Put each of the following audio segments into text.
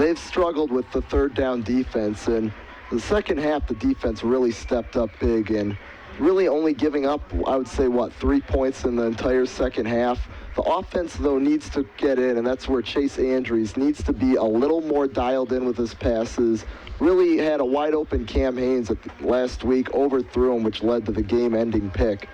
they've struggled with the third down defense, and the second half the defense really stepped up big and really only giving up, I would say, 3 points in the entire second half. The offense, though, needs to get in, and that's where Chase Andrews needs to be a little more dialed in with his passes. Really had a wide-open Cam Haynes last week, overthrew him, which led to the game-ending pick.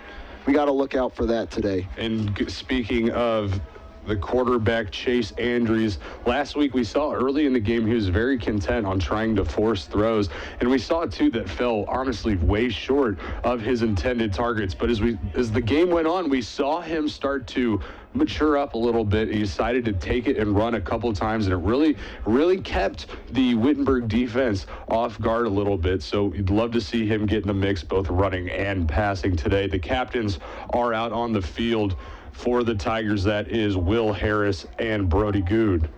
We got to look out for that today. And speaking of the quarterback, Chase Andrews, last week we saw early in the game he was very content on trying to force throws, and we saw two that fell honestly way short of his intended targets. But as the game went on, we saw him start to mature up a little bit. He decided to take it and run a couple of times, and it really kept the Wittenberg defense off guard a little bit. So you'd love to see him get in the mix, both running and passing today. The captains are out on the field for the Tigers. That is Will Harris and Brody Good.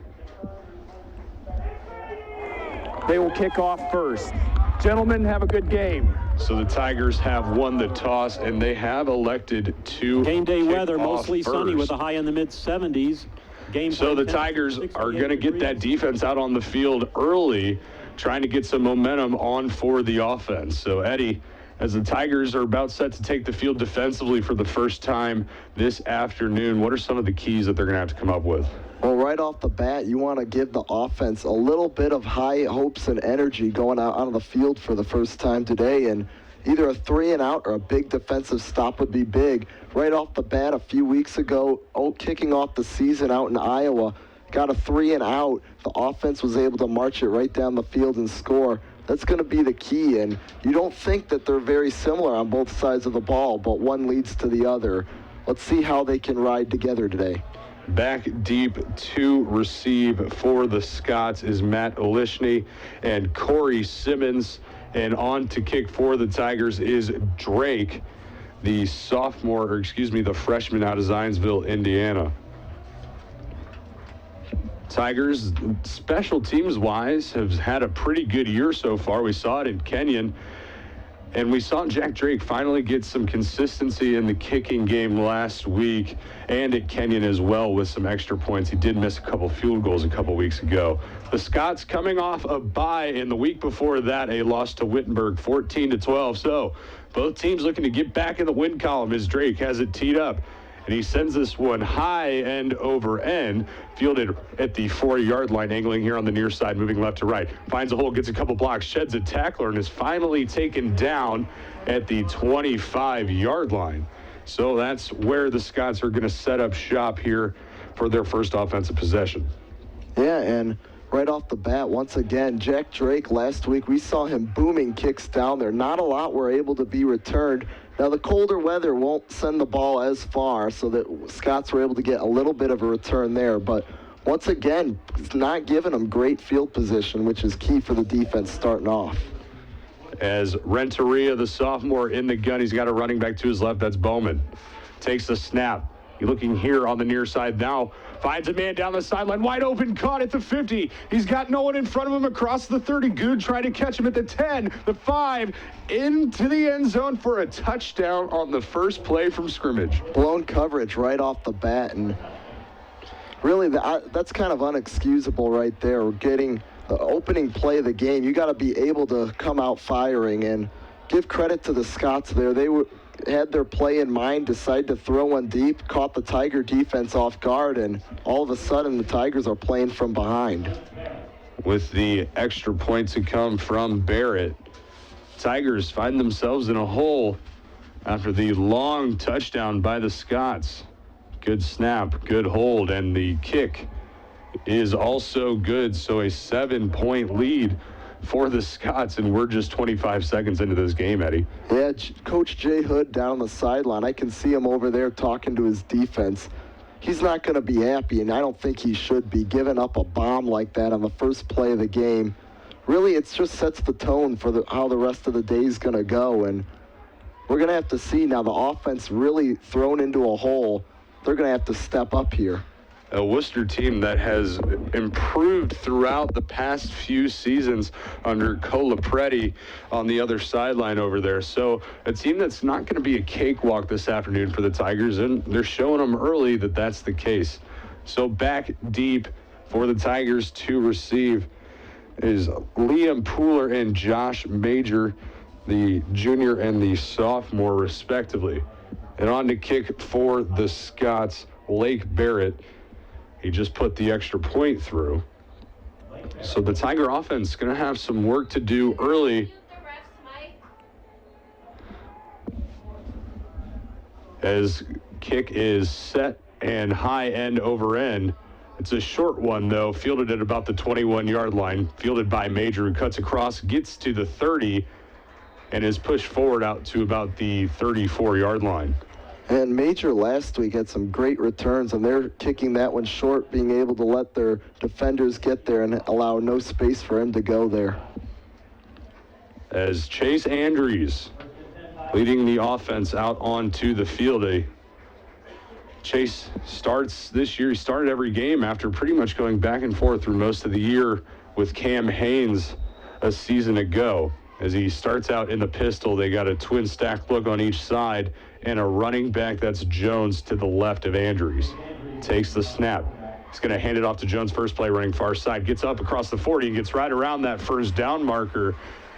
They will kick off first. Gentlemen, have a good game. So the Tigers have won the toss, and they have elected to game day kick weather, off mostly first. sunny with a high in the mid-70s. So the Tigers are going to get that defense out on the field early, trying to get some momentum on for the offense. So Eddie, as the Tigers are about set to take the field defensively for the first time this afternoon, what are some of the keys that they're going to have to come up with? Well, right off the bat, you want to give the offense a little bit of high hopes and energy going out on the field for the first time today, and either a 3-and-out or a big defensive stop would be big. Right off the bat, a few weeks ago, kicking off the season out in Iowa, got a 3-and-out. The offense was able to march it right down the field and score. That's going to be the key, and you don't think that they're very similar on both sides of the ball, but one leads to the other. Let's see how they can ride together today. Back deep to receive for the Scots is Matt Olishny and Corey Simmons. And on to kick for the Tigers is Drake, the freshman out of Zionsville, Indiana. Tigers, special teams-wise, have had a pretty good year so far. We saw it in Kenyon. And we saw Jack Drake finally get some consistency in the kicking game last week and at Kenyon as well with some extra points. He did miss a couple field goals a couple weeks ago. The Scots coming off a bye, and the week before that, a loss to Wittenberg, 14-12. So both teams looking to get back in the win column as Drake has it teed up. And he sends this one high end over end, fielded at the 4-yard line, angling here on the near side, moving left to right. Finds a hole, gets a couple blocks, sheds a tackler, and is finally taken down at the 25-yard line. So that's where the Scots are going to set up shop here for their first offensive possession. Yeah, and right off the bat, once again, Jack Drake last week, we saw him booming kicks down there. Not a lot were able to be returned. Now, the colder weather won't send the ball as far, so that Scots were able to get a little bit of a return there. But once again, it's not giving them great field position, which is key for the defense starting off. As Renteria, the sophomore, in the gun, he's got a running back to his left. That's Bowman. Takes the snap. You're looking here on the near side now. Finds a man down the sideline, wide open, caught at the 50. He's got no one in front of him across the 30. Good trying to catch him at the 10, the 5, into the end zone for a touchdown on the first play from scrimmage. Blown coverage right off the bat, and really that's kind of unexcusable right there. We're getting the opening play of the game. You got to be able to come out firing, and give credit to the Scots there. They had their play in mind, decided to throw one deep, caught the Tiger defense off guard, and all of a sudden the Tigers are playing from behind. With the extra point to come from Barrett, Tigers find themselves in a hole after the long touchdown by the Scots. Good snap, good hold, and the kick is also good, so a 7-point lead for the Scots, and we're just 25 seconds into this game, Eddie. Yeah, Coach Jay Hood down on the sideline. I can see him over there talking to his defense. He's not going to be happy, and I don't think he should be, giving up a bomb like that on the first play of the game. Really, it just sets the tone for how the rest of the day is going to go, and we're going to have to see now the offense really thrown into a hole. They're going to have to step up here. A Wooster team that has improved throughout the past few seasons under Colapreti on the other sideline over there. So a team that's not going to be a cakewalk this afternoon for the Tigers, and they're showing them early that that's the case. So back deep for the Tigers to receive is Liam Pooler and Josh Major, the junior and the sophomore, respectively. And on to kick for the Scots, Lake Barrett. He just put the extra point through. So the Tiger offense is going to have some work to do early. As kick is set and high end over end. It's a short one, though, fielded at about the 21-yard line, fielded by Major, who cuts across, gets to the 30, and is pushed forward out to about the 34-yard line. And Major last week had some great returns, and they're kicking that one short, being able to let their defenders get there and allow no space for him to go there. As Chase Andrews leading the offense out onto the field. Chase starts this year. He started every game after pretty much going back and forth through most of the year with Cam Haynes a season ago. As he starts out in the pistol, they got a twin stack look on each side and a running back, that's Jones, to the left of Andrews. Takes the snap. He's going to hand it off to Jones, first play running far side. Gets up across the 40 and gets right around that first down marker.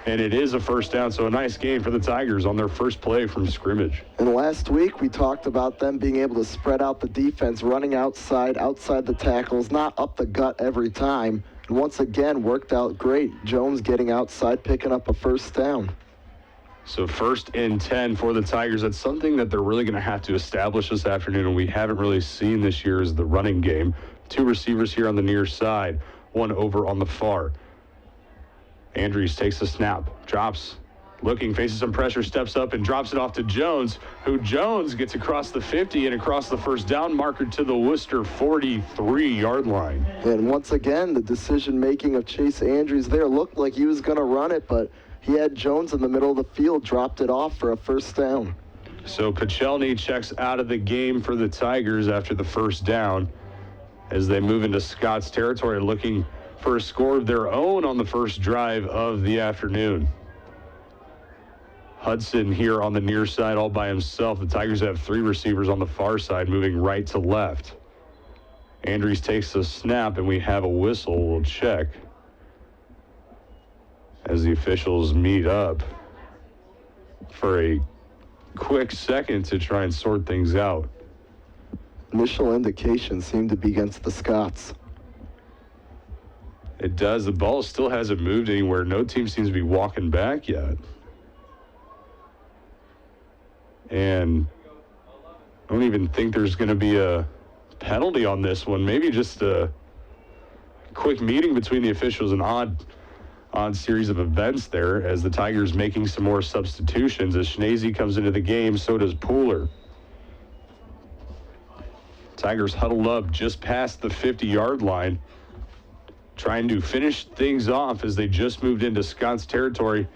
And it is a first down, so a nice gain for the Tigers on their first play from scrimmage. And last week we talked about them being able to spread out the defense, running outside the tackles, not up the gut every time. And once again, worked out great. Jones getting outside, picking up a first down. So 1st and 10 for the Tigers. That's something that they're really going to have to establish this afternoon, and we haven't really seen this year is the running game. 2 receivers here on the near side, 1 over on the far. Andrews takes the snap, drops, looking, faces some pressure, steps up and drops it off to Jones, who Jones gets across the 50 and across the first down marker to the Wooster 43-yard line. And once again, the decision-making of Chase Andrews there looked like he was going to run it, but he had Jones in the middle of the field, dropped it off for a first down. So Kochelny checks out of the game for the Tigers after the first down as they move into Scott's territory, looking for a score of their own on the first drive of the afternoon. Hudson here on the near side all by himself. The Tigers have 3 receivers on the far side moving right to left. Andrews takes the snap and we have a whistle. We'll check as the officials meet up for a quick second to try and sort things out. Initial indications seem to be against the Scots. It does. The ball still hasn't moved anywhere. No team seems to be walking back yet. And I don't even think there's going to be a penalty on this one. Maybe just a quick meeting between the officials, an odd series of events there as the Tigers making some more substitutions. As Schnese comes into the game, so does Pooler. Tigers huddled up just past the 50-yard line, trying to finish things off as they just moved into Scott's territory.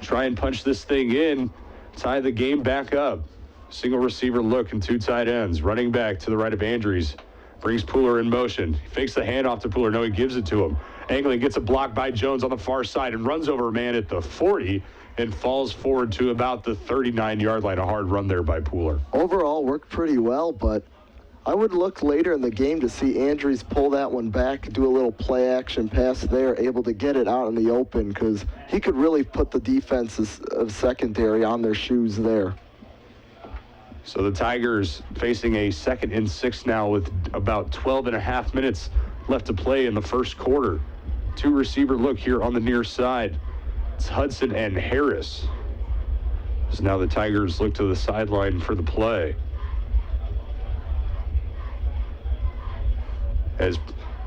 Try and punch this thing in, tie the game back up. Single receiver look and 2 tight ends. Running back to the right of Andrews. Brings Pooler in motion. He fakes the handoff to Pooler. No, he gives it to him. Angling gets a block by Jones on the far side and runs over a man at the 40 and falls forward to about the 39-yard line. A hard run there by Pooler. Overall, worked pretty well, but I would look later in the game to see Andrews pull that one back, do a little play action pass there, able to get it out in the open, because he could really put the defenses of secondary on their shoes there. So the Tigers facing a 2nd and 6 now with about 12 and a half minutes left to play in the first quarter. 2 receiver look here on the near side. It's Hudson and Harris. So now the Tigers look to the sideline for the play. As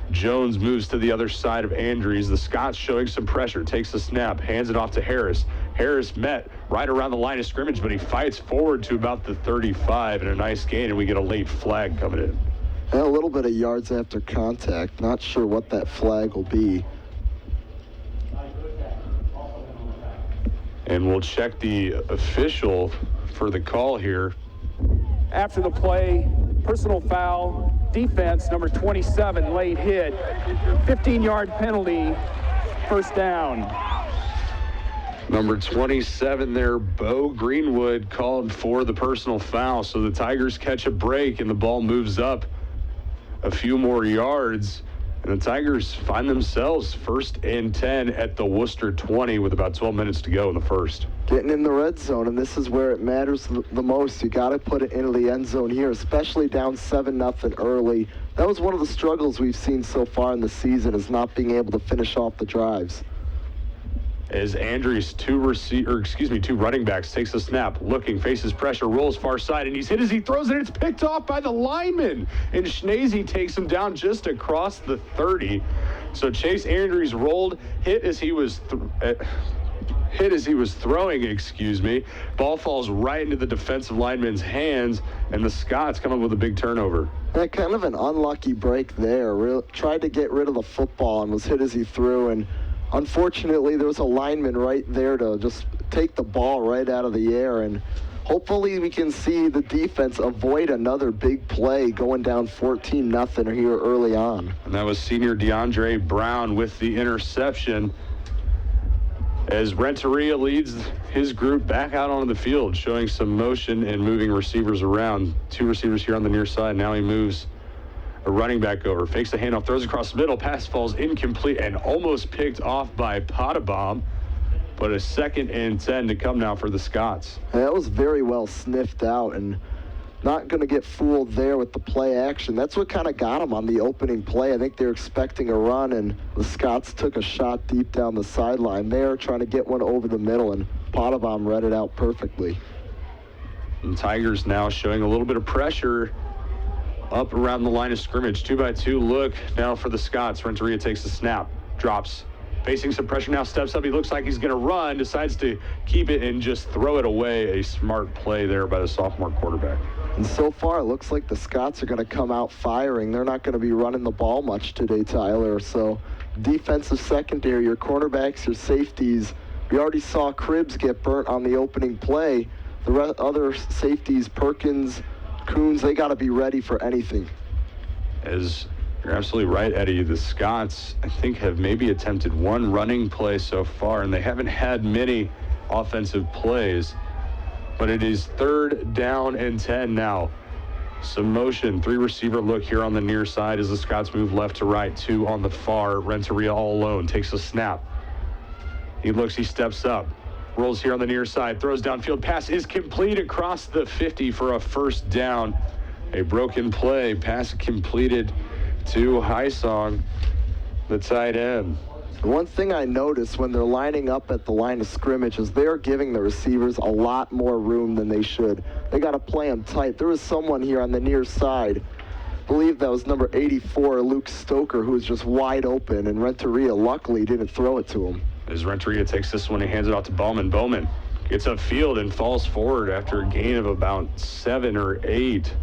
Jones moves to the other side of Andrews, the Scots showing some pressure, takes the snap, hands it off to Harris. Harris met right around the line of scrimmage, but he fights forward to about the 35 and a nice gain, and we get a late flag coming in. And a little bit of yards after contact. Not sure what that flag will be. And we'll check the official for the call here. After the play, personal foul, defense, number 27, late hit, 15-yard penalty, first down. Number 27 there, Bo Greenwood, called for the personal foul. So the Tigers catch a break and the ball moves up a few more yards And the Tigers find themselves 1st and 10 at the Wooster 20 with about 12 minutes to go in the first. Getting in the red zone, and this is where it matters the most. You got to put it into the end zone here, especially down 7-0 early. That was one of the struggles we've seen so far in the season, is not being able to finish off the drives. As Andrews, two running backs, takes a snap, looking, faces pressure, rolls far side, and he's hit as he throws it. It's picked off by the lineman, and Schnese takes him down just across the 30. So Chase Andrews rolled, hit as he was throwing. Ball falls right into the defensive lineman's hands, and the Scots come up with a big turnover. Yeah, kind of an unlucky break there. Tried to get rid of the football and was hit as he threw, and unfortunately, there was a lineman right there to just take the ball right out of the air, and hopefully we can see the defense avoid another big play going down 14-0 here early on. And that was senior DeAndre Brown with the interception, as Renteria leads his group back out onto the field, showing some motion and moving receivers around. 2 receivers here on the near side. Now he moves a running back over, fakes the handoff, throws across the middle, pass falls incomplete and almost picked off by Potabom, but a 2nd and 10 to come now for the Scots. And that was very well sniffed out, and not going to get fooled there with the play action. That's what kind of got them on the opening play. I think they were expecting a run, and the Scots took a shot deep down the sideline there, trying to get one over the middle, and Potabom read it out perfectly. And Tigers now showing a little bit of pressure up around the line of scrimmage. 2-by-2 look now for the Scots. Renteria takes the snap, drops, facing some pressure now, steps up. He looks like he's going to run, decides to keep it and just throw it away. A smart play there by the sophomore quarterback. And so far, it looks like the Scots are going to come out firing. They're not going to be running the ball much today, Tyler. So defensive secondary, your cornerbacks, your safeties. We already saw Cribbs get burnt on the opening play. The other safeties, Perkins, Coons, they got to be ready for anything. As you're absolutely right, Eddie, the Scots, I think, have maybe attempted one running play so far, and they haven't had many offensive plays. But it is 3rd down and 10 now. Some motion, 3-receiver look here on the near side as the Scots move left to right, 2 on the far. Renteria all alone, takes a snap. He looks, he steps up. Rolls here on the near side, throws downfield, pass is complete across the 50 for a 1st down. A broken play, pass completed to Hysong, the tight end. One thing I noticed when they're lining up at the line of scrimmage is they're giving the receivers a lot more room than they should. They got to play them tight. There was someone here on the near side, I believe that was number 84, Luke Stoker, who was just wide open, and Renteria luckily didn't throw it to him. As Renteria takes this one, he hands it off to Bowman. Bowman gets upfield and falls forward after a gain of about 7 or 8.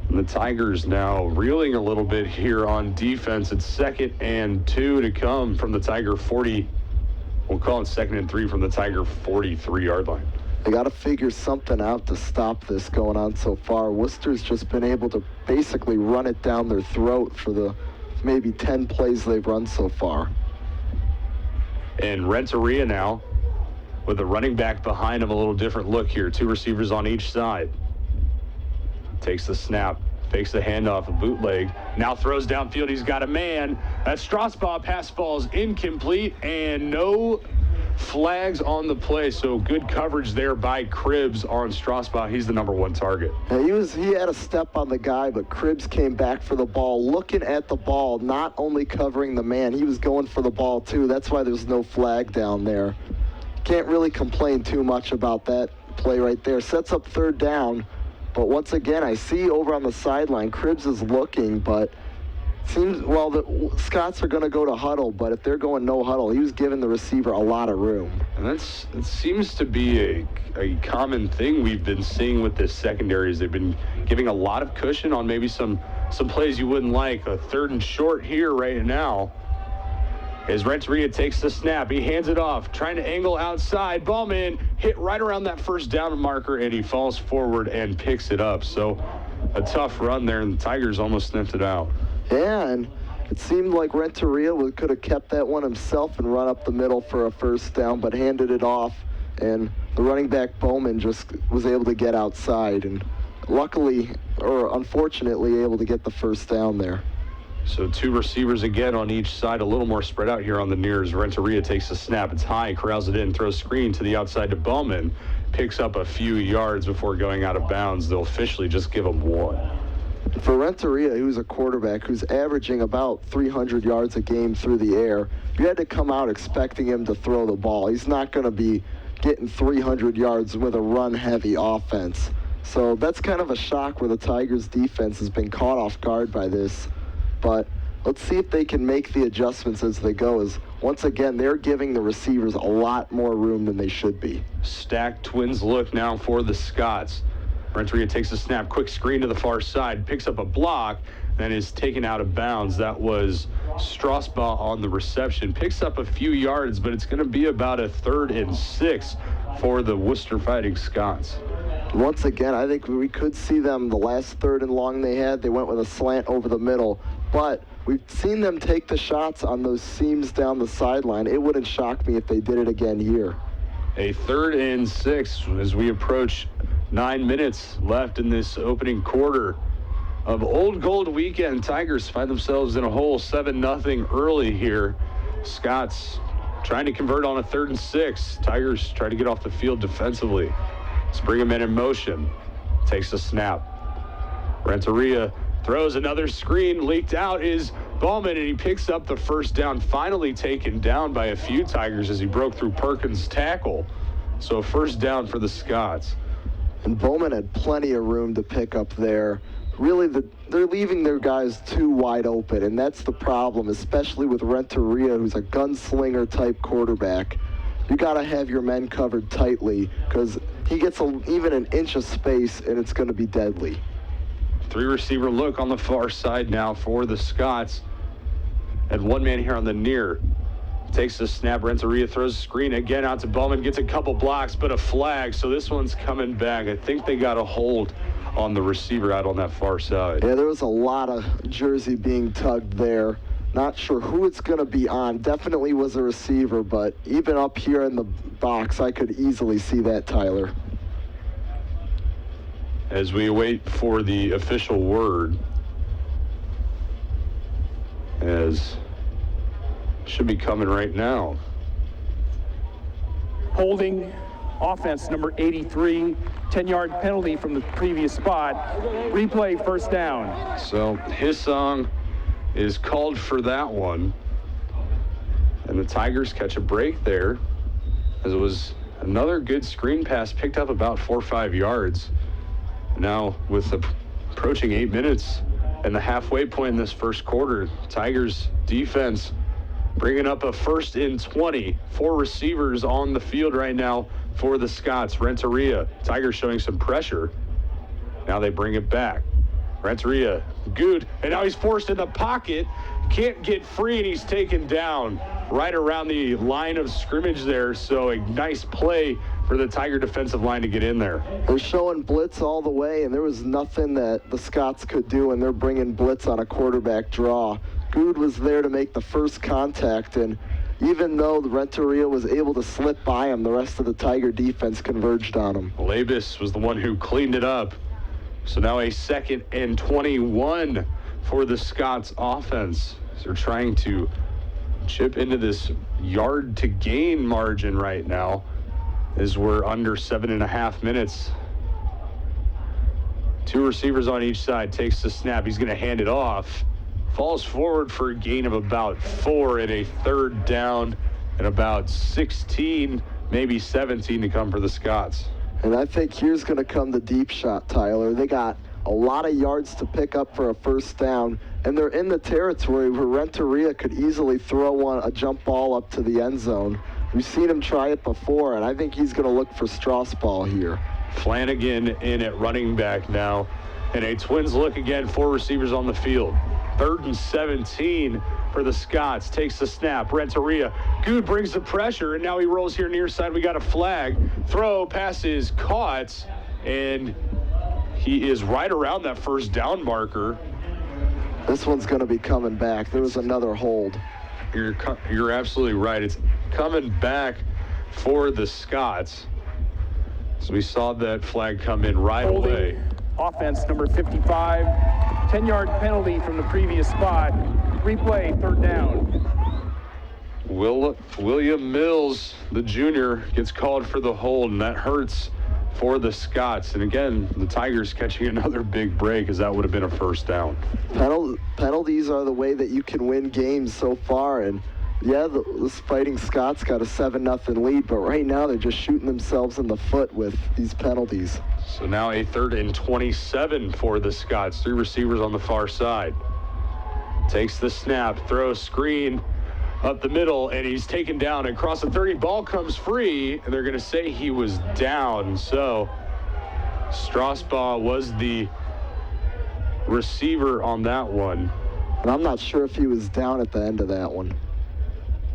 And the Tigers now reeling a little bit here on defense. It's 2nd and 2 to come from the Tiger 40. We'll call it 2nd and 3 from the Tiger 43-yard line. They got to figure something out to stop this going on so far. Worcester's just been able to basically run it down their throat for the maybe 10 plays they've run so far. And Renteria now with the running back behind him, a little different look here. 2 receivers on each side. Takes the snap, fakes the handoff, a bootleg. Now throws downfield, he's got a man. That Strasbaugh pass falls incomplete, and no flags on the play. So good coverage there by Cribbs on Strasbaugh. He's the number 1 target. Yeah, he had a step on the guy, but Cribbs came back for the ball, looking at the ball, not only covering the man, he was going for the ball too. That's why there's no flag down there. Can't really complain too much about that play right there. Sets up 3rd down. But once again, I see over on the sideline, Cribbs is looking, but seems, well, the Scots are going to go to huddle, but if they're going no huddle, he was giving the receiver a lot of room. And it seems to be a common thing we've been seeing with this secondary, is they've been giving a lot of cushion on maybe some plays you wouldn't like. A 3rd and short here right now. As Renteria takes the snap, he hands it off, trying to angle outside. Ballman hit right around that 1st down marker, and he falls forward and picks it up. So a tough run there, and the Tigers almost sniffed it out. Yeah, and it seemed like Renteria could have kept that one himself and run up the middle for a 1st down, but handed it off, and the running back Bowman just was able to get outside, and luckily, or unfortunately, able to get the 1st down there. So two receivers again on each side, a little more spread out here on the nears. Renteria takes the snap. It's high, corrals it in, throws screen to the outside to Bowman. Picks up a few yards before going out of bounds. They'll officially just give him one. For Renteria, who's a quarterback who's averaging about 300 yards a game through the air, you had to come out expecting him to throw the ball. He's not going to be getting 300 yards with a run-heavy offense. So that's kind of a shock where the Tigers' defense has been caught off guard by this. But let's see if they can make the adjustments as they go. As once again, they're giving the receivers a lot more room than they should be. Stacked Twins look now for the Scots. Renteria takes a snap, quick screen to the far side, picks up a block, then is taken out of bounds. That was Strasbaugh on the reception. Picks up a few yards, but it's going to be about a 3rd and 6 for the Wooster Fighting Scots. Once again, I think we could see them the last 3rd and long they had. They went with a slant over the middle, but we've seen them take the shots on those seams down the sideline. It wouldn't shock me if they did it again here. A 3rd and 6 as we approach 9 minutes left in this opening quarter of Old Gold Weekend. Tigers find themselves in a hole 7-0 early here. Scots trying to convert on a 3rd and 6. Tigers try to get off the field defensively. Let's bring him in motion. Takes a snap. Renteria throws another screen. Leaked out is Bowman, and he picks up the first down. Finally taken down by a few Tigers as he broke through Perkins' tackle. So first down for the Scots. And Bowman had plenty of room to pick up there. Really, they're leaving their guys too wide open, and that's the problem, especially with Renteria, who's a gunslinger type quarterback. You got to have your men covered tightly because he gets even an inch of space, and it's going to be deadly. 3 receiver look on the far side now for the Scots. And one man here on the near. Takes the snap. Renteria throws a screen again out to Bowman. Gets a couple blocks, but a flag. So this one's coming back. I think they got a hold on the receiver out on that far side. Yeah, there was a lot of jersey being tugged there. Not sure who it's going to be on. Definitely was a receiver, but even up here in the box, I could easily see that, Tyler. As we wait for the official word, as should be coming right now. Holding offense number 83, 10-yard penalty from the previous spot. Replay first down. So his song is called for that one. And the Tigers catch a break there, as it was another good screen pass, picked up about 4 or 5 yards. Now with approaching 8 minutes and the halfway point in this first quarter, Tigers defense bringing up a 1st and 20. 4 receivers on the field right now for the Scots. Renteria, Tigers showing some pressure. Now they bring it back. Renteria, good, and now he's forced in the pocket. Can't get free, and he's taken down right around the line of scrimmage there. So a nice play for the Tiger defensive line to get in there. They're showing blitz all the way, and there was nothing that the Scots could do, and they're bringing blitz on a quarterback draw. Good was there to make the first contact, and even though the Renteria was able to slip by him, the rest of the Tiger defense converged on him. Labus was the one who cleaned it up. So now a 2nd and 21 for the Scots offense. They're trying to chip into this yard to gain margin right now as we're under 7.5 minutes. 2 receivers on each side. Takes the snap. He's going to hand it off. Falls forward for a gain of about 4 and a 3rd down and about 16, maybe 17 to come for the Scots. And I think here's going to come the deep shot, Tyler. They got a lot of yards to pick up for a first down, and they're in the territory where Renteria could easily throw a jump ball up to the end zone. We've seen him try it before, and I think he's going to look for Strasbaugh here. Flanagan in at running back now, and a Twins look again. 4 receivers on the field. 3rd and 17 for the Scots. Takes the snap. Renteria. Good brings the pressure, and now he rolls here near side. We got a flag. Throw, pass is caught, and he is right around that first down marker. This one's going to be coming back. There was another hold. You're absolutely right. It's coming back for the Scots. So we saw that flag come in right away. Offense number 55, 10-yard penalty from the previous spot. Replay, third down. William Mills, the junior, gets called for the hold, and that hurts for the Scots. And again, the Tigers catching another big break, as that would have been a first down. Penalties are the way that you can win games so far. And yeah, the Fighting Scots got a 7-0 lead, but right now they're just shooting themselves in the foot with these penalties. So now a 3rd and 27 for the Scots. 3 receivers on the far side. Takes the snap, throws screen up the middle, and he's taken down across the 30. Ball comes free, and they're going to say he was down. So Strasbaugh was the receiver on that one. And I'm not sure if he was down at the end of that one.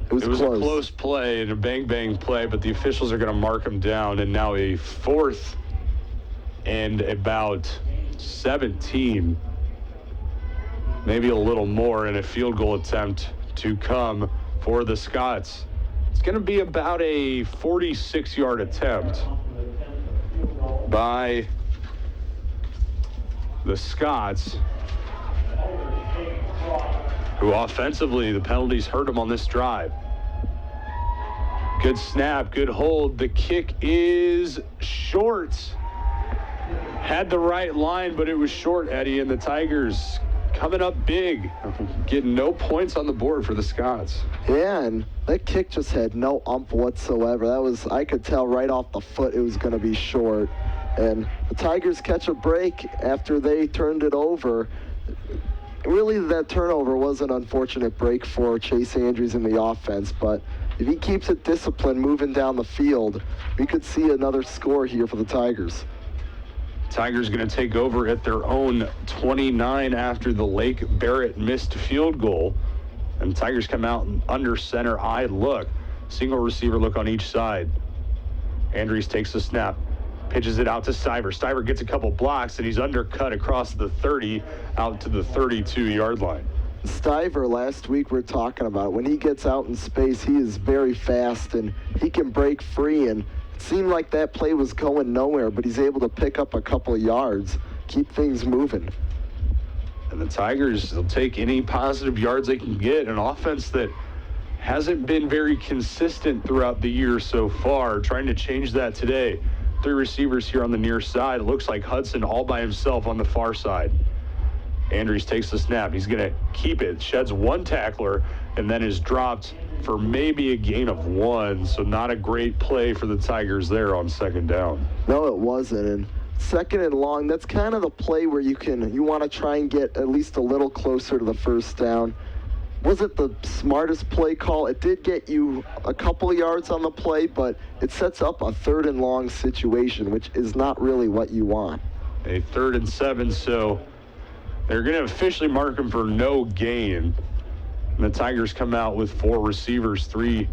It was a close. close play and a bang play, but the officials are going to mark him down, and now a 4th and about 17, maybe a little more, in a field goal attempt to come for the Scots. It's going to be about a 46-yard attempt by the Scots, who offensively, the penalties hurt them on this drive. Good snap, good hold. The kick is short. Had the right line, but it was short, Eddie, and the Tigers coming up big, getting no points on the board for the Scots. Yeah, and that kick just had no ump whatsoever. I could tell right off the foot it was going to be short. And the Tigers catch a break after they turned it over. Really, that turnover was an unfortunate break for Chase Andrews in the offense, but if he keeps it disciplined moving down the field, we could see another score here for the Tigers. Tigers going to take over at their own 29 after the Lake Barrett missed field goal. And Tigers come out under center eye look. Single receiver look on each side. Andrews takes the snap, pitches it out to Stiver. Stiver gets a couple blocks, and he's undercut across the 30 out to the 32-yard line. Stiver, last week we were talking about, when he gets out in space, he is very fast and he can break free, and it seemed like that play was going nowhere, but he's able to pick up a couple of yards, keep things moving. And the Tigers will take any positive yards they can get. An offense that hasn't been very consistent throughout the year so far, trying to change that today. 3 receivers here on the near side. It looks like Hudson all by himself on the far side. Andrews takes the snap. He's going to keep it. Sheds 1 tackler and then is dropped for maybe a gain of 1. So not a great play for the Tigers there on 2nd down. No, it wasn't. And 2nd and long, that's kind of the play where you want to try and get at least a little closer to the first down. Wasn't the smartest play call. It did get you a couple of yards on the play, but it sets up a 3rd and long situation, which is not really what you want. A 3rd and 7, so they're going to officially mark him for no gain. And the Tigers come out with 4 receivers, 3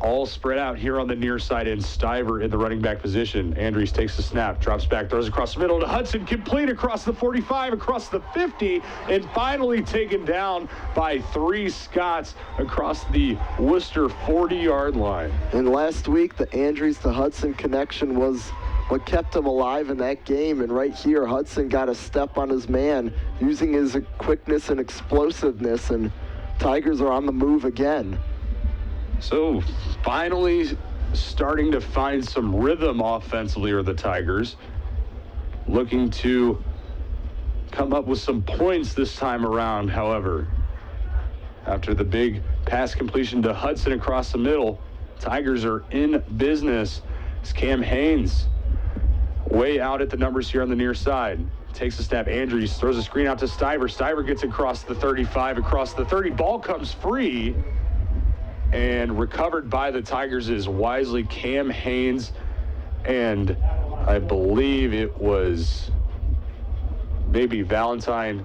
all spread out here on the near side, and Stiver in the running back position. Andrews takes the snap, drops back, throws across the middle to Hudson, complete across the 45, across the 50, and finally taken down by 3 Scots across the Wooster 40-yard line. And last week, the Andrews to Hudson connection was what kept him alive in that game. And right here, Hudson got a step on his man using his quickness and explosiveness, and Tigers are on the move again. So finally starting to find some rhythm offensively are the Tigers. Looking to come up with some points this time around, however. After the big pass completion to Hudson across the middle, Tigers are in business. It's Cam Haynes way out at the numbers here on the near side. Takes a snap. Andrews throws a screen out to Stiver. Stiver gets across the 35, across the 30. Ball comes free. And recovered by the Tigers is wisely Cam Haynes, and I believe it was maybe Valentine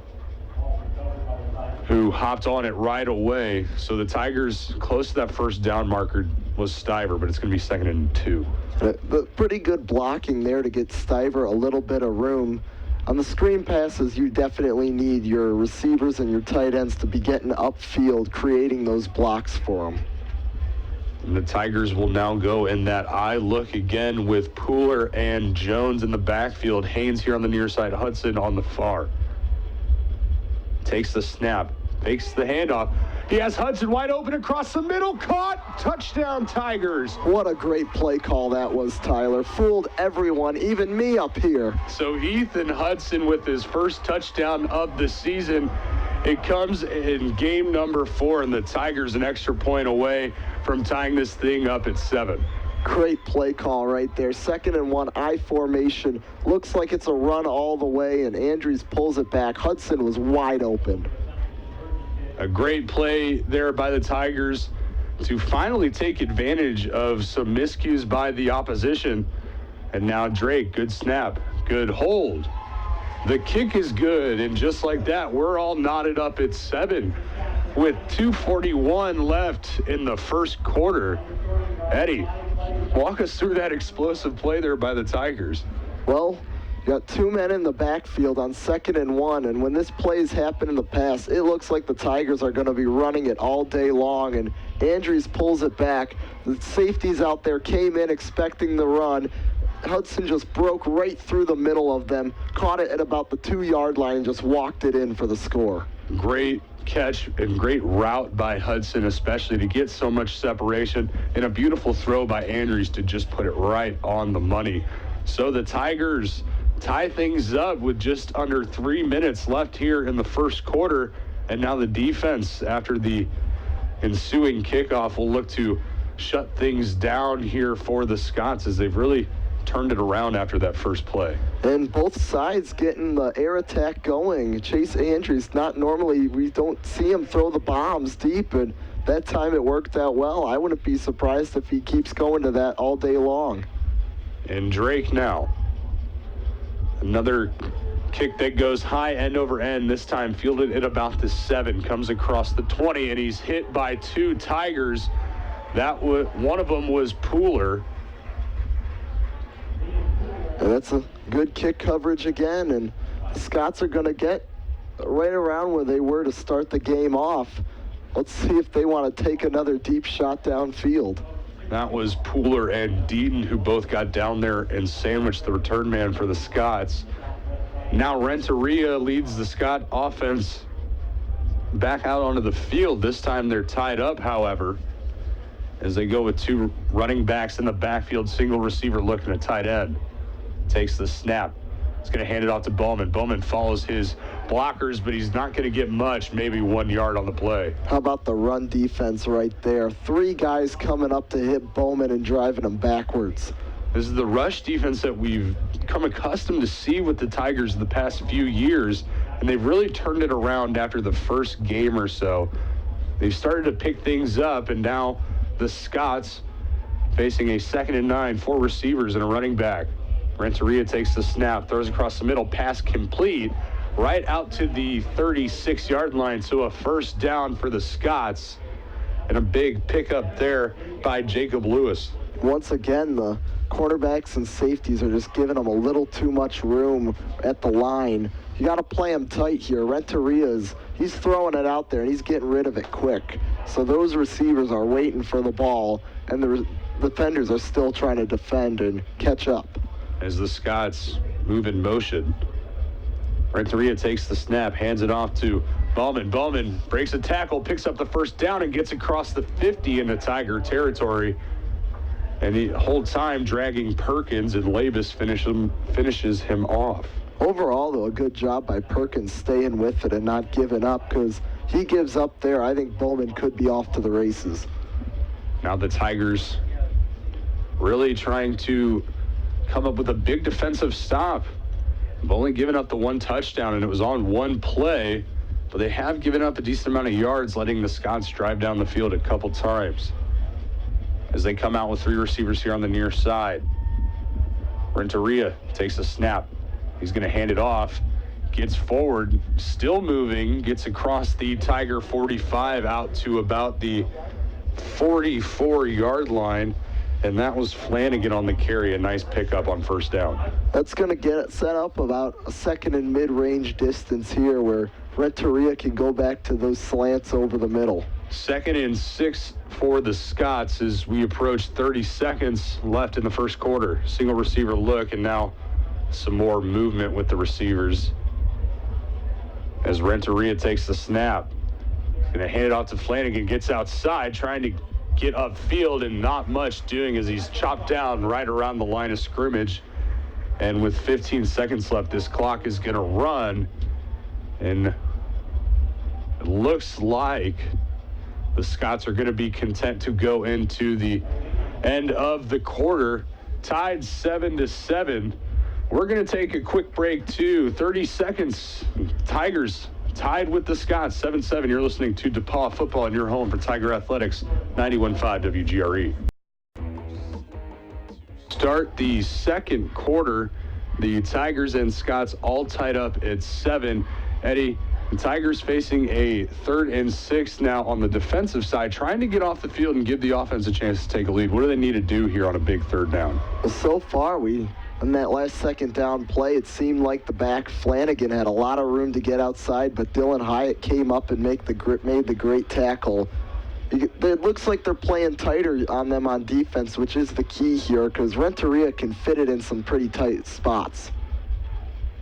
who hopped on it right away. So the Tigers close to that first down marker was Stiver, but it's going to be 2nd and 2. Pretty good blocking there to get Stiver a little bit of room. On the screen passes, you definitely need your receivers and your tight ends to be getting upfield, creating those blocks for them. And the Tigers will now go in that eye look again with Pooler and Jones in the backfield. Haynes here on the near side, Hudson on the far. takes the snap, fakes the handoff. He has Hudson wide open across the middle, caught, touchdown Tigers. What a great play call that was, Tyler. Fooled everyone, even me up here. So Ethan Hudson with his first touchdown of the season. It comes in game number 4, and the Tigers an extra point away from tying this thing up at 7. Great play call right there. 2nd and 1, I formation. Looks like it's a run all the way, and Andrews pulls it back. Hudson was wide open. A great play there by the Tigers to finally take advantage of some miscues by the opposition. And now Drake, good snap, good hold. The kick is good, and just like that, we're all knotted up at 7 with 2:41 left in the first quarter. Eddie, walk us through that explosive play there by the Tigers. Well, you got 2 men in the backfield on 2nd and 1, and when this play's happened in the past, it looks like the Tigers are going to be running it all day long, and Andrews pulls it back. The safeties out there came in expecting the run. Hudson just broke right through the middle of them, caught it at about the 2-yard line, and just walked it in for the score. Great catch and great route by Hudson, especially to get so much separation, and a beautiful throw by Andrews to just put it right on the money. So the Tigers tie things up with just under 3 minutes left here in the first quarter, and now the defense, after the ensuing kickoff, will look to shut things down here for the Scots as they've really turned it around after that first play. And both sides getting the air attack going. Chase Andrews, not normally, we don't see him throw the bombs deep, and that time it worked out well. I wouldn't be surprised if he keeps going to that all day long. And Drake now. Another kick that goes high end over end, this time fielded at about the 7, comes across the 20, and he's hit by 2 Tigers. One of them was Pooler. And that's a good kick coverage again, and the Scots are going to get right around where they were to start the game off. Let's see if they want to take another deep shot downfield. That was Pooler and Deaton who both got down there and sandwiched the return man for the Scots. Now Renteria leads the Scot offense back out onto the field. This time they're tied up, however, as they go with 2 running backs in the backfield, single receiver looking at tight end. Takes the snap. He's going to hand it off to Bowman. Bowman follows his blockers, but he's not going to get much, maybe 1 yard on the play. How about the run defense right there? 3 guys coming up to hit Bowman and driving him backwards. This is the rush defense that we've come accustomed to see with the Tigers the past few years, and they've really turned it around after the first game or so. They've started to pick things up, and now the Scots facing a 2nd and 9, 4 receivers and a running back. Renteria takes the snap, throws across the middle, pass complete, right out to the 36-yard line. So a first down for the Scots, and a big pickup there by Jacob Lewis. Once again, the cornerbacks and safeties are just giving them a little too much room at the line. You got to play them tight here. Renteria's, he's throwing it out there, and he's getting rid of it quick. So those receivers are waiting for the ball, and the defenders are still trying to defend and catch up. As the Scots move in motion, Renteria takes the snap, hands it off to Bowman. Bowman breaks a tackle, picks up the first down, and gets across the 50 into Tiger territory. And the whole time dragging Perkins, and Labus finishes him off. Overall, though, a good job by Perkins staying with it and not giving up, because he gives up there. I think Bowman could be off to the races. Now the Tigers really trying to come up with a big defensive stop. They've only given up the 1 touchdown, and it was on 1 play, but they have given up a decent amount of yards, letting the Scots drive down the field a couple times. As they come out with 3 receivers here on the near side. Renteria takes a snap. He's going to hand it off, gets forward, still moving, gets across the Tiger 45 out to about the 44-yard line. And that was Flanagan on the carry, a nice pickup on first down. That's going to get it set up about a 2nd and mid-range distance here, where Renteria can go back to those slants over the middle. 2nd and 6 for the Scots as we approach 30 seconds left in the first quarter. Single receiver look, and now some more movement with the receivers. as Renteria takes the snap. Going to hand it off to Flanagan, gets outside, trying to get upfield and not much doing as he's chopped down right around the line of scrimmage. And with 15 seconds left, this clock is going to run. And it looks like the Scots are going to be content to go into the end of the quarter, tied 7-7. We're going to take a quick break too. 30 seconds. Tigers tied with the Scots, 7-7. You're listening to DePauw Football in your home for Tiger Athletics, 91.5 WGRE. Start the second quarter. The Tigers and Scots all tied up at 7. Eddie, the Tigers facing a 3rd and 6 now on the defensive side, trying to get off the field and give the offense a chance to take a lead. What do they need to do here on a big 3rd down? Well, so far, on that last 2nd down play, it seemed like the back Flanagan had a lot of room to get outside, but Dylan Hyatt came up and made the great tackle. It looks like they're playing tighter on them on defense, which is the key here, because Renteria can fit it in some pretty tight spots.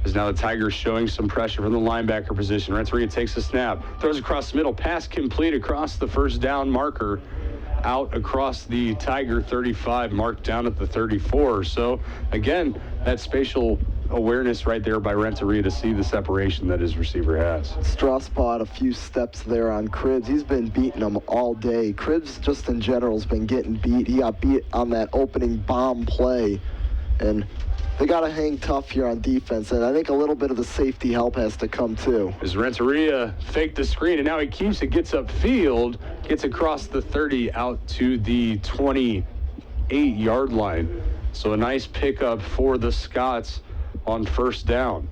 As now the Tigers showing some pressure from the linebacker position. Renteria takes a snap, throws across the middle, pass complete across the 1st down marker, out across the Tiger 35, marked down at the 34. So again, that spatial awareness right there by Renteria to see the separation that his receiver has. Strasbaugh had a few steps there on Cribbs. He's been beating him all day. Cribbs just in general has been getting beat. He got beat on that opening bomb play, and they got to hang tough here on defense, and I think a little bit of the safety help has to come too. As Renteria faked the screen, and now he keeps it, gets upfield, gets across the 30 out to the 28-yard line. So a nice pickup for the Scots on 1st down.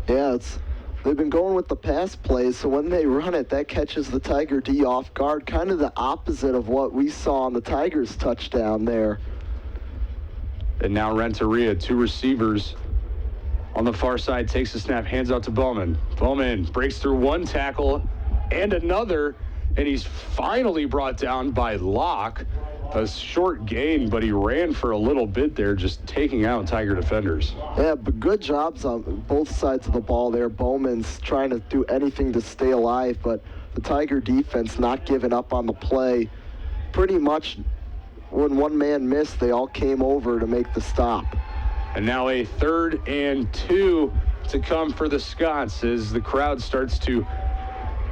Yeah, they've been going with the pass plays, so when they run it, that catches the Tiger D off guard, kind of the opposite of what we saw on the Tigers touchdown there. And now Renteria, 2 receivers on the far side, takes the snap, hands out to Bowman. Bowman breaks through 1 tackle and another, and he's finally brought down by Locke. A short gain, but he ran for a little bit there, just taking out Tiger defenders. Yeah, but good jobs on both sides of the ball there. Bowman's trying to do anything to stay alive, but the Tiger defense not giving up on the play. Pretty much when one man missed, they all came over to make the stop. And now a 3rd and 2 to come for the Scots as the crowd starts to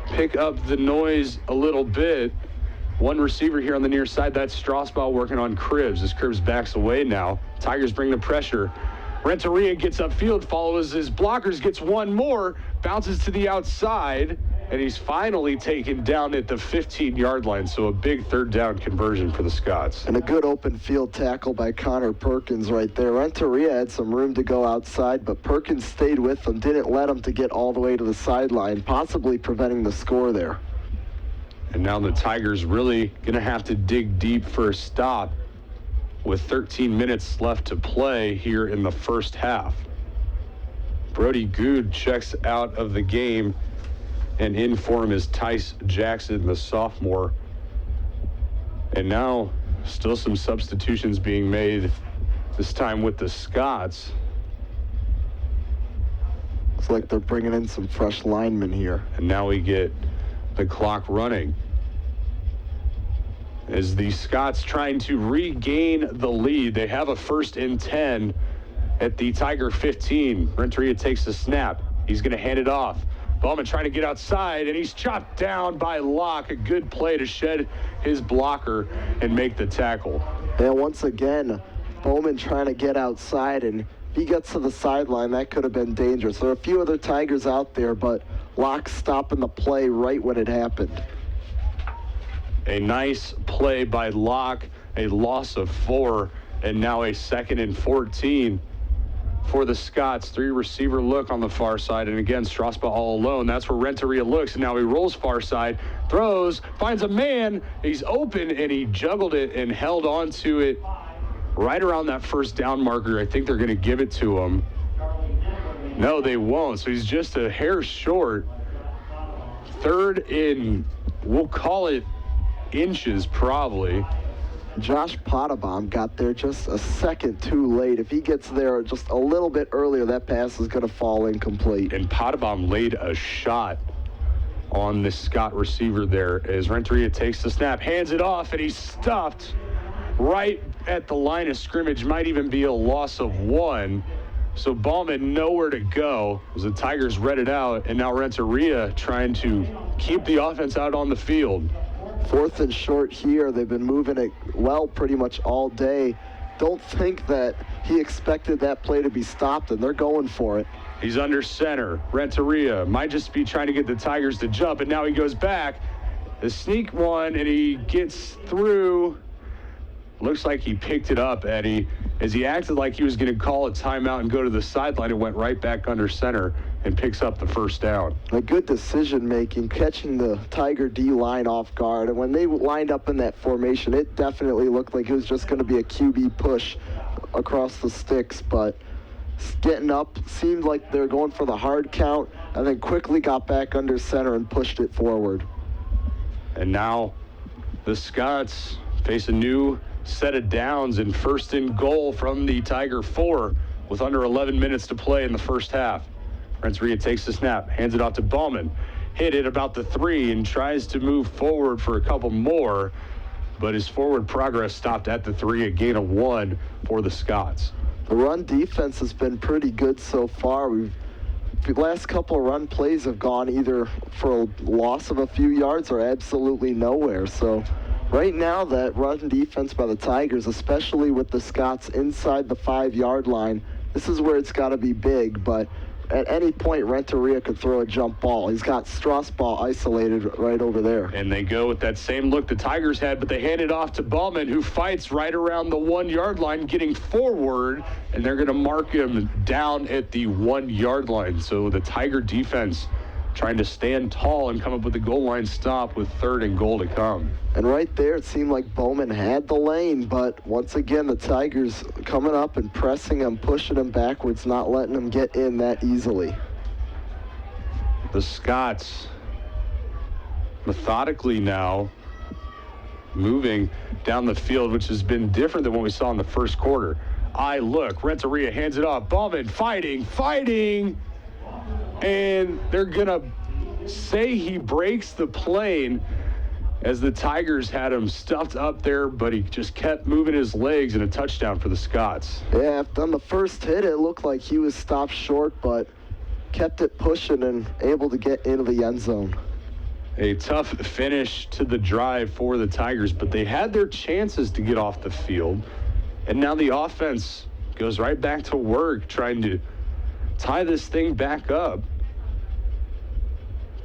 pick up the noise a little bit. 1 receiver here on the near side, that's Strasbaugh working on Cribbs. As Cribbs backs away now, Tigers bring the pressure. Renteria gets upfield, follows his blockers, gets 1 more, bounces to the outside, and he's finally taken down at the 15-yard line. So a big 3rd down conversion for the Scots. And a good open field tackle by Connor Perkins right there. Renteria had some room to go outside, but Perkins stayed with him, didn't let him to get all the way to the sideline, possibly preventing the score there. And now the Tigers really going to have to dig deep for a stop with 13 minutes left to play here in the 1st half. Brody Good checks out of the game, and in for him is Tice Jackson, the sophomore. And now still some substitutions being made, this time with the Scots. Looks like they're bringing in some fresh linemen here. And now we get the clock running as the Scots trying to regain the lead. They have a 1st and 10 at the Tiger 15. Renteria takes the snap. He's going to hand it off. Bowman trying to get outside, and he's chopped down by Locke. A good play to shed his blocker and make the tackle. And once again, Bowman trying to get outside, and if he gets to the sideline, that could have been dangerous. There are a few other Tigers out there, but Locke stopping the play right when it happened. A nice play by Locke, a loss of 4, and now a 2nd and 14 for the Scots. 3 receiver look on the far side, and again, Strasbaugh all alone. That's where Renteria looks, and now he rolls far side, throws, finds a man, he's open, and he juggled it and held on to it right around that 1st down marker. I think they're going to give it to him. No, they won't, so he's just a hair short. 3rd in, we'll call it inches probably. Josh Potabom got there just a second too late. If he gets there just a little bit earlier, that pass is going to fall incomplete. And Potabom laid a shot on the Scott receiver there as Renteria takes the snap, hands it off, and he's stopped right at the line of scrimmage. Might even be a loss of 1. So Ballman nowhere to go as the Tigers read it out, and now Renteria trying to keep the offense out on the field. 4th and short here. They've been moving it well pretty much all day. Don't think that he expected that play to be stopped, and they're going for it. He's under center. Renteria might just be trying to get the Tigers to jump, and now he goes back. The sneak one, and he gets through. Looks like he picked it up, Eddie, as he acted like he was going to call a timeout and go to the sideline and went right back under center and picks up the first down. A good decision-making, catching the Tiger D-line off guard. And when they lined up in that formation, it definitely looked like it was just going to be a QB push across the sticks. But getting up, seemed like they were going for the hard count, and then quickly got back under center and pushed it forward. And now the Scots face a new set of downs and 1st and goal from the Tiger 4 with under 11 minutes to play in the first half. Renteria takes the snap, hands it off to Ballman, hit it about the 3 and tries to move forward for a couple more, but his forward progress stopped at the 3, a gain of 1 for the Scots. The run defense has been pretty good so far. The last couple of run plays have gone either for a loss of a few yards or absolutely nowhere. So right now, that run defense by the Tigers, especially with the Scots inside the 5-yard line, this is where it's got to be big. But at any point, Renteria could throw a jump ball. He's got Strasbaugh isolated right over there. And they go with that same look the Tigers had, but they hand it off to Ballman, who fights right around the 1-yard line, getting forward, and they're going to mark him down at the 1-yard line. So the Tiger defense trying to stand tall and come up with the goal line stop with 3rd and goal to come. And right there, it seemed like Bowman had the lane, but once again, the Tigers coming up and pressing him, pushing him backwards, not letting him get in that easily. The Scots methodically now moving down the field, which has been different than what we saw in the first quarter. Renteria hands it off. Ballman fighting, and they're going to say he breaks the plane as the Tigers had him stuffed up there, but he just kept moving his legs, and a touchdown for the Scots. Yeah, on the first hit, it looked like he was stopped short, but kept it pushing and able to get into the end zone. A tough finish to the drive for the Tigers, but they had their chances to get off the field, and now the offense goes right back to work trying to tie this thing back up.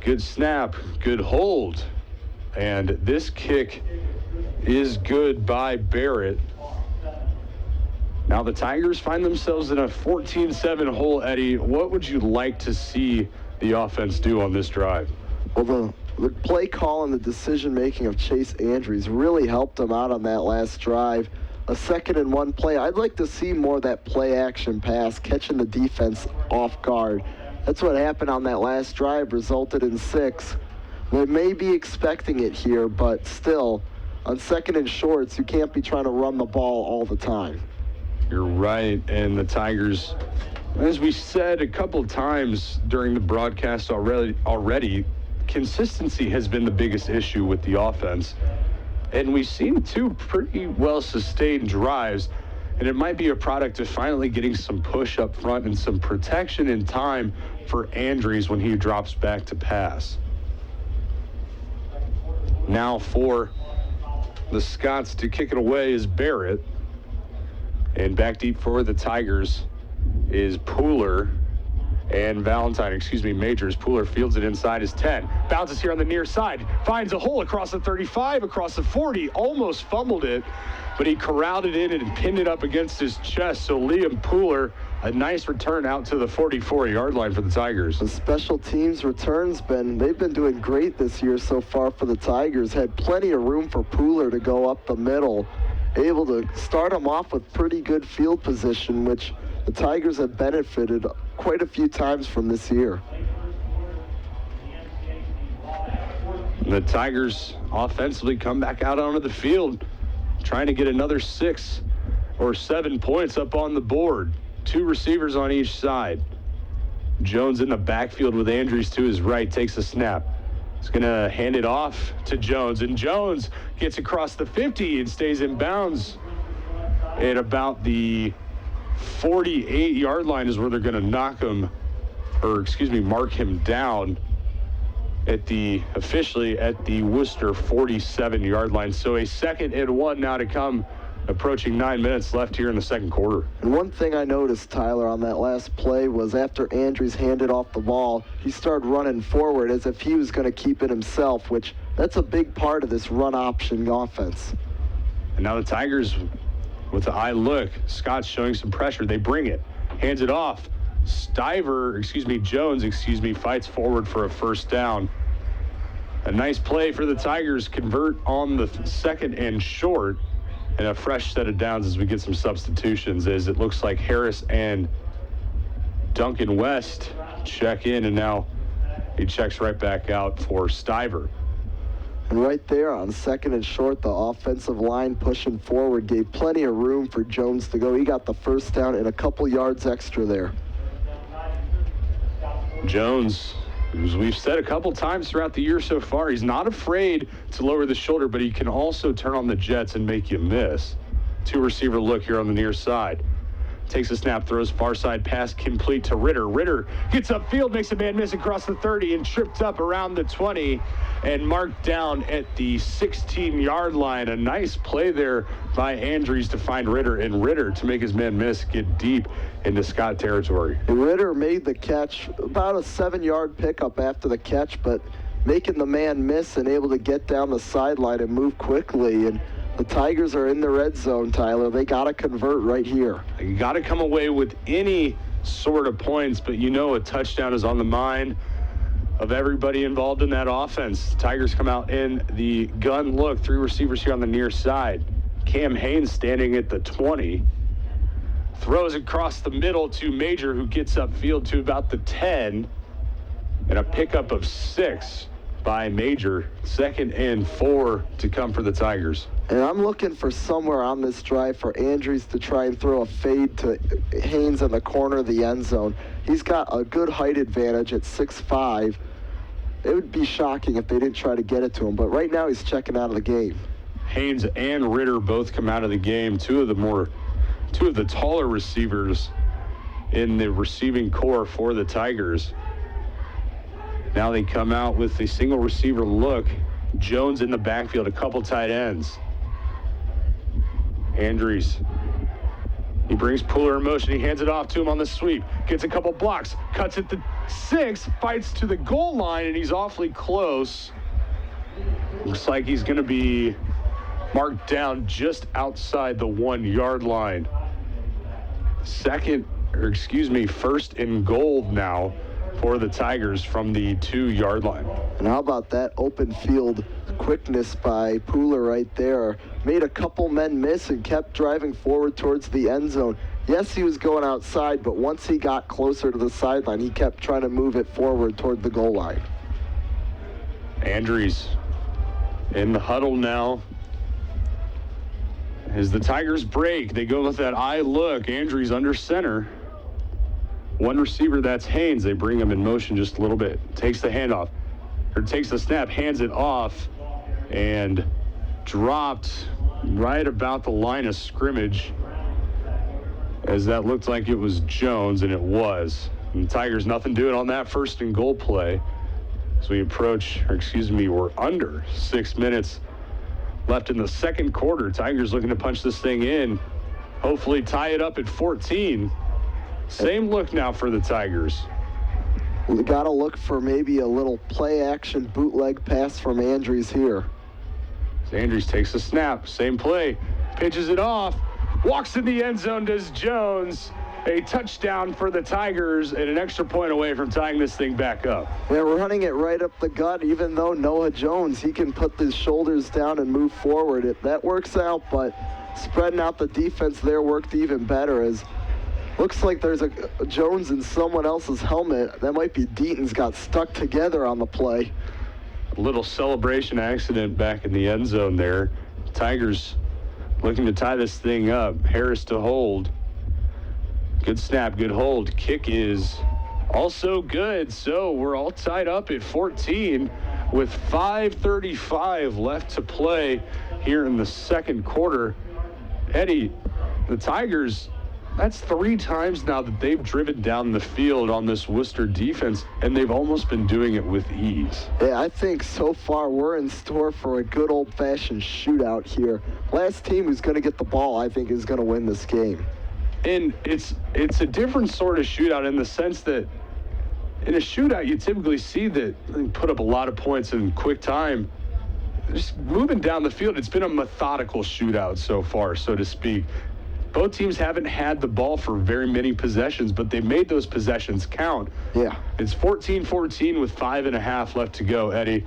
Good snap, good hold, and this kick is good by Barrett. Now the Tigers find themselves in a 14-7 hole. Eddie, what would you like to see the offense do on this drive? Well, the play call and the decision-making of Chase Andrews really helped them out on that last drive. A 2nd and 1 play. I'd like to see more of that play-action pass, catching the defense off guard. That's what happened on that last drive, resulted in 6. They may be expecting it here, but still, on 2nd and shorts, you can't be trying to run the ball all the time. You're right, and the Tigers, as we said a couple of times during the broadcast already, consistency has been the biggest issue with the offense. And we've seen 2 pretty well-sustained drives, and it might be a product of finally getting some push up front and some protection in time for Andrews when he drops back to pass. Now for the Scots to kick it away is Barrett. And back deep for the Tigers is Pooler and Majors. Pooler fields it inside his 10. Bounces here on the near side. Finds a hole across the 35, across the 40. Almost fumbled it, but he corralled it in and pinned it up against his chest. So Liam Pooler, a nice return out to the 44-yard line for the Tigers. The special teams returns, they've been doing great this year so far for the Tigers. Had plenty of room for Pooler to go up the middle. Able to start him off with pretty good field position, which the Tigers have benefited quite a few times from this year. The Tigers offensively come back out onto the field. trying to get another 6 or 7 points up on the board. 2 receivers on each side. Jones in the backfield with Andrews to his right, takes a snap. He's going to hand it off to Jones, and Jones gets across the 50 and stays in bounds at about the 48-yard line is where they're going to mark him down officially at the Wooster 47-yard line. So a 2nd and 1 now to come, approaching 9 minutes left here in the second quarter. And one thing I noticed, Tyler, on that last play was after Andrews handed off the ball, he started running forward as if he was going to keep it himself, which that's a big part of this run option offense. And now the Tigers with the eye look. Scott's showing some pressure. They bring it. Hands it off. Jones fights forward for a first down. A nice play for the Tigers. Convert on the 2nd and short. And a fresh set of downs as we get some substitutions, as it looks like Harris and Duncan West check in, and now he checks right back out for Stiver. And right there on 2nd and short, the offensive line pushing forward gave plenty of room for Jones to go. He got the first down and a couple yards extra there. Jones, as we've said a couple times throughout the year so far, he's not afraid to lower the shoulder, but he can also turn on the jets and make you miss. 2 receiver look here on the near side. Takes a snap, throws far side pass complete to Ritter. Ritter gets upfield, makes a man miss across the 30 and tripped up around the 20 and marked down at the 16-yard line. A nice play there by Andrews to find Ritter, and Ritter, to make his man miss, get deep into Scott territory. Ritter made the catch, about a 7-yard pickup after the catch, but making the man miss and able to get down the sideline and move quickly. And the Tigers are in the red zone, Tyler. They got to convert right here. You got to come away with any sort of points, but a touchdown is on the mind of everybody involved in that offense. The Tigers come out in the gun look. 3 receivers here on the near side. Cam Haynes standing at the 20. Throws across the middle to Major, who gets upfield to about the 10. And a pickup of 6 by Major. 2nd and 4 to come for the Tigers. And I'm looking for somewhere on this drive for Andrews to try and throw a fade to Haynes in the corner of the end zone. He's got a good height advantage at 6'5". It would be shocking if they didn't try to get it to him, but right now he's checking out of the game. Haynes and Ritter both come out of the game. Two of the taller receivers in the receiving core for the Tigers. Now they come out with a single receiver look. Jones in the backfield, a couple tight ends. Andrews. He brings Pooler in motion. He hands it off to him on the sweep. Gets a couple blocks. Cuts at the 6. Fights to the goal line, and he's awfully close. Looks like he's going to be marked down just outside the 1-yard line. First and goal now for the Tigers from the 2-yard line. And how about that open field quickness by Pooler right there? Made a couple men miss and kept driving forward towards the end zone. Yes, he was going outside, but once he got closer to the sideline, he kept trying to move it forward toward the goal line. Andrews in the huddle now. As the Tigers break, they go with that eye look. Andrews under center. 1 receiver, that's Haynes. They bring him in motion just a little bit. Takes the handoff, or takes the snap, hands it off, and dropped right about the line of scrimmage, as that looked like it was Jones, and it was. And the Tigers nothing doing on that 1st and goal play. As we we're under 6 minutes left in the second quarter. Tigers looking to punch this thing in, hopefully tie it up at 14. Same look now for the Tigers. We got to look for maybe a little play-action bootleg pass from Andrews here. Andrews takes the snap, same play, pitches it off, walks in the end zone, does Jones. A touchdown for the Tigers and an extra point away from tying this thing back up. Yeah, we're running it right up the gut, even though Noah Jones, he can put his shoulders down and move forward. That works out, but spreading out the defense there worked even better, as looks like there's a Jones in someone else's helmet. That might be Deaton's, got stuck together on the play. A little celebration accident back in the end zone there. Tigers looking to tie this thing up. Harris to hold. Good snap, good hold. Kick is also good. So we're all tied up at 14 with 5:35 left to play here in the second quarter. Eddie, the Tigers, that's 3 times now that they've driven down the field on this Wooster defense, and they've almost been doing it with ease. Yeah, I think so far we're in store for a good old-fashioned shootout here. Last team who's going to get the ball, I think, is going to win this game. And it's a different sort of shootout in the sense that in a shootout you typically see that they put up a lot of points in quick time. Just moving down the field, it's been a methodical shootout so far, so to speak. Both teams haven't had the ball for very many possessions, but they've made those possessions count. Yeah. It's 14-14 with 5.5 left to go, Eddie.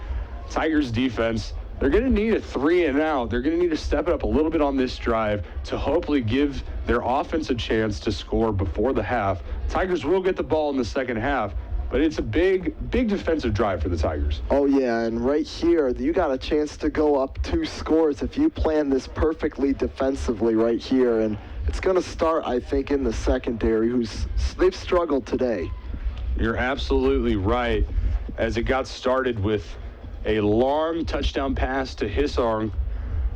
Tigers defense, they're going to need a 3 and out. They're going to need to step it up a little bit on this drive to hopefully give their offense a chance to score before the half. Tigers will get the ball in the second half, but it's a big defensive drive for the Tigers. Oh, yeah, and right here, you got a chance to go up 2 scores if you plan this perfectly defensively right here. And it's going to start, I think, in the secondary, they've struggled today. You're absolutely right. As it got started with a long touchdown pass to Hissarn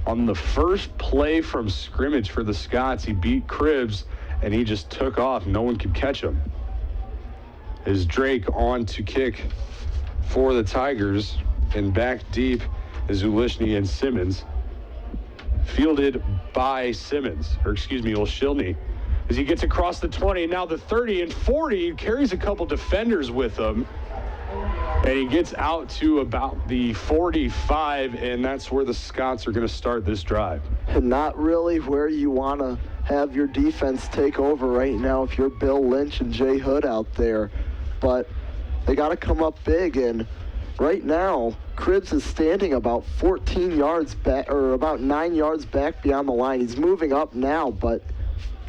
on the first play from scrimmage for the Scots. He beat Cribbs, and he just took off. No one could catch him. Is Drake on to kick for the Tigers, and back deep is Ulishny and Simmons. Fielded by Olszylny. As he gets across the 20, now the 30 and 40, carries a couple defenders with him. And he gets out to about the 45, and that's where the Scots are going to start this drive. And not really where you want to have your defense take over right now if you're Bill Lynch and Jay Hood out there. But they got to come up big, and right now, Cribbs is standing about 14 yards back, or about 9 yards back beyond the line. He's moving up now, but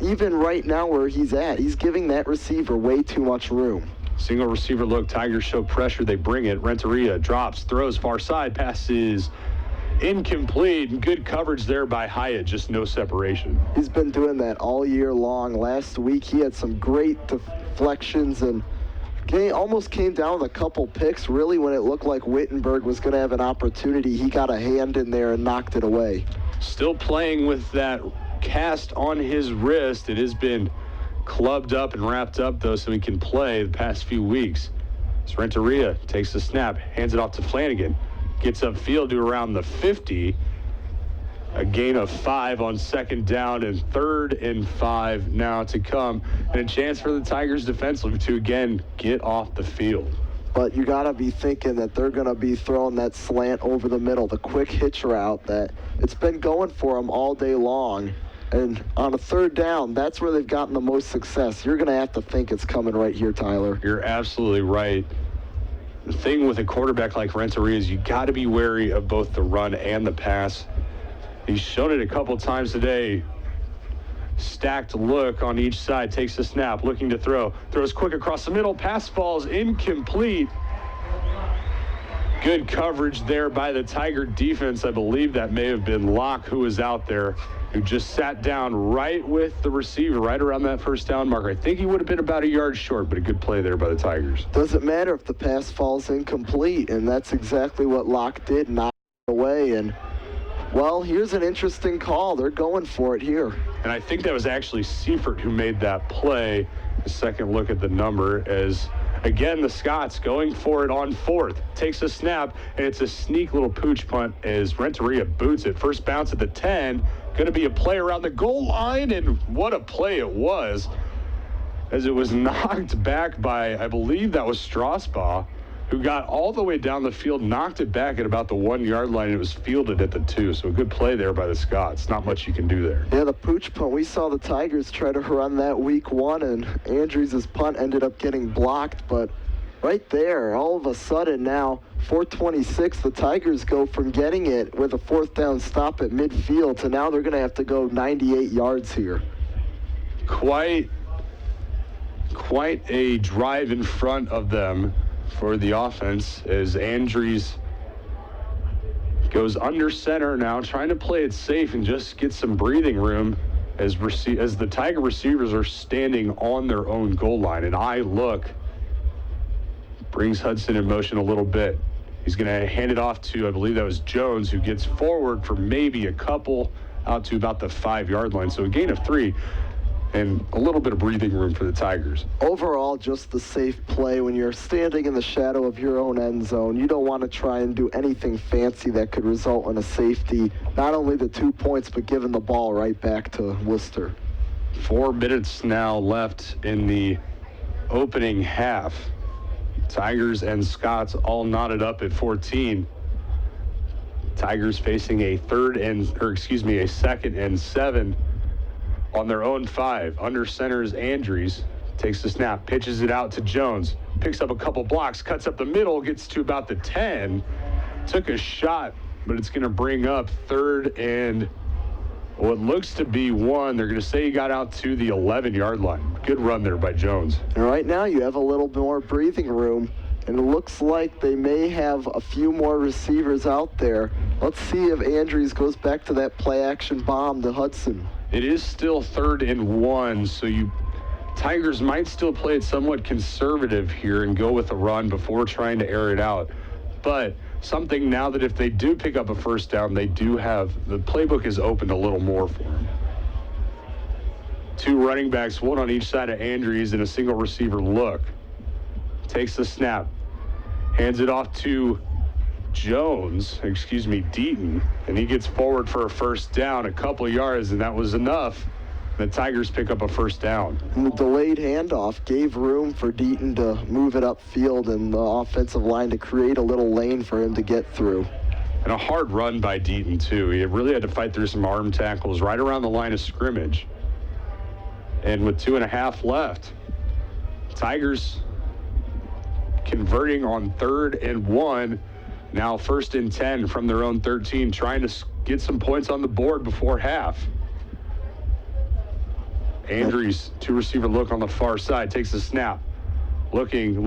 even right now where he's at, he's giving that receiver way too much room. Single receiver look, Tigers show pressure, they bring it. Renteria drops, throws far side, passes incomplete. Good coverage there by Hyatt, just no separation. He's been doing that all year long. Last week he had some great deflections and almost came down with a couple picks. Really, when it looked like Wittenberg was going to have an opportunity, he got a hand in there and knocked it away. Still playing with that cast on his wrist. It has been clubbed up and wrapped up, though, so he can play the past few weeks. So Renteria takes the snap, hands it off to Flanagan, gets upfield to around the 50. A gain of 5 on second down, and 3rd and 5 now to come. And a chance for the Tigers defensively to again get off the field. But you got to be thinking that they're going to be throwing that slant over the middle, the quick hitch route that it's been going for them all day long. And on a 3rd down, that's where they've gotten the most success. You're going to have to think it's coming right here, Tyler. You're absolutely right. The thing with a quarterback like Renteria is you got to be wary of both the run and the pass. He's shown it a couple times today. Stacked look on each side, takes the snap, looking to throw. Throws quick across the middle, pass falls incomplete. Good coverage there by the Tiger defense. I believe that may have been Locke who was out there, who just sat down right with the receiver, right around that 1st down marker. I think he would have been about a yard short, but a good play there by the Tigers. Doesn't matter if the pass falls incomplete, and that's exactly what Locke did, knocked it away. And well, here's an interesting call. They're going for it here. And I think that was actually Seifert who made that play. A second look at the number as, again, the Scots going for it on 4th. Takes a snap, and it's a sneak little pooch punt as Renteria boots it. First bounce at the 10. Going to be a play around the goal line, and what a play it was. As it was knocked back by, I believe that was Strasbaugh, who got all the way down the field, knocked it back at about the 1 yard line, and it was fielded at the 2. So a good play there by the Scots. Not much you can do there. Yeah, the pooch punt. We saw the Tigers try to run that week 1, and Andrews' punt ended up getting blocked. But right there, all of a sudden now, 4:26, the Tigers go from getting it with a 4th down stop at midfield to now they're going to have to go 98 yards here. Quite a drive in front of them for the offense as Andrews Goes under center now, trying to play it safe and just get some breathing room as the Tiger receivers are standing on their own goal line. And I look, brings Hudson in motion a little bit. He's going to hand it off to, I believe that was Jones, who gets forward for maybe a couple out to about the 5-yard line. So a gain of 3 and a little bit of breathing room for the Tigers. Overall, just the safe play when you're standing in the shadow of your own end zone. You don't want to try and do anything fancy that could result in a safety. Not only the 2 points, but giving the ball right back to Wooster. 4 minutes now left in the opening half. Tigers and Scots all knotted up at 14. Tigers facing a second and 7 on their own 5. Under center's Andrews. Takes the snap, pitches it out to Jones. Picks up a couple blocks, cuts up the middle, gets to about the 10. Took a shot, but it's going to bring up 3rd and what looks to be 1. They're going to say he got out to the 11-yard line. Good run there by Jones. And right now you have a little more breathing room, and it looks like they may have a few more receivers out there. Let's see if Andrews goes back to that play-action bomb to Hudson. It is still 3rd and 1, so Tigers might still play it somewhat conservative here and go with a run before trying to air it out. But something now that if they do pick up a first down, they do have, the playbook is opened a little more for them. 2 running backs, 1 on each side of Andrews and a single receiver look. Takes the snap, hands it off to Deaton, and he gets forward for a first down, a couple of yards, and that was enough. The Tigers pick up a first down. And the delayed handoff gave room for Deaton to move it upfield and the offensive line to create a little lane for him to get through. And a hard run by Deaton, too. He really had to fight through some arm tackles right around the line of scrimmage. And with 2.5 left, Tigers converting on 3rd and 1. Now 1st and 10 from their own 13, trying to get some points on the board before half. Andrews, 2 receiver look on the far side, takes the snap. Looking.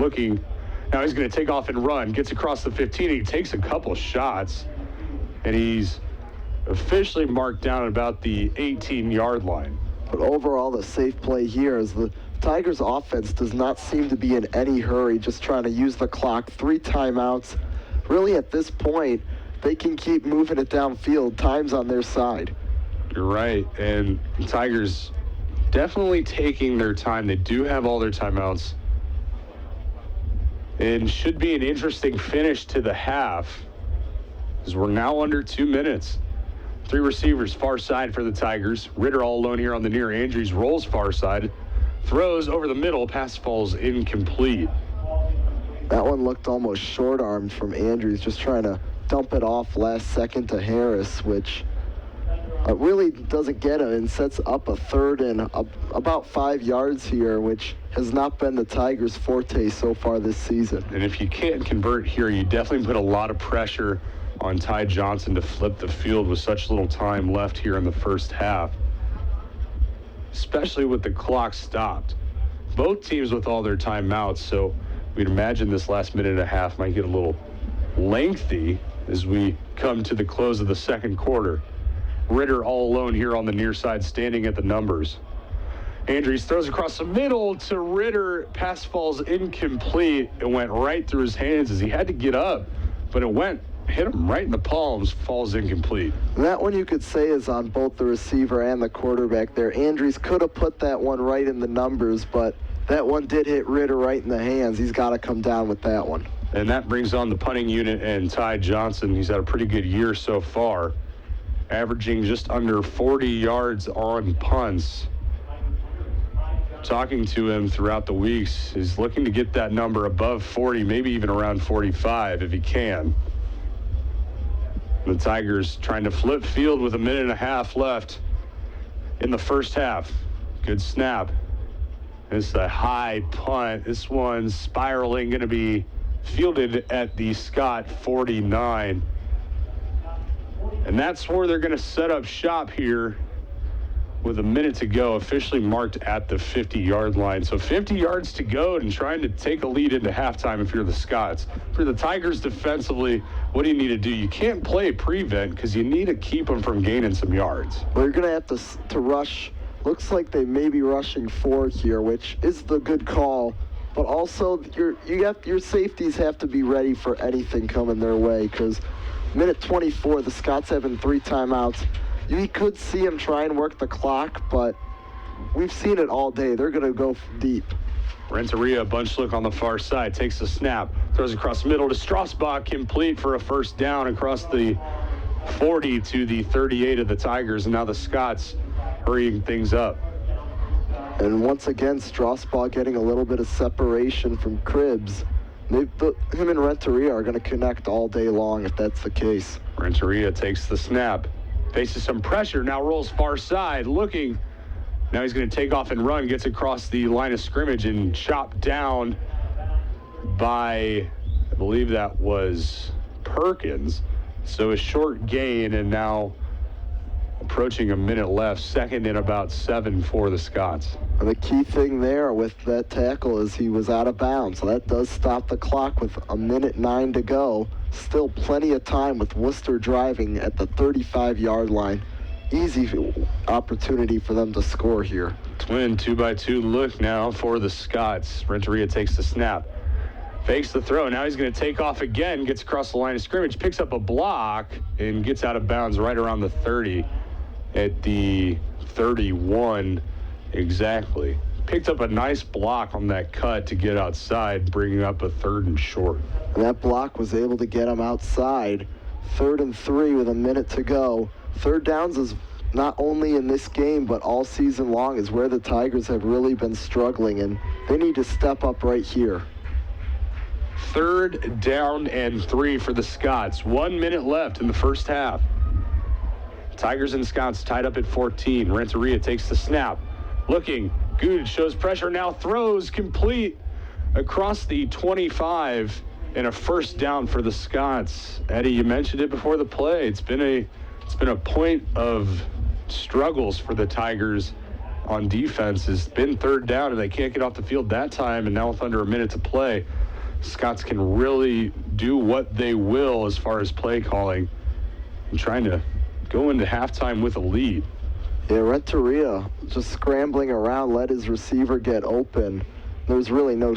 Now he's going to take off and run, gets across the 15, he takes a couple shots, and he's officially marked down at about the 18-yard line. But overall, the safe play here is the Tigers' offense does not seem to be in any hurry, just trying to use the clock. 3 timeouts. Really, at this point, they can keep moving it downfield. Time's on their side. You're right, and the Tigers definitely taking their time. They do have all their timeouts. And should be an interesting finish to the half, as we're now under 2 minutes. 3 receivers far side for the Tigers. Ritter all alone here on the near. Andrews rolls far side, throws over the middle, pass falls incomplete. That one looked almost short-armed from Andrews, just trying to dump it off last second to Harris, which really doesn't get him and sets up a 3rd and about 5 yards here, which has not been the Tigers' forte so far this season. And if you can't convert here, you definitely put a lot of pressure on Ty Johnson to flip the field with such little time left here in the first half, especially with the clock stopped. Both teams with all their timeouts, so we'd imagine this last minute and a half might get a little lengthy as we come to the close of the second quarter. Ritter all alone here on the near side, standing at the numbers. Andrews throws across the middle to Ritter. Pass falls incomplete. It went right through his hands as he had to get up, but it hit him right in the palms, falls incomplete. And that one you could say is on both the receiver and the quarterback there. Andrews could have put that one right in the numbers, but that one did hit Ritter right in the hands. He's got to come down with that one. And that brings on the punting unit and Ty Johnson. He's had a pretty good year so far, averaging just under 40 yards on punts. Talking to him throughout the weeks, he's looking to get that number above 40, maybe even around 45 if he can. The Tigers trying to flip field with 1.5 minutes left in the first half. Good snap. It's a high punt. This one's spiraling, going to be fielded at the Scott 49. And that's where they're going to set up shop here with a minute to go, officially marked at the 50-yard line. So 50 yards to go and trying to take a lead into halftime if you're the Scots. For the Tigers defensively, what do you need to do? You can't play prevent because you need to keep them from gaining some yards. Well, you're going to have to rush. Looks like they may be rushing 4 here, which is the good call. But also, your safeties have to be ready for anything coming their way because minute 24, the Scots having 3 timeouts. You could see them try and work the clock, but we've seen it all day. They're going to go deep. Renteria, bunch look on the far side, takes the snap, throws across the middle to Strasbach, complete for a first down across the 40 to the 38 of the Tigers, and now the Scots hurrying things up. And once again, Strasbach getting a little bit of separation from Cribbs. Him and Renteria are going to connect all day long if that's the case. Renteria takes the snap, faces some pressure, now rolls far side, looking. Now he's going to take off and run, gets across the line of scrimmage and chopped down by, I believe that was Perkins. So a short gain, and now approaching a minute left, second and about 7 for the Scots. And the key thing there with that tackle is he was out of bounds, so that does stop the clock with a minute 9 to go. Still plenty of time with Wooster driving at the 35-yard line. Easy opportunity for them to score here. Twin 2-by-2 look now for the Scots. Renteria takes the snap, fakes the throw. Now he's going to take off again, gets across the line of scrimmage, picks up a block, and gets out of bounds right around the 30 at the 31 exactly. Picked up a nice block on that cut to get outside, bringing up a 3rd and short. And that block was able to get him outside. 3rd and 3 with a minute to go. 3rd downs is not only in this game, but all season long is where the Tigers have really been struggling, and they need to step up right here. 3rd down and 3 for the Scots. 1 minute left in the first half. Tigers and Scots tied up at 14. Renteria takes the snap. Looking, Good shows pressure, now throws complete across the 25 and a first down for the Scots. Eddie, you mentioned it before the play. It's been a point of struggles for the Tigers on defense. It's been 3rd down and they can't get off the field that time, and now with under a minute to play, Scots can really do what they will as far as play calling and trying to go into halftime with a lead. Yeah, Renteria just scrambling around, let his receiver get open. There's really no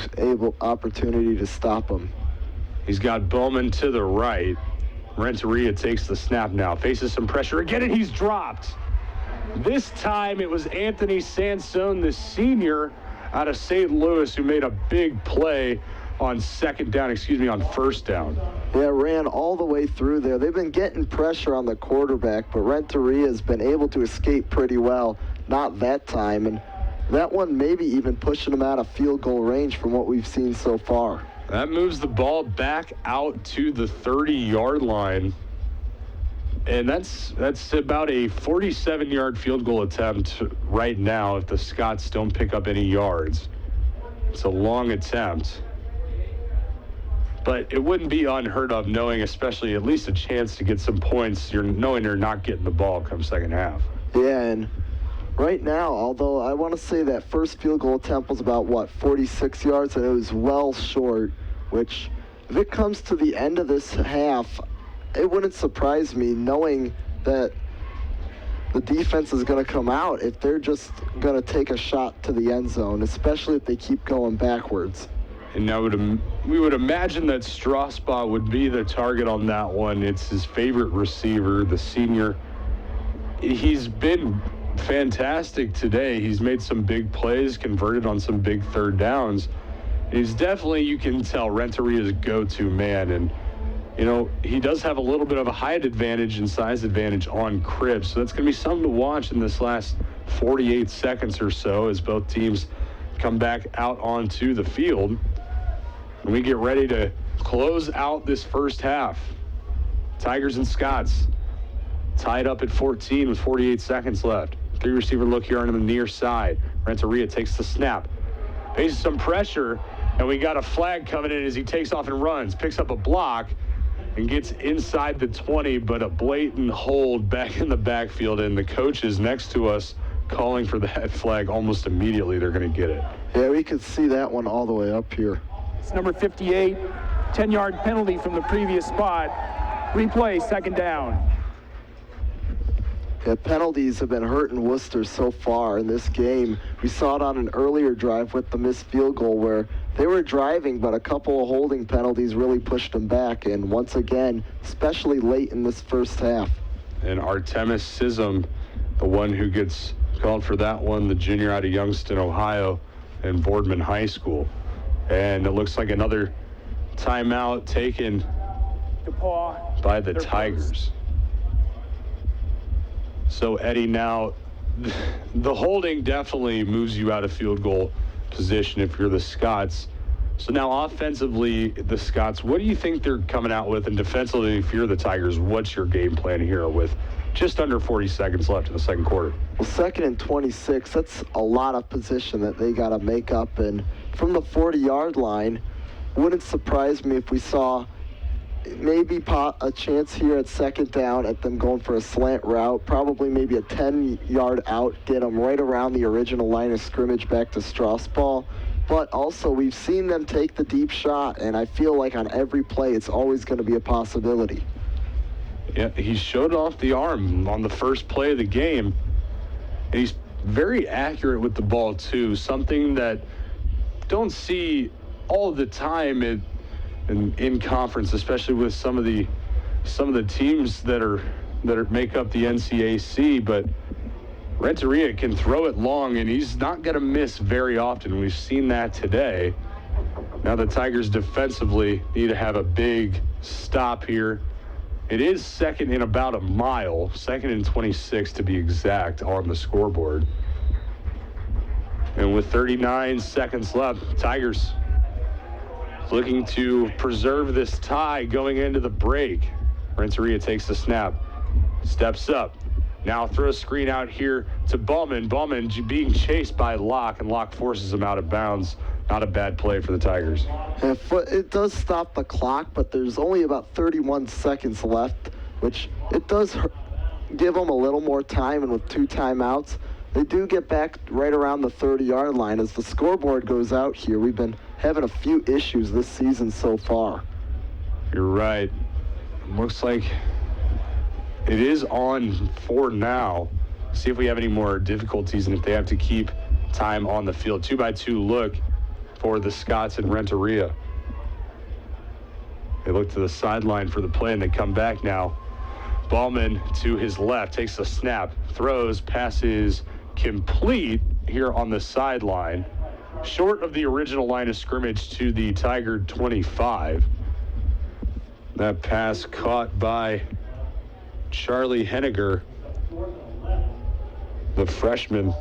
opportunity to stop him. He's got Bowman to the right. Renteria takes the snap now, faces some pressure again, and he's dropped. This time it was Anthony Sansone, the senior out of St. Louis, who made a big play on first down. Yeah, ran all the way through there. They've been getting pressure on the quarterback, but Renteria has been able to escape pretty well. Not that time, and that one maybe even pushing him out of field goal range from what we've seen so far. That moves the ball back out to the 30-yard line. And that's about a 47-yard field goal attempt right now if the Scots don't pick up any yards. It's a long attempt. But it wouldn't be unheard of knowing, especially at least a chance to get some points, knowing you're not getting the ball come second half. Yeah, and right now, although I want to say that first field goal attempt was about, 46 yards, and it was well short, which if it comes to the end of this half, it wouldn't surprise me knowing that the defense is going to come out if they're just going to take a shot to the end zone, especially if they keep going backwards. And now we would imagine that Strasbach would be the target on that one. It's his favorite receiver, the senior. He's been fantastic today. He's made some big plays, converted on some big 3rd downs. He's definitely, you can tell, Renteria's go-to man. And, he does have a little bit of a height advantage and size advantage on Cribbs. So that's going to be something to watch in this last 48 seconds or so as both teams come back out onto the field. And we get ready to close out this first half. Tigers and Scots tied up at 14 with 48 seconds left. 3-receiver look here on the near side. Renteria takes the snap, faces some pressure, and we got a flag coming in as he takes off and runs, picks up a block, and gets inside the 20, but a blatant hold back in the backfield, and the coaches next to us calling for that flag almost immediately. They're going to get it. Yeah, we could see that one all the way up here. It's number 58, 10-yard penalty from the previous spot. Replay, second down. Yeah, penalties have been hurting Wooster so far in this game. We saw it on an earlier drive with the missed field goal where they were driving, but a couple of holding penalties really pushed them back. And once again, especially late in this first half. And Artemis Sism, the one who gets called for that one, the junior out of Youngstown, Ohio, and Boardman High School. And it looks like another timeout taken DePauw by the Tigers. So, Eddie, now the holding definitely moves you out of field goal position if you're the Scots. So now offensively, the Scots, what do you think they're coming out with? And defensively, if you're the Tigers, what's your game plan here with just under 40 seconds left in the second quarter? Well, 2nd and 26, that's a lot of position that they got to make up. And from the 40-yard line, wouldn't surprise me if we saw maybe a chance here at second down at them going for a slant route, probably maybe a 10-yard out, get them right around the original line of scrimmage back to Strasball. But also, we've seen them take the deep shot, and I feel like on every play, it's always going to be a possibility. Yeah, he showed off the arm on the first play of the game, and he's very accurate with the ball, too, something that don't see all the time in conference, especially with some of the teams that make up the NCAC, but Renteria can throw it long, and he's not going to miss very often. We've seen that today. Now the Tigers defensively need to have a big stop here. It is second in about a mile, 2nd and 26 to be exact on the scoreboard. And with 39 seconds left, Tigers looking to preserve this tie going into the break. Renteria takes the snap, steps up. Now throw a screen out here to Ballman. Ballman being chased by Locke, and Locke forces him out of bounds. Not a bad play for the Tigers. It does stop the clock, but there's only about 31 seconds left, which it does give them a little more time, and with 2 timeouts, they do get back right around the 30-yard line. As the scoreboard goes out here, we've been having a few issues this season so far. You're right. Looks like it is on for now. See if we have any more difficulties and if they have to keep time on the field. 2-by-2 look for the Scots and Renteria. They look to the sideline for the play, and they come back now. Ballman to his left, takes a snap, throws, passes complete here on the sideline. Short of the original line of scrimmage to the Tiger 25. That pass caught by Charlie Henniger, the freshman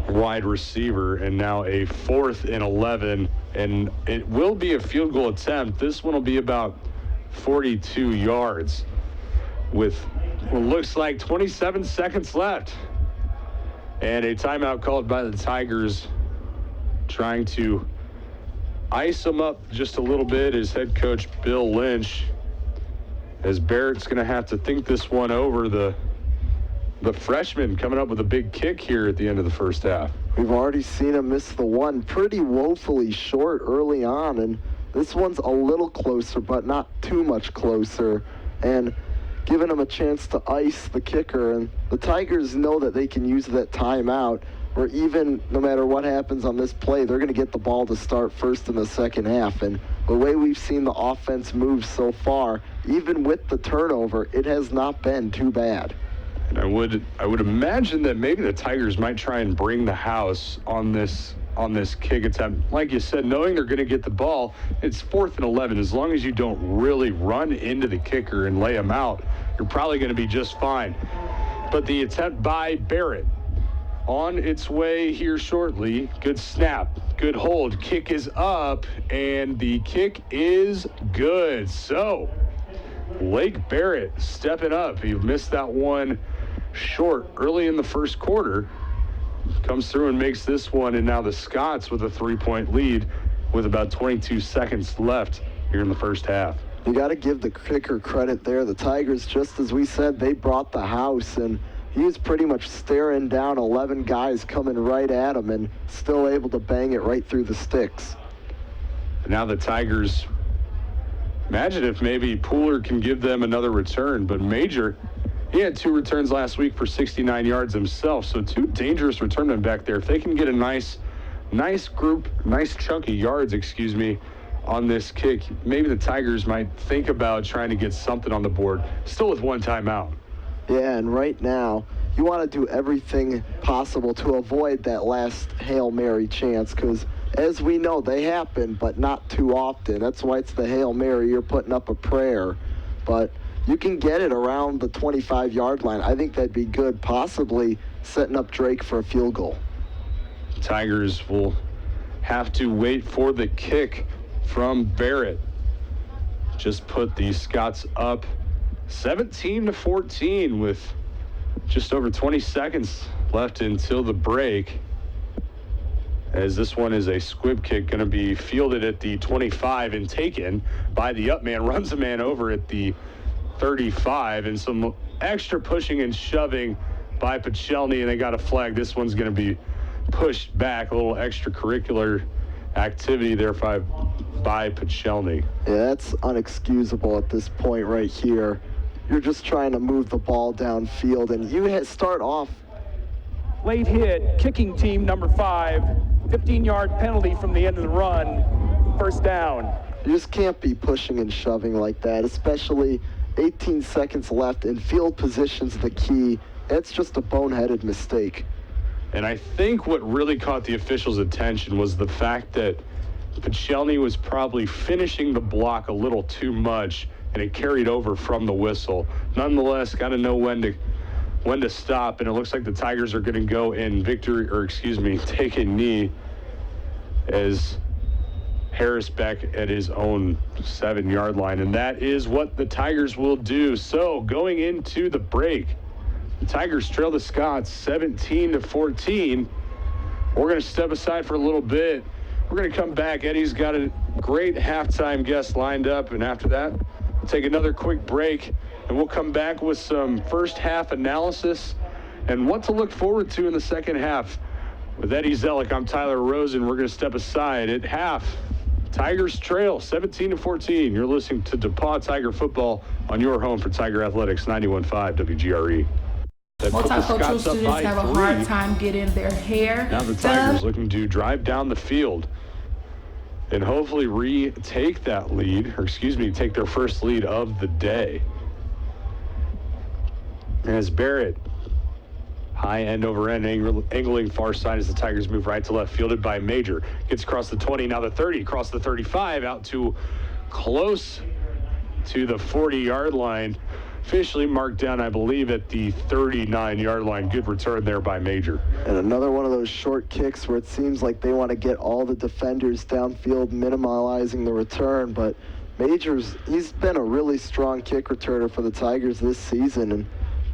wide receiver, and now a 4th and 11, and it will be a field goal attempt. This one will be about 42 yards with what looks like 27 seconds left, and a timeout called by the Tigers, trying to ice them up just a little bit is head coach Bill Lynch, as Barrett's going to have to think this one over. The freshman coming up with a big kick here at the end of the first half. We've already seen him miss the one pretty woefully short early on, and this one's a little closer, but not too much closer, and giving him a chance to ice the kicker. And the Tigers know that they can use that timeout, or even no matter what happens on this play, they're going to get the ball to start first in the second half. And the way we've seen the offense move so far, even with the turnover, it has not been too bad. And I would imagine that maybe the Tigers might try and bring the house on this kick attempt. Like you said, knowing they're going to get the ball, it's 4th and 11. As long as you don't really run into the kicker and lay him out, you're probably going to be just fine. But the attempt by Barrett on its way here shortly. Good snap, good hold, kick is up, and the kick is good. So Blake Barrett stepping up. He missed that one short early in the first quarter. Comes through and makes this one, and now the Scots with a 3-point lead with about 22 seconds left here in the first half. You got to give the kicker credit there. The Tigers, just as we said, they brought the house, and he was pretty much staring down 11 guys coming right at him and still able to bang it right through the sticks. Now the Tigers, imagine if maybe Pooler can give them another return, but Major, he had 2 returns last week for 69 yards himself, so 2 dangerous return men back there. If they can get a nice group, nice chunky yards, on this kick, maybe the Tigers might think about trying to get something on the board, still with 1 timeout. Yeah, and right now, you want to do everything possible to avoid that last Hail Mary chance, because as we know, they happen, but not too often. That's why it's the Hail Mary. You're putting up a prayer. But you can get it around the 25-yard line. I think that'd be good, possibly setting up Drake for a field goal. Tigers will have to wait for the kick from Barrett. Just put the Scots up 17-14 with just over 20 seconds left until the break. As this one is a squib kick, going to be fielded at the 25 and taken by the up man. Runs a man over at the 35, and some extra pushing and shoving by Pachelny, and they got a flag. This one's going to be pushed back. A little extracurricular activity there by Pachelny. Yeah, that's unexcusable at this point right here. You're just trying to move the ball downfield, and you start off. Late hit, kicking team number 5, 15-yard penalty from the end of the run, first down. You just can't be pushing and shoving like that, especially 18 seconds left, and field position's the key. That's just a boneheaded mistake. And I think what really caught the officials' attention was the fact that Pachelny was probably finishing the block a little too much, and it carried over from the whistle. Nonetheless, got to know when to stop, and it looks like the Tigers are going to go in victory, take a knee as Harris back at his own 7-yard line, and that is what the Tigers will do. So going into the break, the Tigers trail the Scots 17-14. We're going to step aside for a little bit. We're going to come back. Eddie's got a great halftime guest lined up, and after that, we'll take another quick break, and we'll come back with some first half analysis and what to look forward to in the second half. With Eddie Zellick, I'm Tyler Rosen. We're going to step aside at half. Tigers trail 17-14. You're listening to DePauw Tiger football on your home for Tiger Athletics, 91.5 WGRE. Multicultural students have a hard time getting their hair Now the Tigers looking to drive down the field and hopefully retake that lead, take their first lead of the day. As Barrett, high end over end, angling far side as the Tigers move right to left, fielded by Major. Gets across the 20, now the 30, across the 35, out to close to the 40-yard line. Officially marked down, I believe, at the 39-yard line. Good return there by Major. And another one of those short kicks where it seems like they want to get all the defenders downfield, minimizing the return. But he's been a really strong kick returner for the Tigers this season, and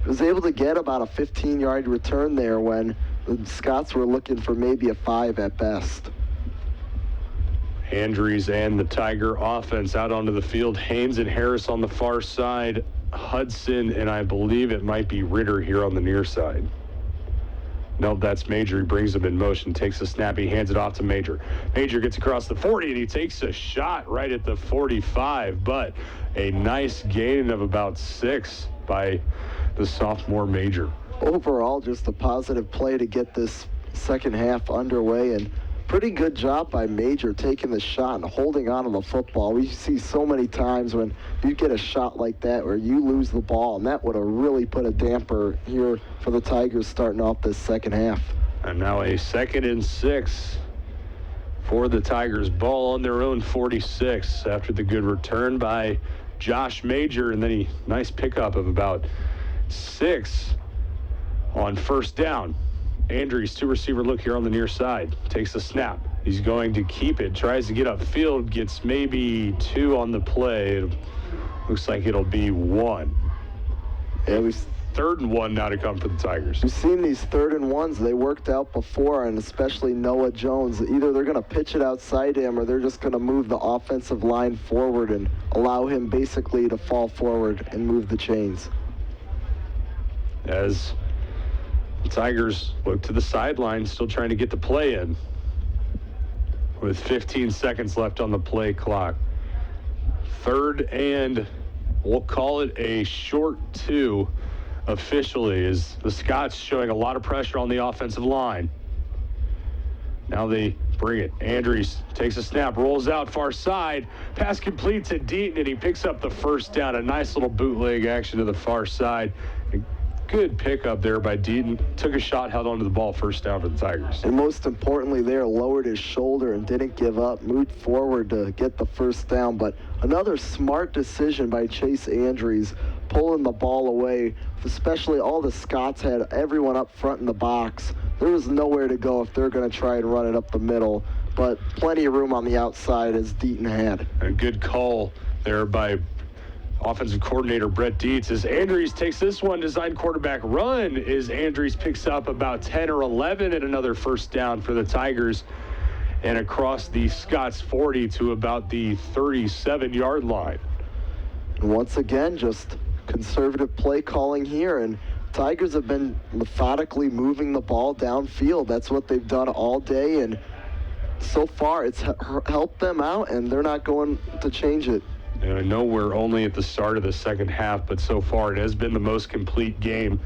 was able to get about a 15-yard return there when the Scots were looking for maybe a 5 at best. Andrews and the Tiger offense out onto the field. Haynes and Harris on the far side. Hudson, and I believe it might be Ritter here on the near side. Nope, that's Major. He brings him in motion, takes a snap, he hands it off to Major. Major gets across the 40, and he takes a shot right at the 45, but a nice gain of about 6 by the sophomore Major. Overall, just a positive play to get this second half underway, and pretty good job by Major taking the shot and holding on to the football. We see so many times when you get a shot like that where you lose the ball, and that would have really put a damper here for the Tigers starting off this second half. And now a 2nd and 6 for the Tigers. Ball on their own 46 after the good return by Josh Major, and then a nice pickup of about 6 on first down. Andrews, 2-receiver look here on the near side. Takes the snap. He's going to keep it. Tries to get upfield. Gets maybe 2 on the play. It looks like it'll be 1. Yeah, 3rd and 1 now to come for the Tigers. We've seen these 3rd and 1s. They worked out before, and especially Noah Jones. Either they're going to pitch it outside him, or they're just going to move the offensive line forward and allow him basically to fall forward and move the chains. As The Tigers look to the sideline, still trying to get the play in. With 15 seconds left on the play clock. 3rd and we'll call it a short 2 officially, as the Scots showing a lot of pressure on the offensive line. Now they bring it. Andrews takes a snap, rolls out far side. Pass complete to Deaton, and he picks up the first down. A nice little bootleg action to the far side. A good pickup there by Deaton. Took a shot, held onto the ball, first down for the Tigers. And most importantly there, lowered his shoulder and didn't give up, moved forward to get the first down. But another smart decision by Chase Andrews, pulling the ball away, especially all the Scots had everyone up front in the box. There was nowhere to go if they're going to try and run it up the middle, but plenty of room on the outside as Deaton had. A good call there by offensive coordinator Brett Dietz as Andrews takes this one, designed quarterback run, as Andrews picks up about 10 or 11 and another first down for the Tigers, and across the Scots 40 to about the 37-yard line. And once again, just conservative play calling here, and Tigers have been methodically moving the ball downfield. That's what they've done all day, and so far it's helped them out, and they're not going to change it. And I know we're only at the start of the second half, but so far it has been the most complete game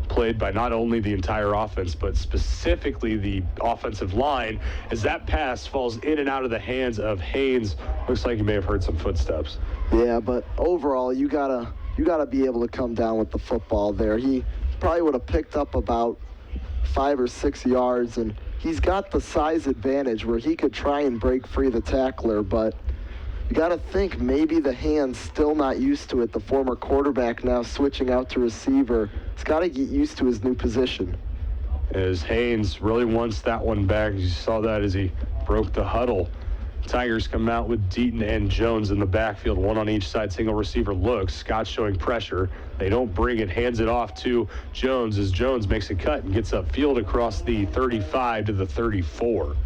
played by not only the entire offense, but specifically the offensive line, as that pass falls in and out of the hands of Haynes. Looks like you may have heard some footsteps. Yeah, but overall, you gotta be able to come down with the football there. He probably would have picked up about 5 or 6 yards, and he's got the size advantage where he could try and break free the tackler, but you got to think maybe the hand's still not used to it. The former quarterback now switching out to receiver. He's got to get used to his new position. As Haynes really wants that one back. You saw that as he broke the huddle. Tigers come out with Deaton and Jones in the backfield, one on each side, single receiver looks. Scott showing pressure. They don't bring it, hands it off to Jones as Jones makes a cut and gets upfield across the 35 to the 34.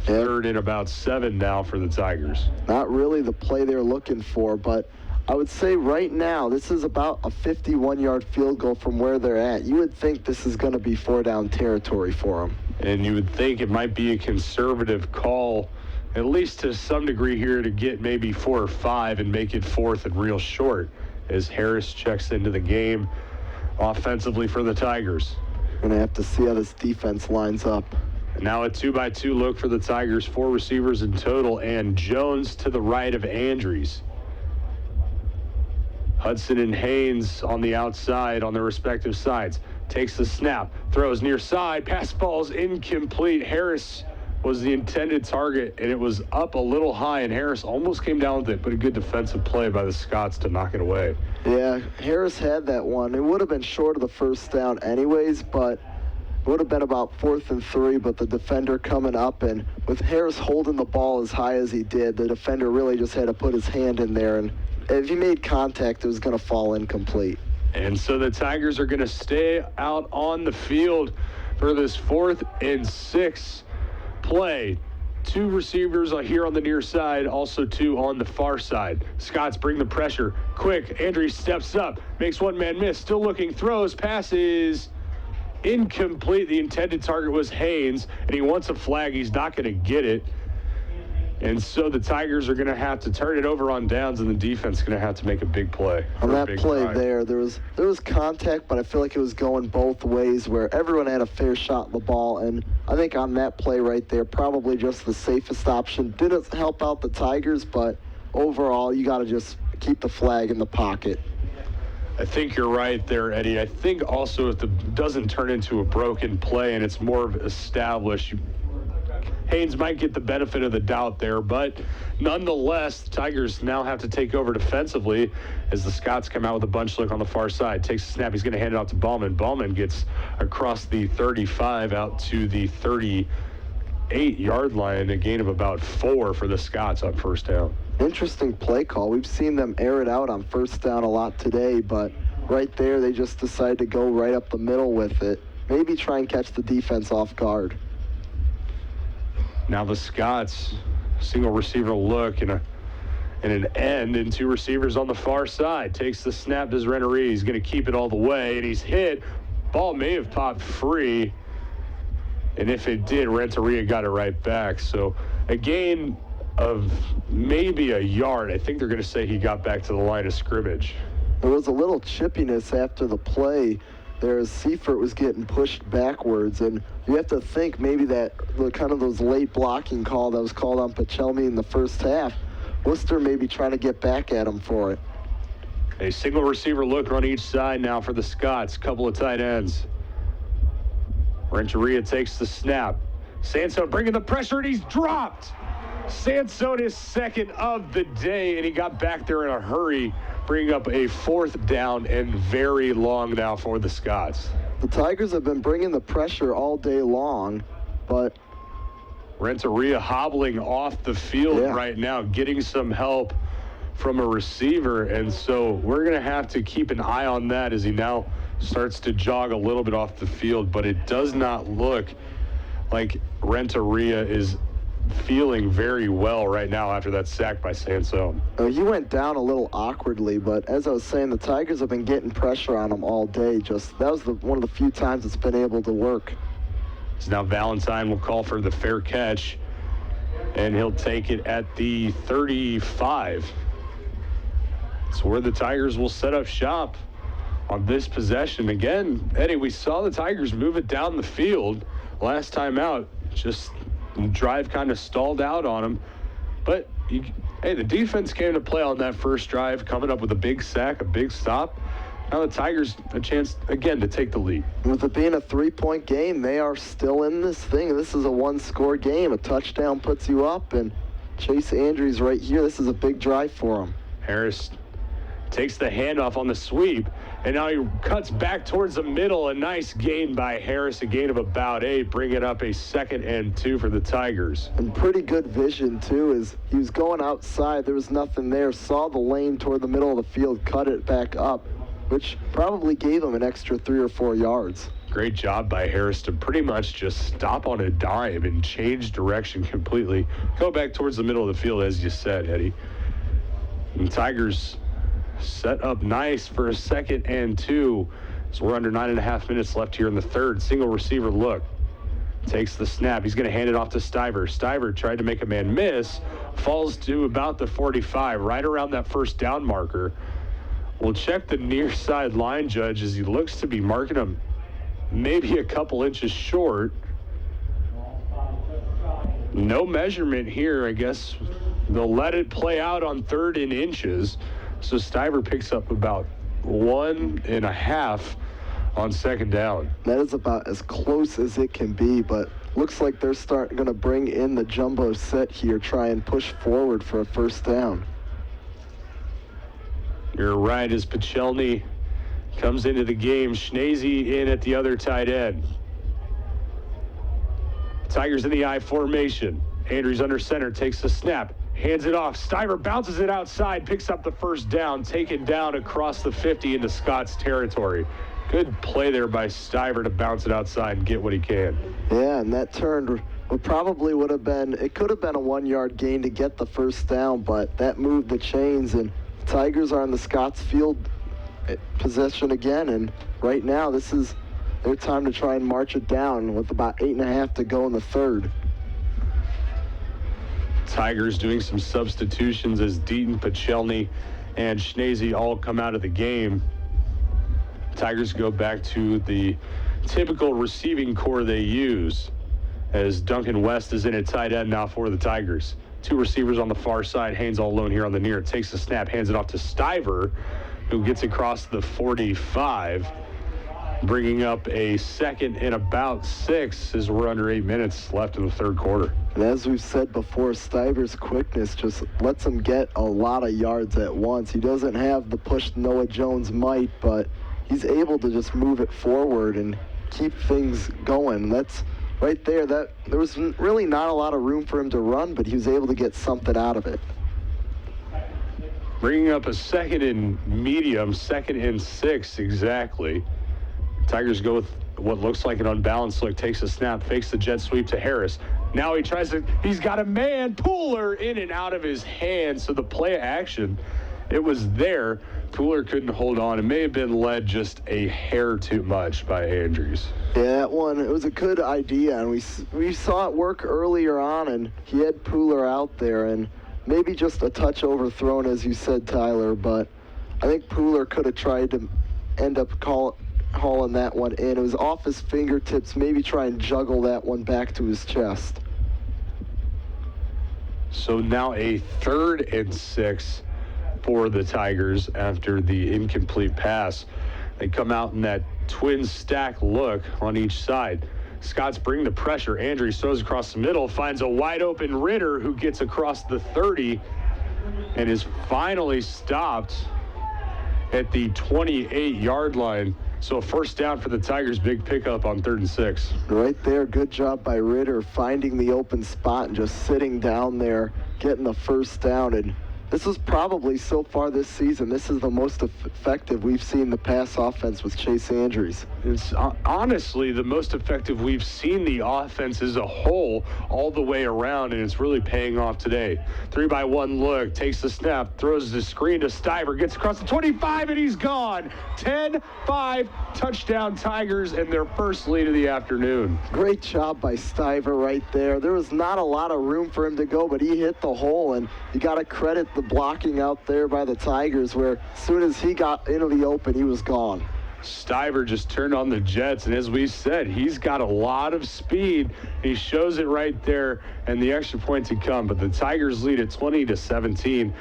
3rd and about 7 now for the Tigers. Not really the play they're looking for, but I would say right now this is about a 51-yard field goal from where they're at. You would think this is going to be 4-down territory for them. And you would think it might be a conservative call, at least to some degree here, to get maybe 4 or 5 and make it 4th and real short, as Harris checks into the game offensively for the Tigers. Going to have to see how this defense lines up. And now a 2-by-2 look for the Tigers, 4 receivers in total, and Jones to the right of Andrews. Hudson and Haynes on the outside on their respective sides. Takes the snap, throws near side, pass ball's incomplete. Harris was the intended target, and it was up a little high, and Harris almost came down with it, but a good defensive play by the Scots to knock it away. Yeah, Harris had that one. It would have been short of the first down anyways, but it would have been about 4th and 3, but the defender coming up, and with Harris holding the ball as high as he did, the defender really just had to put his hand in there, and if he made contact, it was going to fall incomplete. And so the Tigers are going to stay out on the field for this 4th and 6 play. 2 receivers are here on the near side, also 2 on the far side. Scots bring the pressure. Quick, Andrews steps up, makes one man miss, still looking, throws, passes incomplete. The intended target was Haynes, and he wants a flag. He's not going to get it. And so the Tigers are going to have to turn it over on downs, and the defense is going to have to make a big play. On that play there was contact, but I feel like it was going both ways where everyone had a fair shot at the ball. And I think on that play right there, probably just the safest option. Didn't help out the Tigers, but overall, you got to just keep the flag in the pocket. I think you're right there, Eddie. I think also if it doesn't turn into a broken play and it's more of established, Haynes might get the benefit of the doubt there, but nonetheless, the Tigers now have to take over defensively as the Scots come out with a bunch look on the far side. Takes a snap. He's going to hand it out to Ballman. Ballman gets across the 35 out to the 38-yard line, a gain of about 4 for the Scots on first down. Interesting play call. We've seen them air it out on first down a lot today, but right there they just decide to go right up the middle with it. Maybe try and catch the defense off guard. Now the Scots, single receiver look and an end, and 2 receivers on the far side. Takes the snap, does Rennery. He's going to keep it all the way, and he's hit ball may have popped free, and if it did, Renteria got it right back. So a gain of maybe a yard. I think they're going to say he got back to the line of scrimmage. There was a little chippiness after the play there as Seifert was getting pushed backwards, and you have to think maybe that the kind of those late blocking call that was called on Pachelmi in the first half, Wooster maybe trying to get back at him for it. A single receiver look on each side now for the Scots. Couple of tight ends. Renteria takes the snap. Sansone bringing the pressure, and he's dropped. Sansone is second of the day, and he got back there in a hurry, bringing up a 4th down and very long now for the Scots. The Tigers have been bringing the pressure all day long, but Renteria hobbling off the field right now, getting some help from a receiver, and so we're going to have to keep an eye on that as he now starts to jog a little bit off the field, but it does not look like Renteria is feeling very well right now after that sack by Sansone. He went down a little awkwardly, but as I was saying, the Tigers have been getting pressure on him all day. That was one of the few times it's been able to work. So now Valentine will call for the fair catch, and he'll take it at the 35. It's where the Tigers will set up shop on this possession. Again, Eddie, we saw the Tigers move it down the field last time out. Just the drive kind of stalled out on them. But, the defense came to play on that first drive, coming up with a big sack, a big stop. Now the Tigers a chance, again, to take the lead. With it being a 3-point game, they are still in this thing. This is a 1-score game. A touchdown puts you up, and Chase Andrews right here. This is a big drive for him. Harris takes the handoff on the sweep, and now he cuts back towards the middle. A nice gain by Harris, a gain of about 8, bringing up a 2nd and 2 for the Tigers. And pretty good vision, too, as he was going outside. There was nothing there. Saw the lane toward the middle of the field, cut it back up, which probably gave him an extra 3 or 4 yards. Great job by Harris to pretty much just stop on a dime and change direction completely. Go back towards the middle of the field, as you said, Eddie. And Tigers set up nice for a 2nd and 2. So we're under 9.5 minutes left here in the third. Single receiver look. Takes the snap. He's going to hand it off to Stiver. Stiver tried to make a man miss. Falls to about the 45, right around that first down marker. We'll check the near side line judge as he looks to be marking him maybe a couple inches short. No measurement here. I guess they'll let it play out on 3rd and inches. So Stiver picks up about 1.5 on 2nd down. That is about as close as it can be, but looks like they're going to bring in the jumbo set here, try and push forward for a 1st down. You're right, as Pachelmi comes into the game. Schnese in at the other tight end. Tigers in the I formation. Andrews under center, takes the snap, hands it off. Stiver bounces it outside, picks up the 1st down, taken down across the 50 into Scott's territory. Good play there by Stiver to bounce it outside and get what he can. Yeah, and that turned probably would have been, it could have been a 1-yard gain to get the 1st down, but that moved the chains, and Tigers are in the Scots field possession again, and right now this is their time to try and march it down with about 8.5 to go in the 3rd. Tigers doing some substitutions as Deaton, Pachelmi, and Schnese all come out of the game. Tigers go back to the typical receiving core they use, as Duncan West is in at tight end now for the Tigers. 2 receivers on the far side. Haynes all alone here on the near. Takes the snap, hands it off to Stiver, who gets across the 45, bringing up a 2nd and about 6 as we're under 8 minutes left in the 3rd quarter. And as we've said before, Stiver's quickness just lets him get a lot of yards at once. He doesn't have the push Noah Jones might, but he's able to just move it forward and keep things going. That's right there. There was really not a lot of room for him to run, but he was able to get something out of it. Bringing up a 2nd and medium, 2nd and 6 exactly. Tigers go with what looks like an unbalanced look, takes a snap, fakes the jet sweep to Harris. Now he's got a man, Pooler in and out of his hand, so the play action, it was there. Pooler couldn't hold on. It may have been led just a hair too much by Andrews. Yeah, that one, it was a good idea, and we saw it work earlier on, and he had Pooler out there, and maybe just a touch overthrown, as you said, Tyler, but I think Pooler could have tried to end up hauling that one in. It was off his fingertips, maybe try and juggle that one back to his chest. So now a 3rd and 6 for the Tigers after the incomplete pass. They come out in that twin stack look on each side. Scots bring the pressure. Andrews throws across the middle, finds a wide open Ritter who gets across the 30 and is finally stopped at the 28-yard line. So a first down for the Tigers, big pickup on 3rd and 6. Right there, good job by Ritter finding the open spot and just sitting down there, getting the first down. And this is probably, so far this season, this is the most effective we've seen the pass offense with Chase Andrews. It's honestly the most effective we've seen the offense as a whole all the way around, and it's really paying off today. 3-by-1 look, takes the snap, throws the screen to Stiver, gets across the 25, and he's gone. 10-5, touchdown Tigers, and their first lead of the afternoon. Great job by Stiver right there. There was not a lot of room for him to go, but he hit the hole, and you got to credit the blocking out there by the Tigers, where as soon as he got into the open, he was gone. Stiver just turned on the jets, and as we said, he's got a lot of speed. He shows it right there, and the extra point to come. But the Tigers lead at 20-17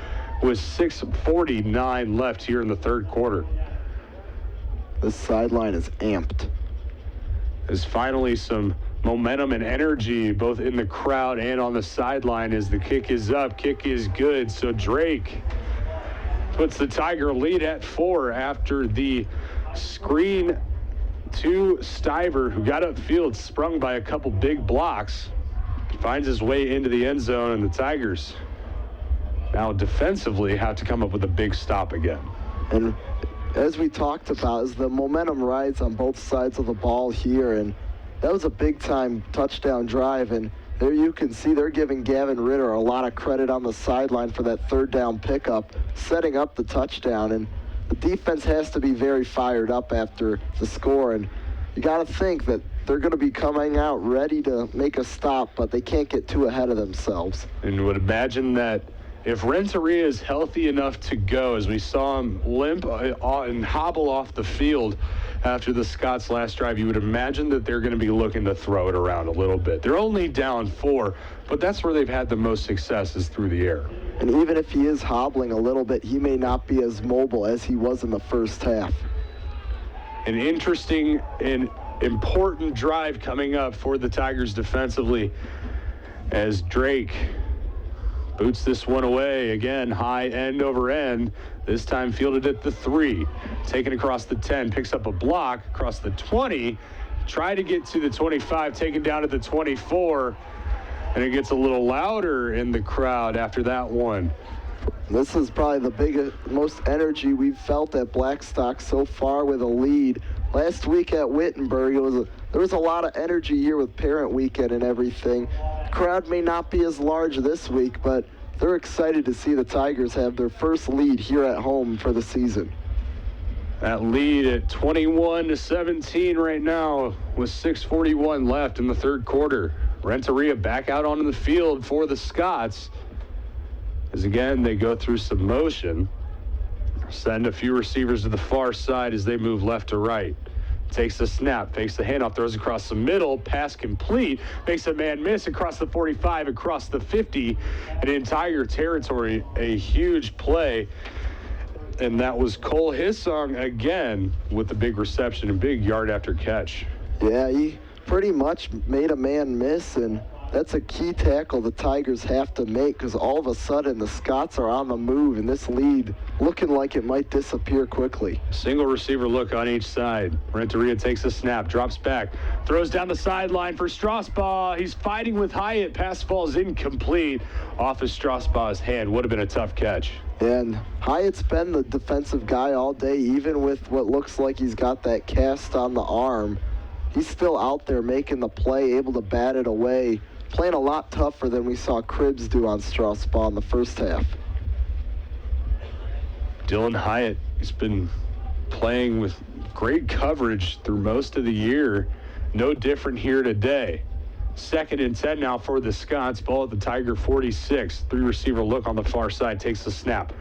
with 6:49 left here in the 3rd quarter. This sideline is amped. There's finally some momentum and energy both in the crowd and on the sideline as the kick is up. Kick is good, so Drake puts the Tiger lead at 4 after the screen to Stiver, who got upfield, sprung by a couple big blocks, finds his way into the end zone, and the Tigers now defensively have to come up with a big stop again. And as we talked about, as the momentum rides on both sides of the ball here, and that was a big-time touchdown drive, and there you can see they're giving Gavin Ritter a lot of credit on the sideline for that 3rd down pickup, setting up the touchdown, and the defense has to be very fired up after the score, and you got to think that they're going to be coming out ready to make a stop, but they can't get too ahead of themselves. And would imagine that if Renteria is healthy enough to go, as we saw him limp and hobble off the field after the Scots last drive, you would imagine that they're going to be looking to throw it around a little bit. They're only down 4, but that's where they've had the most success, is through the air. And even if he is hobbling a little bit, he may not be as mobile as he was in the first half. An interesting and important drive coming up for the Tigers defensively as Drake boots this one away. Again, high end over end. This time fielded at the 3. Taken across the 10. Picks up a block across the 20. Try to get to the 25. Taken down at the 24. And it gets a little louder in the crowd after that one. This is probably the biggest, most energy we've felt at Blackstock so far with a lead. Last week at Wittenberg, there was a lot of energy here with Parent Weekend and everything. Crowd may not be as large this week, but they're excited to see the Tigers have their first lead here at home for the season. That lead at 21-17 right now with 6:41 left in the 3rd quarter. Renteria back out onto the field for the Scots. As again, they go through some motion. Send a few receivers to the far side as they move left to right. Takes the snap, fakes the handoff, throws across the middle, pass complete, makes a man miss across the 45, across the 50, an entire territory, a huge play. And that was Cole Hissong again with the big reception and big yard after catch. Yeah, he pretty much made a man miss, and that's a key tackle the Tigers have to make, because all of a sudden the Scots are on the move, and this lead looking like it might disappear quickly. Single receiver look on each side. Renteria takes a snap, drops back, throws down the sideline for Strasbaugh. He's fighting with Hyatt. Pass falls incomplete off of Strasbaugh's hand. Would have been a tough catch. And Hyatt's been the defensive guy all day, even with what looks like he's got that cast on the arm. He's still out there making the play, able to bat it away, playing a lot tougher than we saw Cribbs do on Strasbaugh in the first half. Dylan Hyatt He's been playing with great coverage through most of the year. No different here today. 2nd and 10 now for the Scots. Ball at the Tiger 46. 3-receiver look on the far side. Takes the snap.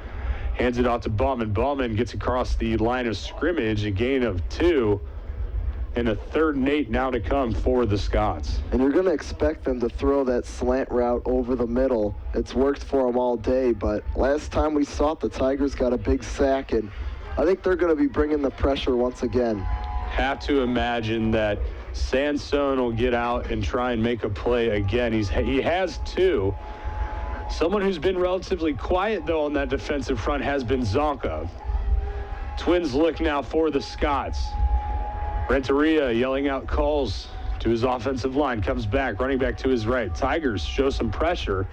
Hands it out to Bauman. Bauman gets across the line of scrimmage. A gain of 2. And a 3rd and 8 now to come for the Scots. And you're going to expect them to throw that slant route over the middle. It's worked for them all day, but last time we saw it, the Tigers got a big sack, and I think they're going to be bringing the pressure once again. Have to imagine that Sansone will get out and try and make a play again. He has 2. Someone who's been relatively quiet, though, on that defensive front has been Zonka. Twins look now for the Scots. Renteria yelling out calls to his offensive line. Comes back, running back to his right. Tigers show some pressure.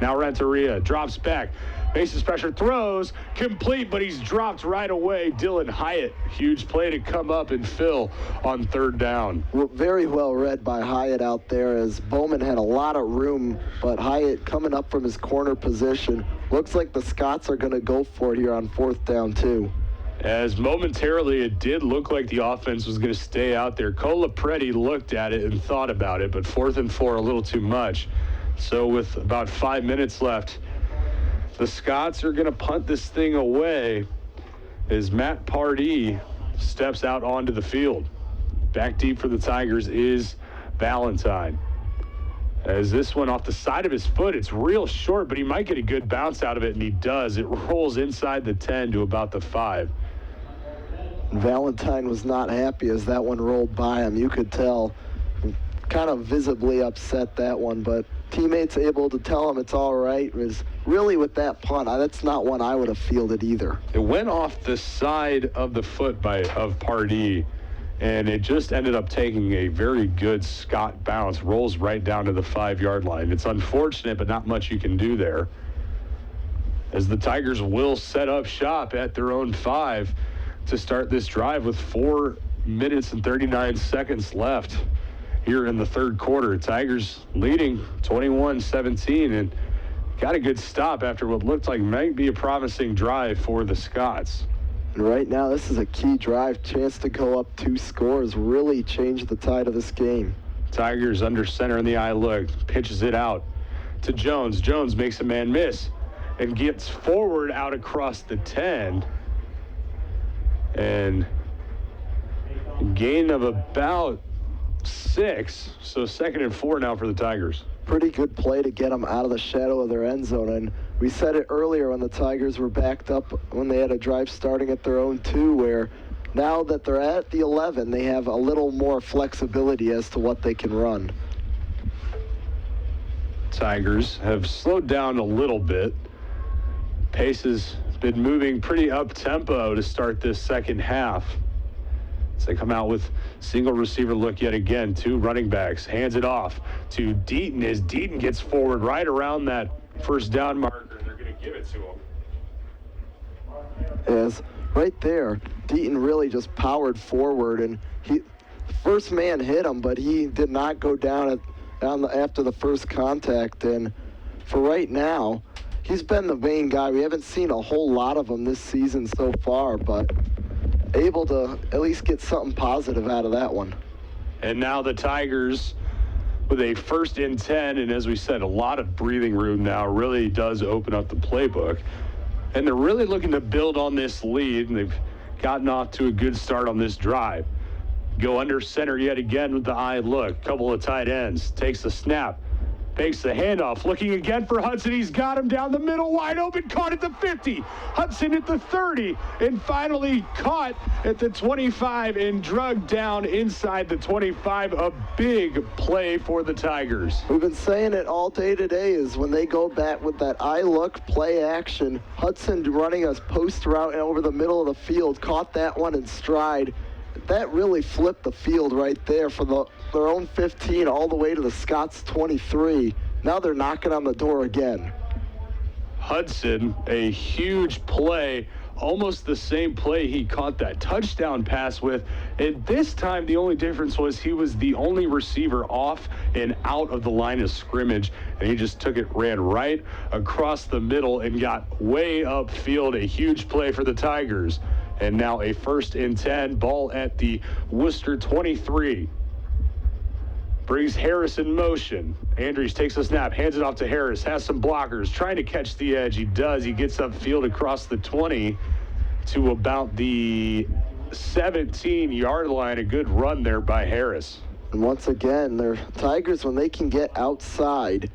Now Renteria drops back. Faces pressure, throws, complete, but he's dropped right away. Dylan Hyatt, huge play to come up and fill on 3rd down. Well, very well read by Hyatt out there, as Bowman had a lot of room, but Hyatt coming up from his corner position. Looks like the Scots are going to go for it here on 4th down too. As momentarily it did look like the offense was going to stay out there. Colapreti looked at it and thought about it, but 4th and 4 a little too much. So with about 5 minutes left, the Scots are going to punt this thing away as Matt Pardee steps out onto the field. Back deep for the Tigers is Valentine. As this one off the side of his foot, it's real short, but he might get a good bounce out of it, and he does. It rolls inside the 10 to about the 5. Valentine was not happy as that one rolled by him. You could tell, kind of visibly upset that one, but teammates able to tell him it's all right. It was really with that punt, that's not one I would have fielded either. It went off the side of the foot of Pardee, and it just ended up taking a very good Scott bounce, rolls right down to the 5-yard line. It's unfortunate, but not much you can do there, as the Tigers will set up shop at their own 5 to start this drive with 4 minutes and 39 seconds left here in the 3rd quarter. Tigers leading 21-17, and got a good stop after what looked like might be a promising drive for the Scots. And right now, this is a key drive. Chance to go up 2 scores, really change the tide of this game. Tigers under center in the eye look, pitches it out to Jones. Jones makes a man miss and gets forward out across the 10. And a gain of about 6. So 2nd and 4 now for the Tigers. Pretty good play to get them out of the shadow of their end zone. And we said it earlier when the Tigers were backed up, when they had a drive starting at their own 2, where now that they're at the 11, they have a little more flexibility as to what they can run. Tigers have slowed down a little bit. Pace has been moving pretty up-tempo to start this 2nd half. As they come out with single receiver look yet again. 2 running backs. Hands it off to Deaton as Deaton gets forward right around that 1st down marker. They're going to give it to him. Yes, right there, Deaton really just powered forward, and the first man hit him, but he did not go down after the first contact. And for right now, he's been the main guy. We haven't seen a whole lot of him this season so far, but able to at least get something positive out of that one. And now the Tigers with a 1st and 10, and as we said, a lot of breathing room now. Really does open up the playbook. And they're really looking to build on this lead, and they've gotten off to a good start on this drive. Go under center yet again with the eye look. Couple of tight ends. Takes the snap. Fakes the handoff. Looking again for Hudson. He's got him down the middle. Wide open. Caught at the 50. Hudson at the 30. And finally caught at the 25 and drugged down inside the 25. A big play for the Tigers. We've been saying it all day today is when they go back with that eye look, play action. Hudson running a post route over the middle of the field. Caught that one in stride. That really flipped the field right there from their own 15 all the way to the Scots 23. Now they're knocking on the door again. Hudson, a huge play, almost the same play he caught that touchdown pass with. And this time the only difference was he was the only receiver off and out of the line of scrimmage. And he just took it, ran right across the middle and got way upfield. A huge play for the Tigers. And now a 1st and 10, ball at the Wooster 23. Brings Harris in motion. Andrews takes a snap, hands it off to Harris, has some blockers, trying to catch the edge. He does. He gets upfield across the 20 to about the 17-yard line. A good run there by Harris. And once again, their Tigers, when they can get outside,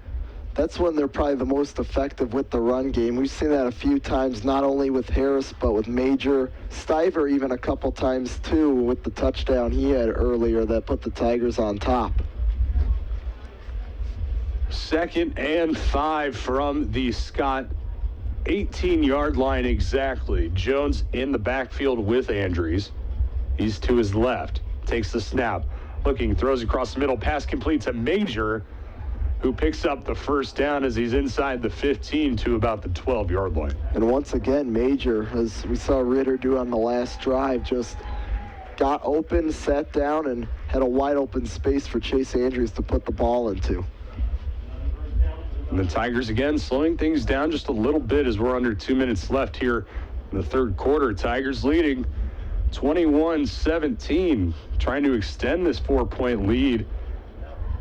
that's when they're probably the most effective with the run game. We've seen that a few times, not only with Harris, but with Major. Stiver even a couple times, too, with the touchdown he had earlier that put the Tigers on top. 2nd and 5 from the Scott 18-yard line exactly. Jones in the backfield with Andrews. He's to his left. Takes the snap. Looking, throws across the middle. Pass complete to Major, who picks up the 1st down as he's inside the 15 to about the 12-yard line. And once again, Major, as we saw Ritter do on the last drive, just got open, sat down, and had a wide open space for Chase Andrews to put the ball into. And the Tigers again slowing things down just a little bit as we're under 2 minutes left here in the 3rd quarter. Tigers leading 21-17, trying to extend this 4-point lead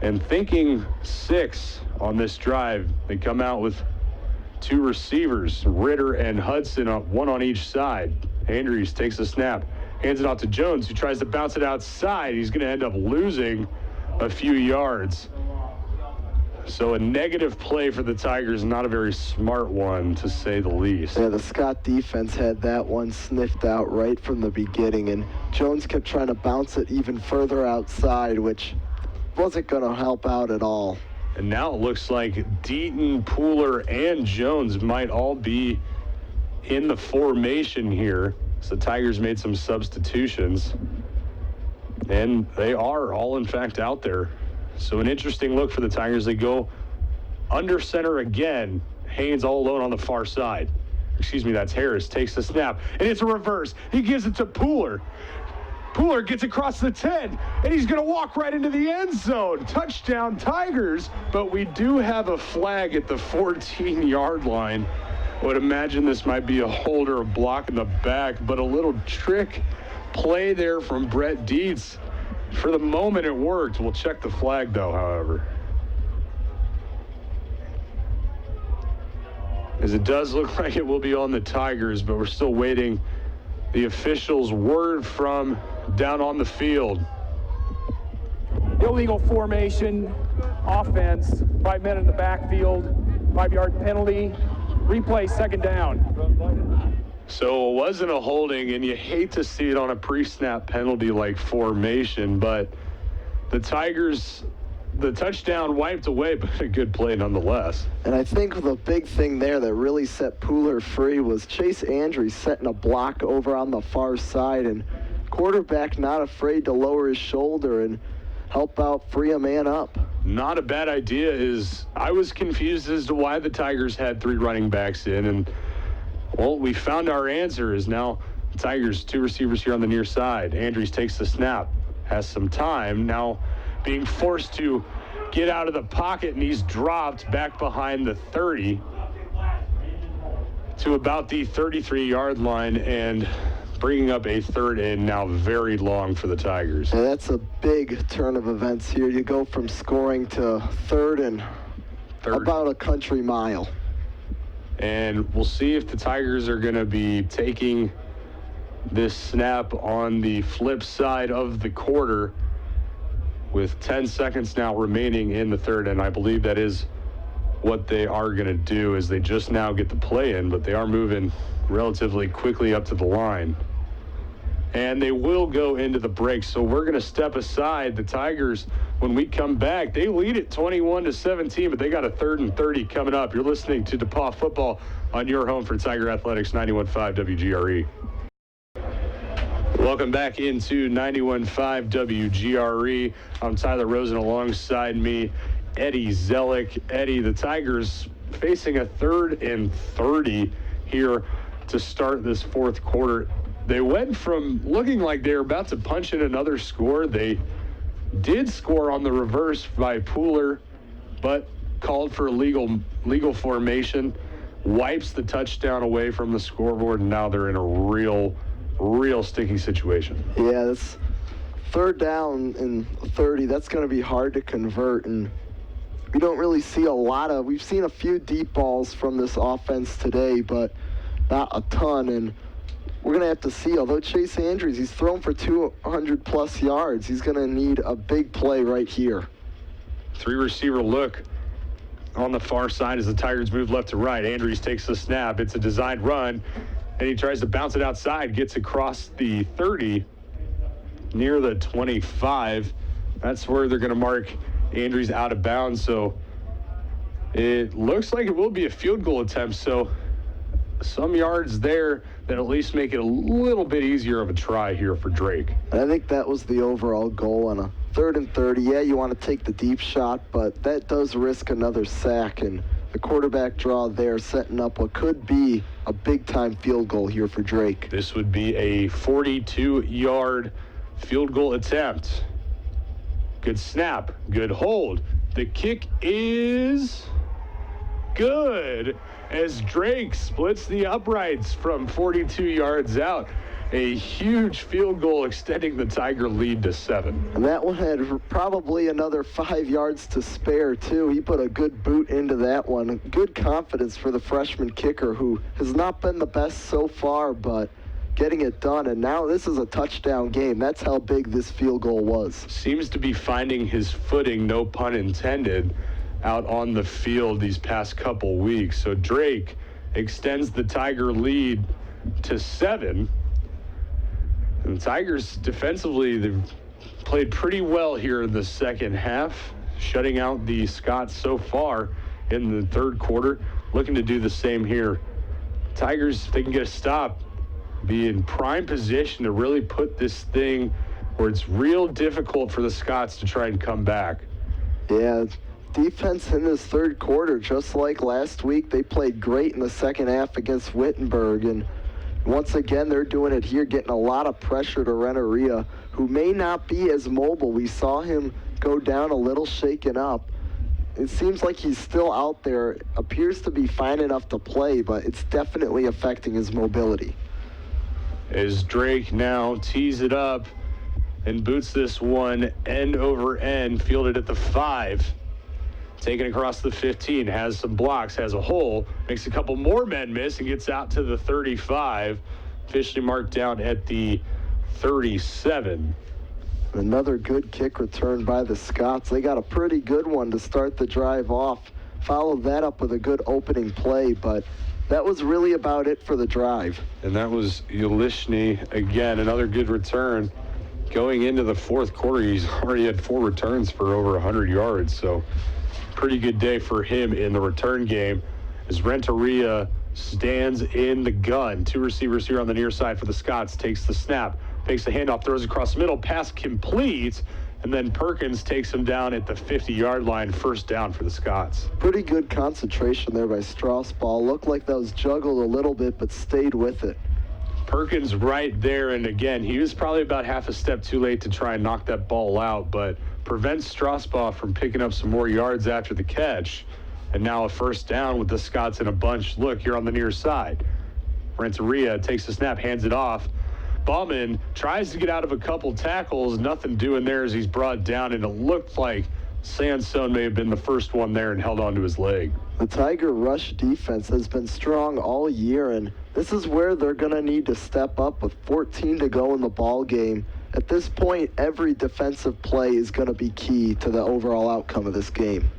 and thinking 6 on this drive. They come out with 2 receivers, Ritter and Hudson, one on each side. Andrews takes a snap, hands it off to Jones, who tries to bounce it outside. He's going to end up losing a few yards. So a negative play for the Tigers, not a very smart one, to say the least. Yeah, the Scott defense had that one sniffed out right from the beginning, and Jones kept trying to bounce it even further outside, which wasn't going to help out at all. And now it looks like Deaton, Pooler, and Jones might all be in the formation here. So the Tigers made some substitutions, and they are all, in fact, out there. So an interesting look for the Tigers. They go under center again. Haynes all alone on the far side. Excuse me, that's Harris. Takes the snap, and it's a reverse. He gives it to Pooler. Pooler gets across the 10, and he's going to walk right into the end zone. Touchdown, Tigers. But we do have a flag at the 14-yard line. I would imagine this might be a hold or a block in the back, but a little trick play there from Brett Dietz. For the moment, it worked. We'll check the flag, though, however. As it does look like it will be on the Tigers, but we're still waiting the officials' word from down on the field. Illegal formation, offense, 5 men in the backfield, 5-yard penalty, replay, 2nd down. So it wasn't a holding, and you hate to see it on a pre-snap penalty like formation, but the Tigers, the touchdown wiped away, but a good play nonetheless. And I think the big thing there that really set Pooler free was Chase Andrews setting a block over on the far side, and quarterback not afraid to lower his shoulder and help out, free a man up. Not a bad idea. I was confused as to why the Tigers had 3 running backs in, and well, we found our answer. Is now the Tigers, 2 receivers here on the near side. Andrews takes the snap, has some time, now being forced to get out of the pocket, and he's dropped back behind the 30 to about the 33-yard line, and bringing up a 3rd and now very long for the Tigers. And that's a big turn of events here. You go from scoring to 3rd and about a country mile. And we'll see if the Tigers are going to be taking this snap on the flip side of the quarter with 10 seconds now remaining in the 3rd. And I believe that is what they are going to do, is they just now get the play in, but they are moving relatively quickly up to the line. And they will go into the break. So we're going to step aside. The Tigers, when we come back, they lead it 21-17, but they got a 3rd and 30 coming up. You're listening to DePauw Football on your home for Tiger Athletics, 91.5 WGRE. Welcome back into 91.5 WGRE. I'm Tyler Rosen, alongside me, Eddie Zellick. Eddie, the Tigers facing a 3rd and 30 here to start this 4th quarter. They went from looking like they were about to punch in another score. They did score on the reverse by Pooler, but called for a legal formation, wipes the touchdown away from the scoreboard, and now they're in a real real sticky situation. Yeah, that's third down and 30. That's going to be hard to convert, and we don't really see a lot of. We've seen a few deep balls from this offense today, but not a ton. And we're going to have to see. Although Chase Andrews, he's thrown for 200-plus yards. He's going to need a big play right here. 3-receiver look on the far side as the Tigers move left to right. Andrews takes the snap. It's a designed run, and he tries to bounce it outside, gets across the 30, near the 25. That's where they're going to mark Andrews out of bounds. So it looks like it will be a field goal attempt. So some yards there that at least make it a little bit easier of a try here for Drake. I think that was the overall goal on a 3rd and 30. Yeah, you want to take the deep shot, but that does risk another sack, and the quarterback draw there setting up what could be a big-time field goal here for Drake. This would be a 42-yard field goal attempt. Good snap, good hold. The kick is good as Drake splits the uprights from 42 yards out. A huge field goal extending the Tiger lead to 7. And that one had probably another 5 yards to spare, too. He put a good boot into that one. Good confidence for the freshman kicker, who has not been the best so far, but getting it done. And now this is a touchdown game. That's how big this field goal was. Seems to be finding his footing, no pun intended, out on the field these past couple weeks. So Drake extends the Tiger lead to 7. And the Tigers defensively, they've played pretty well here in the second half, shutting out the Scots so far in the third quarter. Looking to do the same here. Tigers, if they can get a stop, be in prime position to really put this thing where it's real difficult for the Scots to try and come back. Yeah, defense in this third quarter, just like last week, they played great in the second half against Wittenberg, and once again, they're doing it here, getting a lot of pressure to Renteria, who may not be as mobile. We saw him go down a little shaken up. It seems like he's still out there, appears to be fine enough to play, but it's definitely affecting his mobility. As Drake now tees it up and boots this one end over end, fielded at the 5. Taken across the 15, has some blocks, has a hole, makes a couple more men miss, and gets out to the 35. Officially marked down at the 37. Another good kick return by the Scots. They got a pretty good one to start the drive off. Followed that up with a good opening play, but that was really about it for the drive. And that was Ulishny again, another good return. Going into the fourth quarter, he's already had 4 returns for over 100 yards, so pretty good day for him in the return game as Renteria stands in the gun. 2 receivers here on the near side for the Scots. Takes the snap, fakes the handoff, throws across the middle, pass complete, and then Perkins takes him down at the 50-yard line. First down for the Scots. Pretty good concentration there by Strasball. Looked like that was juggled a little bit, but stayed with it. Perkins right there, and again, he was probably about half a step too late to try and knock that ball out, but prevents Strasbaugh from picking up some more yards after the catch. And now a first down with the Scots in a bunch. Look, here on the near side. Renteria takes the snap, hands it off. Bauman tries to get out of a couple tackles. Nothing doing there as he's brought down, and it looked like Sandstone may have been the first one there and held onto his leg. The Tiger rush defense has been strong all year, and this is where they're going to need to step up with 14 to go in the ball game. At this point, every defensive play is going to be key to the overall outcome of this game.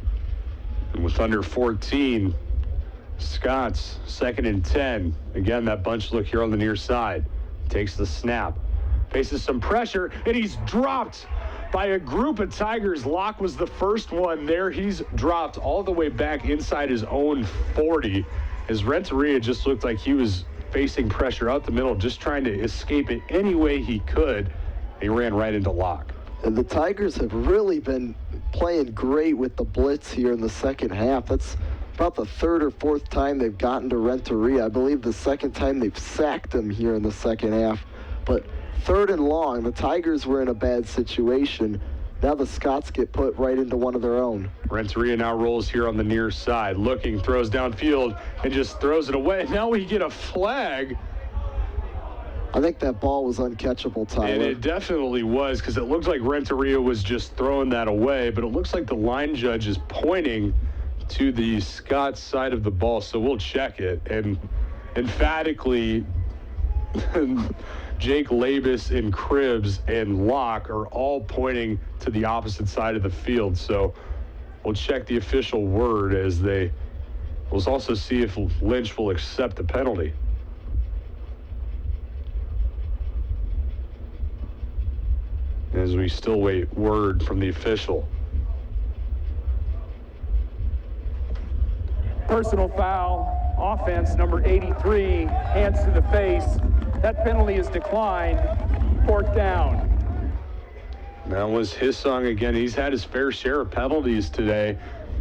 And with under 14, Scots, 2nd and 10. Again, that bunch look here on the near side. Takes the snap, faces some pressure, and he's dropped by a group of Tigers. Locke was the first one there. He's dropped all the way back inside his own 40. As Renteria just looked like he was facing pressure out the middle, just trying to escape it any way he could. He ran right into Locke. And the Tigers have really been playing great with the blitz here in the second half. That's about the 3rd or 4th time they've gotten to Renteria. I believe the 2nd time they've sacked him here in the second half. But 3rd and long, the Tigers were in a bad situation. Now the Scots get put right into one of their own. Renteria now rolls here on the near side, looking, throws downfield, and just throws it away. Now we get a flag I think that ball was uncatchable, Tyler. And it definitely was, because it looked like Renteria was just throwing that away, but it looks like the line judge is pointing to the Scots side of the ball, so we'll check it. And emphatically, Jake Labus and Cribbs and Locke are all pointing to the opposite side of the field, so we'll check the official word as we'll also see if Lynch will accept the penalty. As we still wait word from the official. Personal foul, offense number 83, hands to the face. That penalty is declined, 4th down. That was his song again. He's had his fair share of penalties today.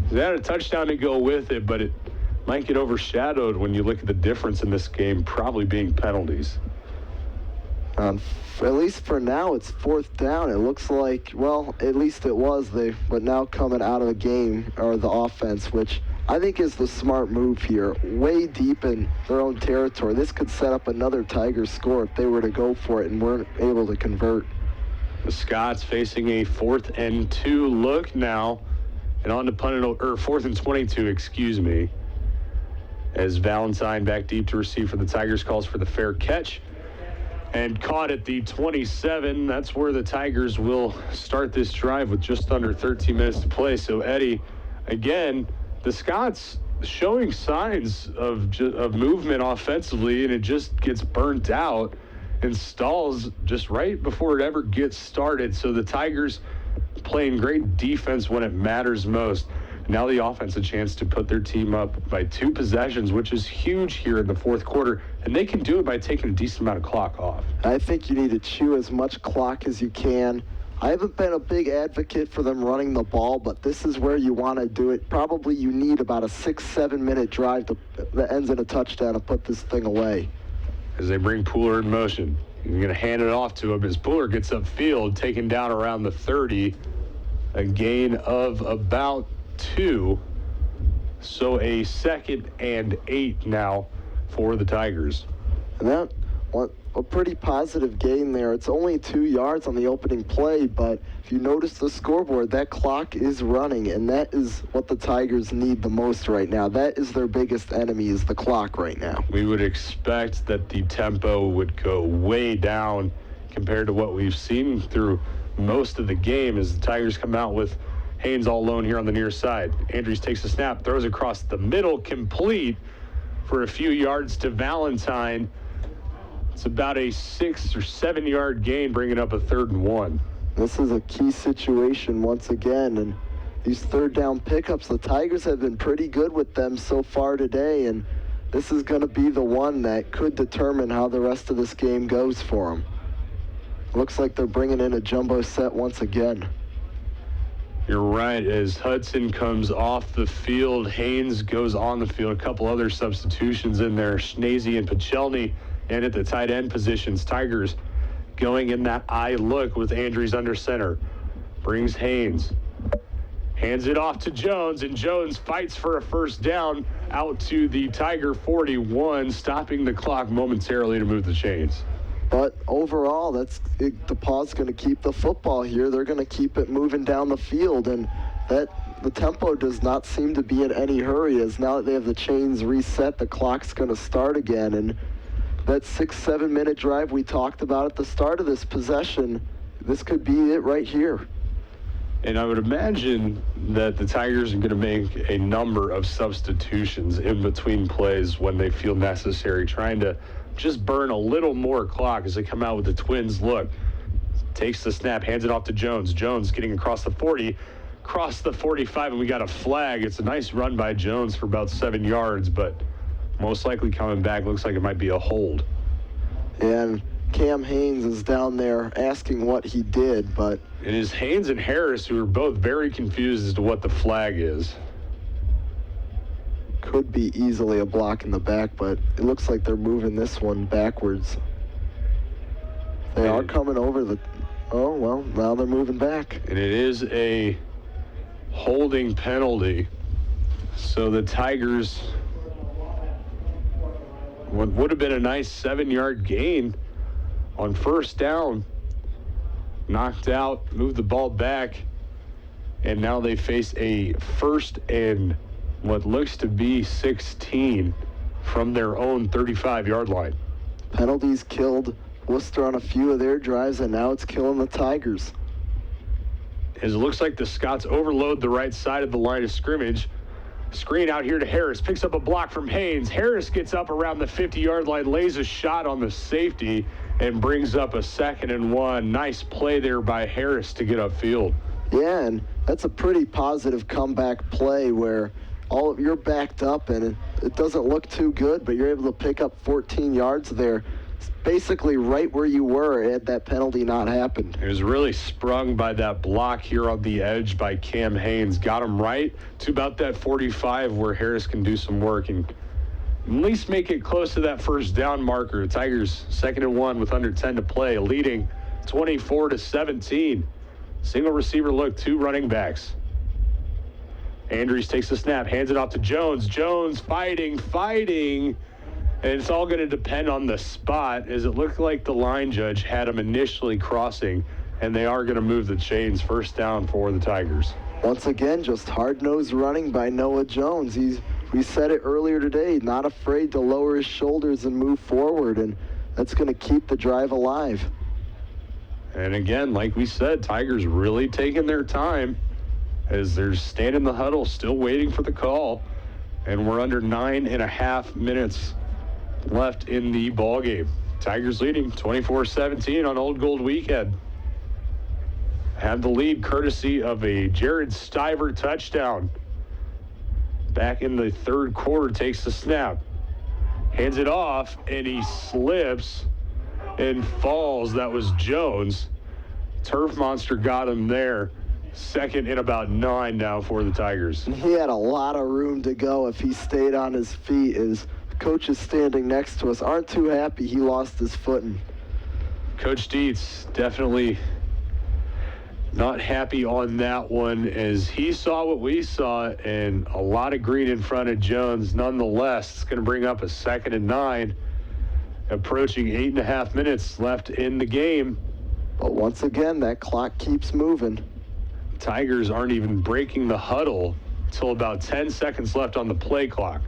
He had a touchdown to go with it, but it might get overshadowed when you look at the difference in this game, probably being penalties. At least for now, it's 4th down. It looks like, well, at least it was. But now coming out of the game, or the offense, which I think is the smart move here. Way deep in their own territory. This could set up another Tigers score if they were to go for it and weren't able to convert. The Scots facing a 4th and 2 look now. And on to punt it, or 4th and 22, excuse me. As Valentine back deep to receive for the Tigers, calls for the fair catch. And caught at the 27. That's where the Tigers will start this drive with just under 13 minutes to play. So, Eddie, again, the Scots showing signs of movement offensively, and it just gets burnt out and stalls just right before it ever gets started. So the Tigers playing great defense when it matters most. Now the offense a chance to put their team up by 2 possessions, which is huge here in the 4th quarter, and they can do it by taking a decent amount of clock off. I think you need to chew as much clock as you can. I haven't been a big advocate for them running the ball, but this is where you want to do it. Probably you need about a 6-7 minute drive that ends in a touchdown to put this thing away. As they bring Pooler in motion, you're going to hand it off to him as Pooler gets upfield, taken down around the 30, a gain of about 2. So a 2nd and 8 now for the Tigers. And that a pretty positive gain there. It's only 2 yards on the opening play, but if you notice the scoreboard, that clock is running, and that is what the Tigers need the most right now. That is their biggest enemy, is the clock right now. We would expect that the tempo would go way down compared to what we've seen through most of the game as the Tigers come out with Haynes all alone here on the near side. Andrews takes a snap, throws across the middle, complete for a few yards to Valentine. It's about a 6 or 7 yard gain, bringing up a 3rd and 1. This is a key situation once again, and these 3rd down pickups, the Tigers have been pretty good with them so far today, and this is going to be the one that could determine how the rest of this game goes for them. Looks like they're bringing in a jumbo set once again. You're right. As Hudson comes off the field, Haynes goes on the field. A couple other substitutions in there, Schnazy and Pachelny. And at the tight end positions, Tigers going in that eye look with Andrews under center. Brings Haynes. Hands it off to Jones, and Jones fights for a 1st down out to the Tiger 41, stopping the clock momentarily to move the chains. But overall, DePauw's going to keep the football here. They're going to keep it moving down the field, and the tempo does not seem to be in any hurry, as now that they have the chains reset, the clock's going to start again. And that 6-7 minute drive we talked about at the start of this possession, this could be it right here. And I would imagine that the Tigers are going to make a number of substitutions in between plays when they feel necessary, trying to just burn a little more clock as they come out with the Twins look. Takes the snap, hands it off to Jones. Jones getting across the 40, across the 45, and we got a flag. It's a nice run by Jones for about 7 yards, but most likely coming back, looks like it might be a hold. And Cam Haynes is down there asking what he did, but it is Haynes and Harris who are both very confused as to what the flag is. Could be easily a block in the back, but it looks like they're moving this one backwards. They are coming over the... Oh, well, now they're moving back. And it is a holding penalty. So the Tigers... what would have been a nice 7 yard gain on first down, knocked out, moved the ball back, and now they face a first and what looks to be 16 from their own 35-yard line. Penalties killed Wooster on a few of their drives, and now it's killing the Tigers. As it looks like the Scots overload the right side of the line of scrimmage. Screen out here to Harris, picks up a block from Haynes. Harris gets up around the 50-yard line, lays a shot on the safety, and brings up a 2nd and 1. Nice play there by Harris to get upfield. Yeah, and that's a pretty positive comeback play where you're backed up and it doesn't look too good, but you're able to pick up 14 yards there. It's basically right where you were had that penalty not happened. It was really sprung by that block here on the edge by Cam Haynes. Got him right to about that 45 where Harris can do some work and at least make it close to that first down marker. Tigers 2nd and 1 with under 10 to play, leading 24-17. Single receiver look, 2 running backs. Andrews takes the snap, hands it off to Jones. Jones fighting. And it's all going to depend on the spot, as it looked like the line judge had him initially crossing, and they are going to move the chains. First down for the Tigers. Once again, just hard-nosed running by Noah Jones. We said it earlier today, not afraid to lower his shoulders and move forward, and that's going to keep the drive alive. And again, like we said, Tigers really taking their time as they're standing in the huddle, still waiting for the call. And we're under 9.5 minutes left in the ball game. Tigers leading 24-17 on Old Gold weekend. Have the lead courtesy of a Jared Stiver touchdown. Back in the third quarter, takes the snap, hands it off, and he slips and falls. That was Jones. Turf Monster got him there. 2nd and about 9 now for the Tigers. He had a lot of room to go if he stayed on his feet. His coaches standing next to us aren't too happy he lost his footing. Coach Dietz definitely not happy on that one, as he saw what we saw and a lot of green in front of Jones. Nonetheless, it's going to bring up a 2nd and 9, approaching 8.5 minutes left in the game. But once again, that clock keeps moving. Tigers aren't even breaking the huddle till about 10 seconds left on the play clock.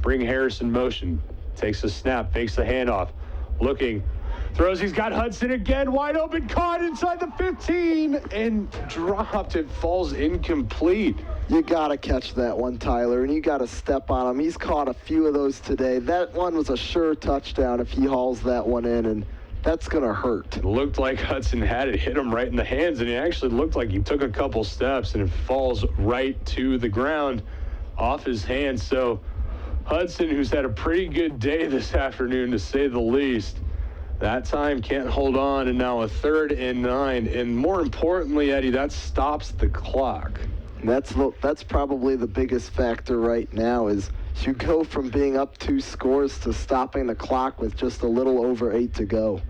Bring Harris in motion. Takes a snap, fakes the handoff. Looking, throws, he's got Hudson again, wide open, caught inside the 15, and dropped. It falls incomplete. You got to catch that one, Tyler, and you got to step on him. He's caught a few of those today. That one was a sure touchdown if he hauls that one in, and that's going to hurt. It looked like Hudson had it hit him right in the hands, and it actually looked like he took a couple steps, and it falls right to the ground off his hands. So Hudson, who's had a pretty good day this afternoon, to say the least, that time can't hold on, and now a 3rd and 9. And more importantly, Eddie, that stops the clock. That's probably the biggest factor right now is you go from being up 2 scores to stopping the clock with just a little over 8 to go.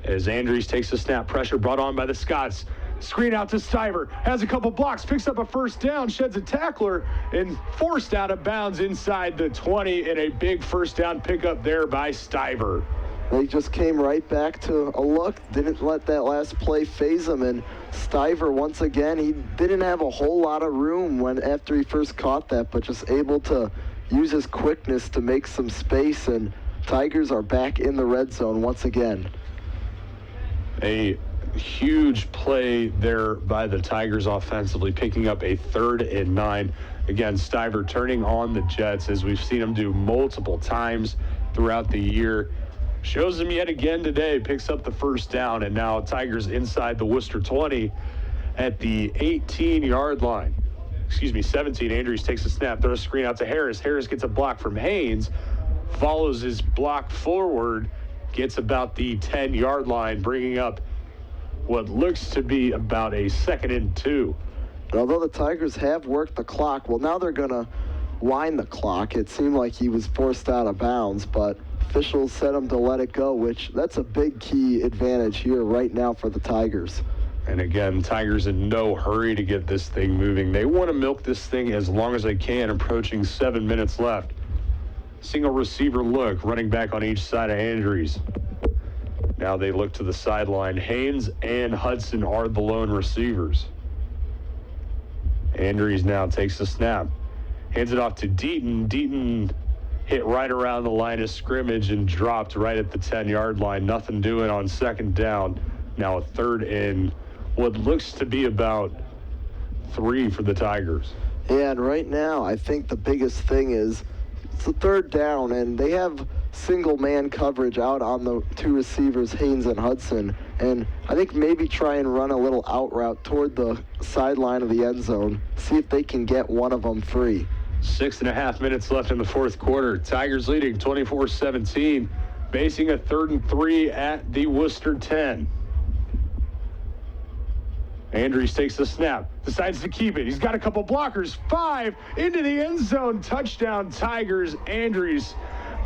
As Andrews takes the snap, pressure brought on by the Scots. Screen out to Stiver, has a couple blocks, picks up a first down, sheds a tackler, and forced out of bounds inside the 20, and a big first down pickup there by Stiver. They just came right back to a look, didn't let that last play phase him, and Stiver, once again, he didn't have a whole lot of room after he first caught that, but just able to use his quickness to make some space, and Tigers are back in the red zone once again. A huge play there by the Tigers offensively, picking up a 3rd and 9. Again, Stiver turning on the Jets, as we've seen him do multiple times throughout the year. Shows him yet again today, picks up the first down, and now Tigers inside the Wooster 20 at the 18-yard line. 17. Andrews takes a snap, throws a screen out to Harris. Harris gets a block from Haynes, follows his block forward, gets about the 10-yard line, bringing up what looks to be about a 2nd and 2. Although the Tigers have worked the clock, well, now they're going to wind the clock. It seemed like he was forced out of bounds, but officials set him to let it go, which that's a big key advantage here right now for the Tigers. And again, Tigers in no hurry to get this thing moving. They want to milk this thing as long as they can, approaching 7 minutes left. Single receiver look, running back on each side of Andrews. Now they look to the sideline. Haynes and Hudson are the lone receivers. Andrews now takes the snap. Hands it off to Deaton. Deaton hit right around the line of scrimmage and dropped right at the 10-yard line. Nothing doing on second down. Now a third and what looks to be about 3 for the Tigers. Yeah, and right now I think the biggest thing is it's the third down, and they have single-man coverage out on the 2 receivers, Haynes and Hudson. And I think maybe try and run a little out route toward the sideline of the end zone, see if they can get one of them free. 6.5 minutes left in the fourth quarter. Tigers leading 24-17, facing a 3rd and 3 at the Wooster 10. Andrews takes the snap, decides to keep it. He's got a couple blockers. 5 into the end zone. Touchdown, Tigers. Andrews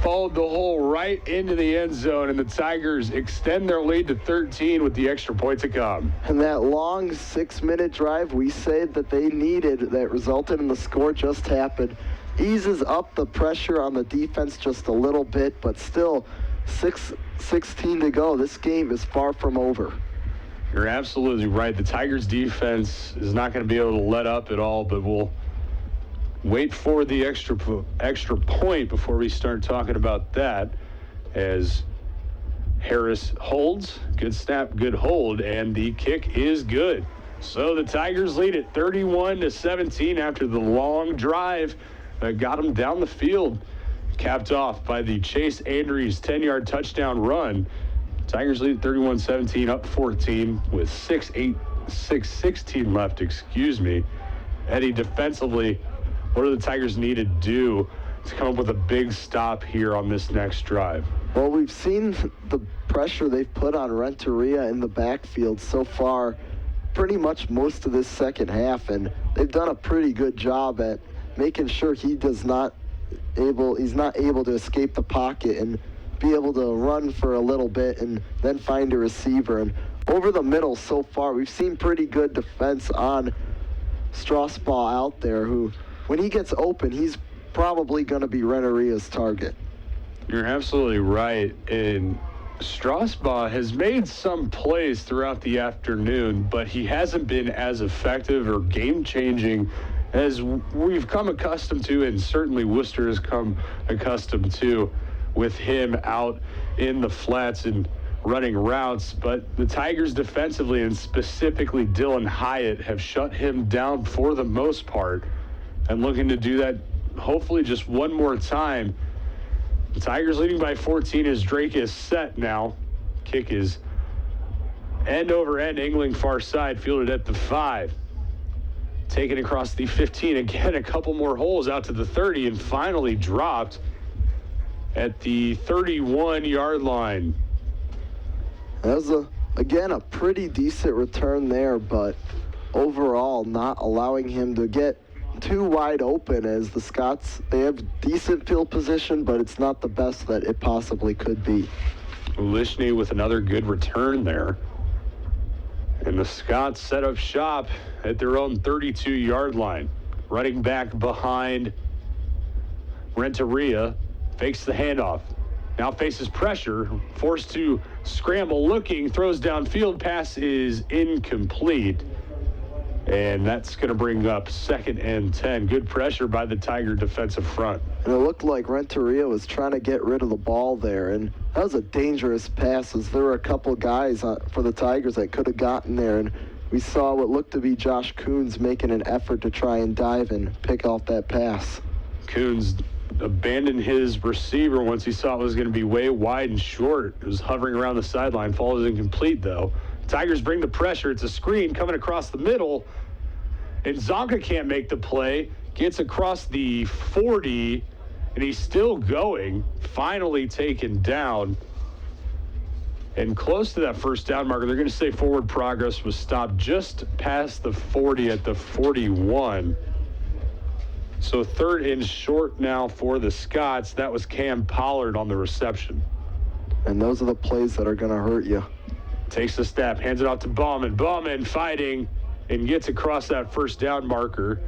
followed the hole right into the end zone, and the Tigers extend their lead to 13 with the extra point to come. And that long 6-minute drive we said that they needed, that resulted in the score, just happened. Eases up the pressure on the defense just a little bit, but still 6:16 to go. This game is far from over. You're absolutely right. The Tigers defense is not going to be able to let up at all, but we'll wait for the extra point before we start talking about that, as Harris holds. Good snap, good hold, and the kick is good. So the Tigers lead at 31-17 after the long drive that got them down the field, capped off by the Chase Andrews 10-yard touchdown run. Tigers lead 31-17, up 14 with 6:16 left, Eddie, defensively, what do the Tigers need to do to come up with a big stop here on this next drive? Well, we've seen the pressure they've put on Renteria in the backfield so far pretty much most of this second half, and they've done a pretty good job at making sure he's not able to escape the pocket and be able to run for a little bit and then find a receiver. And over the middle so far, we've seen pretty good defense on Strasbaugh out there, who, when he gets open, he's probably going to be Renteria's target. You're absolutely right. And Strasbaugh has made some plays throughout the afternoon, but he hasn't been as effective or game-changing as we've come accustomed to, and certainly Wooster has come accustomed to, with him out in the flats and running routes. But the Tigers defensively, and specifically Dylan Hyatt, have shut him down for the most part, and looking to do that hopefully just one more time. The Tigers leading by 14 as Drake is set now. Kick is end over end, angling far side, fielded at the 5. Taken across the 15, again a couple more holes out to the 30, and finally dropped at the 31-yard line. That was, again, a pretty decent return there, but overall not allowing him to get too wide open, as the Scots, they have decent field position, but it's not the best that it possibly could be. Lishney with another good return there. And the Scots set up shop at their own 32-yard line. Running back behind Renteria, fakes the handoff. Now faces pressure, forced to scramble, looking, throws downfield, pass is incomplete. And that's going to bring up 2nd and 10. Good pressure by the Tiger defensive front. And it looked like Renteria was trying to get rid of the ball there, and that was a dangerous pass, as there were a couple guys for the Tigers that could have gotten there, and we saw what looked to be Josh Coons making an effort to try and dive and pick off that pass. Coons abandoned his receiver once he saw it was going to be way wide and short. It was hovering around the sideline, falls incomplete though. Tigers bring the pressure. It's a screen coming across the middle, and Zonka can't make the play. Gets across the 40, and he's still going. Finally taken down. And close to that first down marker, they're going to say forward progress was stopped just past the 40 at the 41. So 3rd and short now for the Scots. That was Cam Pollard on the reception. And those are the plays that are going to hurt you. Takes the snap, hands it off to Bauman. Bauman fighting and gets across that first down marker.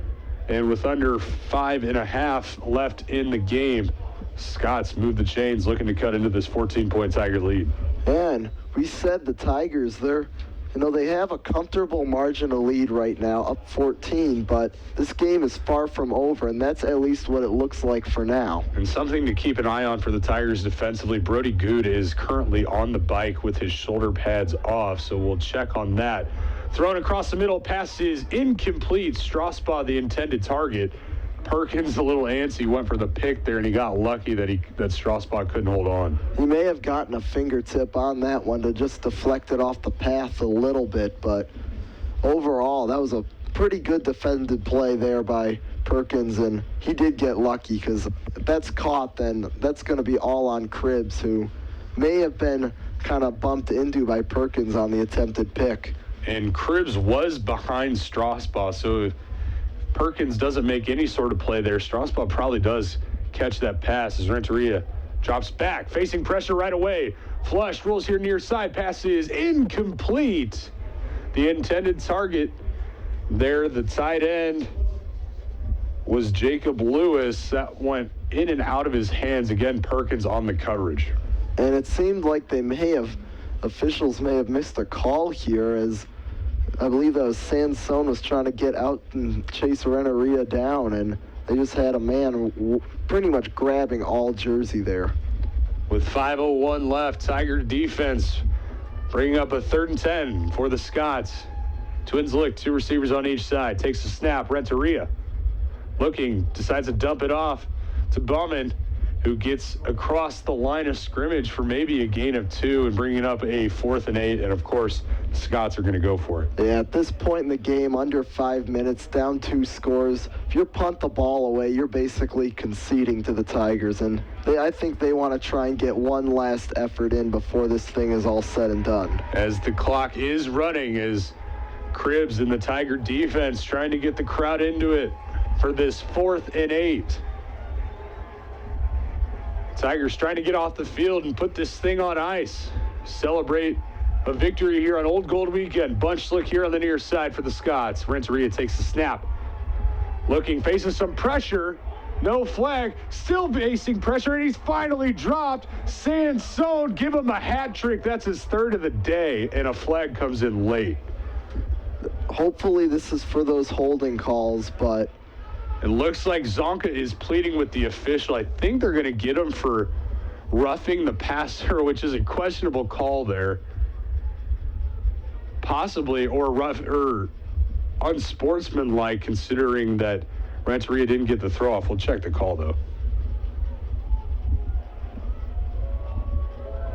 And with under 5.5 left in the game, Scots move the chains, looking to cut into this 14-point Tiger lead. And we said the Tigers, they have a comfortable margin of lead right now, up 14, but this game is far from over, and that's at least what it looks like for now. And something to keep an eye on for the Tigers defensively, Brody Good is currently on the bike with his shoulder pads off, so we'll check on that. Thrown across the middle, pass is incomplete. Strasbaugh, the intended target. Perkins, a little antsy, went for the pick there, and he got lucky that Strasbaugh couldn't hold on. He may have gotten a fingertip on that one to just deflect it off the path a little bit, but overall, that was a pretty good defended play there by Perkins, and he did get lucky, because if that's caught, then that's going to be all on Cribbs, who may have been kind of bumped into by Perkins on the attempted pick. And Cribbs was behind Strasbaugh, so if Perkins doesn't make any sort of play there, Strasbaugh probably does catch that pass as Renteria drops back, facing pressure right away. Flush rolls here near side, pass is incomplete. The intended target there, the tight end, was Jacob Lewis. That went in and out of his hands. Again, Perkins on the coverage. And it seemed like officials may have missed a call here, as I believe that was Sansone was trying to get out and chase Renteria down, and they just had a man pretty much grabbing all jersey there. With 5:01 left, Tiger defense bringing up a 3rd and 10 for the Scots. Twins look, 2 receivers on each side. Takes a snap, Renteria looking, decides to dump it off to Bowman, who gets across the line of scrimmage for maybe a gain of 2 and bringing up a 4th and 8. And of course, the Scots are going to go for it. Yeah, at this point in the game, under 5 minutes, down 2 scores, if you punt the ball away, you're basically conceding to the Tigers. And I think they want to try and get one last effort in before this thing is all said and done. As the clock is running, as Cribbs and the Tiger defense trying to get the crowd into it for this 4th and 8. Tigers trying to get off the field and put this thing on ice. Celebrate a victory here on Old Gold Weekend. Bunch slick here on the near side for the Scots. Renteria takes the snap. Looking, faces some pressure. No flag. Still facing pressure, and he's finally dropped. Sansone, give him a hat trick. That's his 3rd of the day, and a flag comes in late. Hopefully this is for those holding calls, but it looks like Zonka is pleading with the official. I think they're going to get him for roughing the passer, which is a questionable call there. Possibly, or unsportsmanlike, considering that Renteria didn't get the throw off. We'll check the call, though.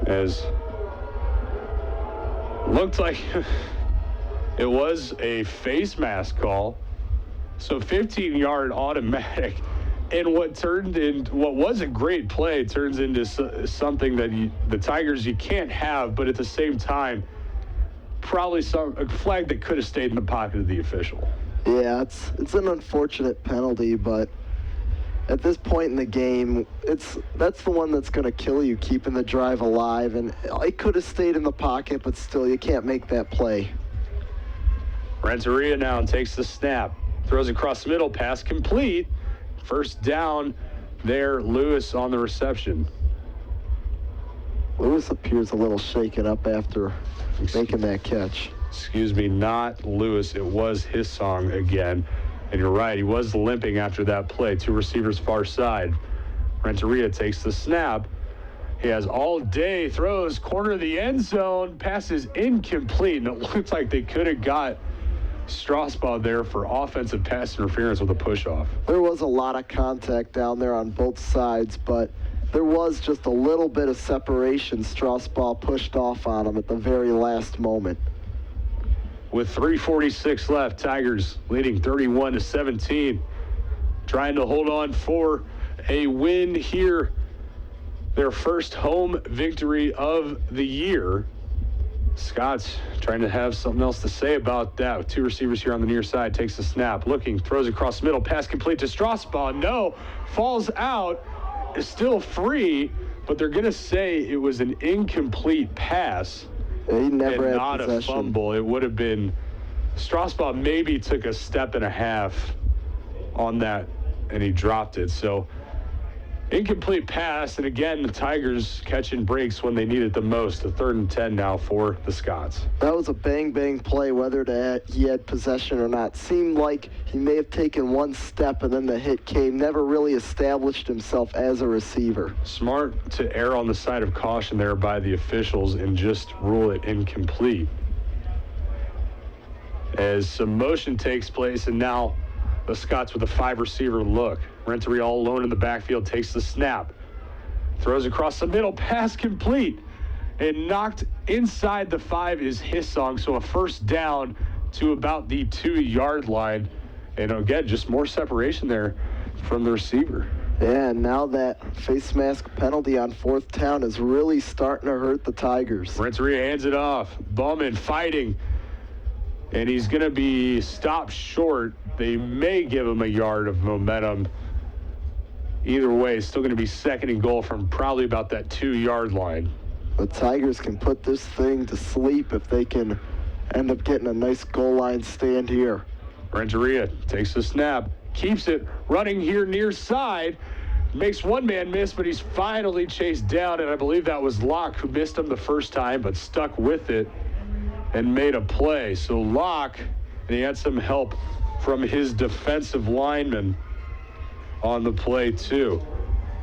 As looked like it was a face mask call. So 15-yard automatic, and what was a great play turns into something that the Tigers you can't have, but at the same time, probably a flag that could have stayed in the pocket of the official. Yeah, it's an unfortunate penalty, but at this point in the game, that's the one that's going to kill you, keeping the drive alive, and it could have stayed in the pocket, but still, you can't make that play. Renteria now takes the snap. Throws across the middle, pass complete. 1st down there, Lewis on the reception. Lewis appears a little shaken up after making that catch. Excuse me, not Lewis. It was his song again. And you're right, he was limping after that play. 2 receivers far side. Renteria takes the snap. He has all day, throws, corner of the end zone, passes incomplete. And it looks like they could have got Strasbaugh there for offensive pass interference with a push-off. There was a lot of contact down there on both sides, but there was just a little bit of separation. Strasbaugh pushed off on him at the very last moment. With 3:46 left, Tigers leading 31-17, trying to hold on for a win here. Their first home victory of the year. Scott's trying to have something else to say about that. With 2 receivers here on the near side, takes the snap, looking, throws across the middle, pass complete to Strasbaugh. No, falls out, is still free, but they're going to say it was an incomplete pass. Yeah, he never had not possession. A fumble. It would have been, Strasbaugh maybe took a step and a half on that, and he dropped it. So Incomplete pass, and again, the Tigers catching breaks when they need it the most. A 3rd and 10 now for the Scots. That was a bang-bang play, whether he had possession or not. Seemed like he may have taken one step and then the hit came. Never really established himself as a receiver. Smart to err on the side of caution there by the officials and just rule it incomplete. As some motion takes place, and now the Scots with a 5-receiver look. Renteria all alone in the backfield, takes the snap. Throws across the middle, pass complete. And knocked inside the 5 is Hissong, so a 1st down to about the 2-yard line. And again, just more separation there from the receiver. Yeah, and now that face mask penalty on 4th down is really starting to hurt the Tigers. Renteria hands it off. Bowman fighting. And he's going to be stopped short. They may give him a yard of momentum. Either way, it's still going to be 2nd and goal from probably about that 2-yard line. The Tigers can put this thing to sleep if they can end up getting a nice goal line stand here. Renteria takes the snap, keeps it running here near side, makes one man miss, but he's finally chased down, and I believe that was Locke who missed him the first time, but stuck with it and made a play. So Locke, and he had some help from his defensive lineman on the play too.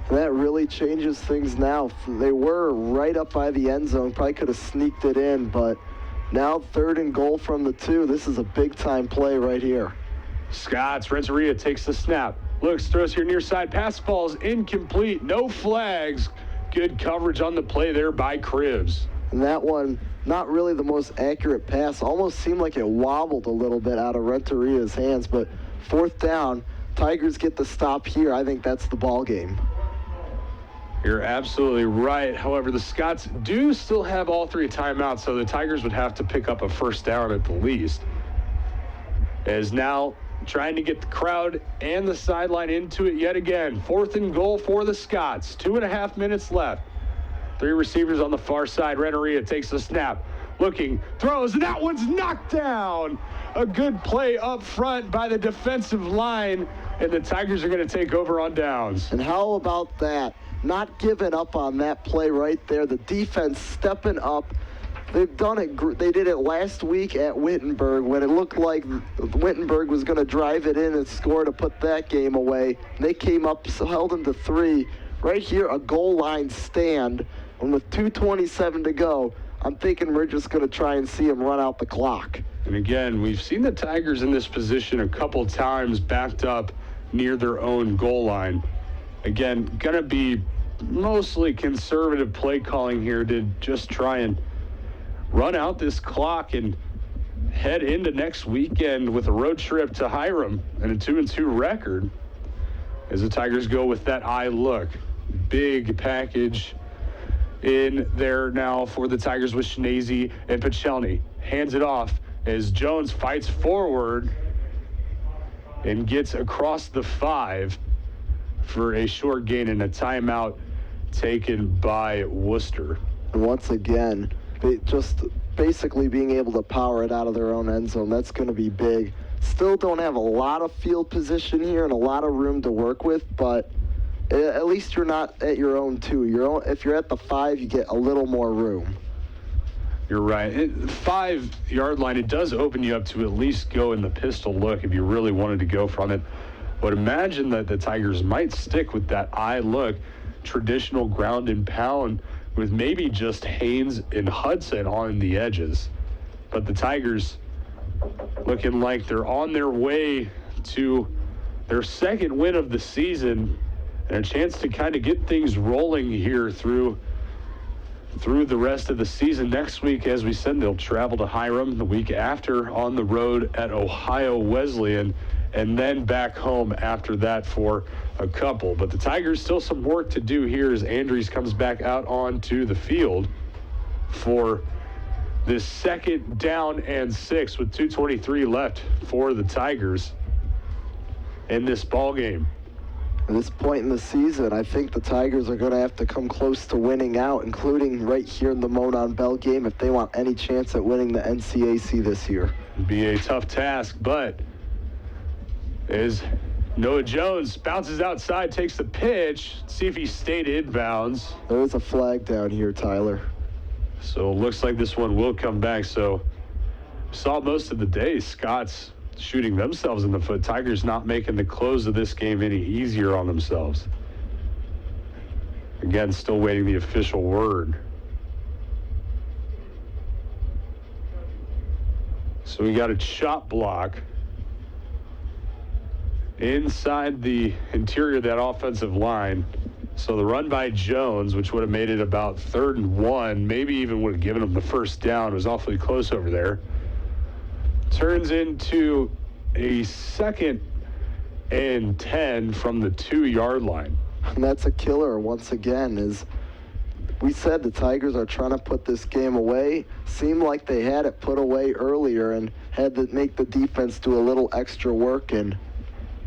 That really changes things now. They were right up by the end zone, probably could have sneaked it in, but now 3rd and goal from the 2. This is a big-time play right here. Scots, Renteria takes the snap, looks, throws here near side, pass falls incomplete, no flags. Good coverage on the play there by Cribbs. And that one, not really the most accurate pass. Almost seemed like it wobbled a little bit out of Renteria's hands, but 4th down, Tigers get the stop here. I think that's the ball game. You're absolutely right. However, the Scots do still have all 3 timeouts, so the Tigers would have to pick up a 1st down at the least. As now trying to get the crowd and the sideline into it yet again. 4th and goal for the Scots. 2.5 minutes left. 3 receivers on the far side. Renteria takes the snap, looking, throws, and that one's knocked down. A good play up front by the defensive line, and the Tigers are going to take over on downs. And how about that? Not giving up on that play right there. The defense stepping up. They've done it. They did it last week at Wittenberg when it looked like Wittenberg was going to drive it in and score to put that game away. They came up, held them to 3. Right here, a goal line stand. And with 2:27 to go, I'm thinking we're just going to try and see them run out the clock. And again, we've seen the Tigers in this position a couple times backed up near their own goal line. Again, going to be mostly conservative play calling here to just try and run out this clock and head into next weekend with a road trip to Hiram and a 2-2 record as the Tigers go with that eye look. Big package in there now for the Tigers with Schnese and Pachelny. Hands it off as Jones fights forward and gets across the 5 for a short gain and a timeout taken by Wooster. And once again, just basically being able to power it out of their own end zone, that's going to be big. Still don't have a lot of field position here and a lot of room to work with, but at least you're not at your own 2. If you're at the 5, you get a little more room. You're right. 5-yard line, it does open you up to at least go in the pistol look if you really wanted to go from it. But imagine that the Tigers might stick with that eye look, traditional ground and pound, with maybe just Haynes and Hudson on the edges. But the Tigers looking like they're on their way to their 2nd win of the season and a chance to kind of get things rolling here through the rest of the season. Next week, as we said, they'll travel to Hiram. The week after on the road at Ohio Wesleyan, and then back home after that for a couple. But the Tigers still some work to do here as Andrews comes back out onto the field for this 2nd down and 6 with 2:23 left for the Tigers in this ball game. At this point in the season, I think the Tigers are going to have to come close to winning out, including right here in the Monon Bell game, if they want any chance at winning the NCAC this year. It'd be a tough task, but as Noah Jones bounces outside, takes the pitch. See if he stayed inbounds. There is a flag down here, Tyler. So it looks like this one will come back. So saw most of the day Scots shooting themselves in the foot. Tigers not making the close of this game any easier on themselves. Again, still waiting the official word. So we got a chop block inside the interior of that offensive line. So the run by Jones, which would have made it about 3rd and 1, maybe even would have given him the first down. It was awfully close over there. Turns into a 2nd and 10 from the 2-yard line. And that's a killer once again. As we said, the Tigers are trying to put this game away. Seemed like they had it put away earlier and had to make the defense do a little extra work and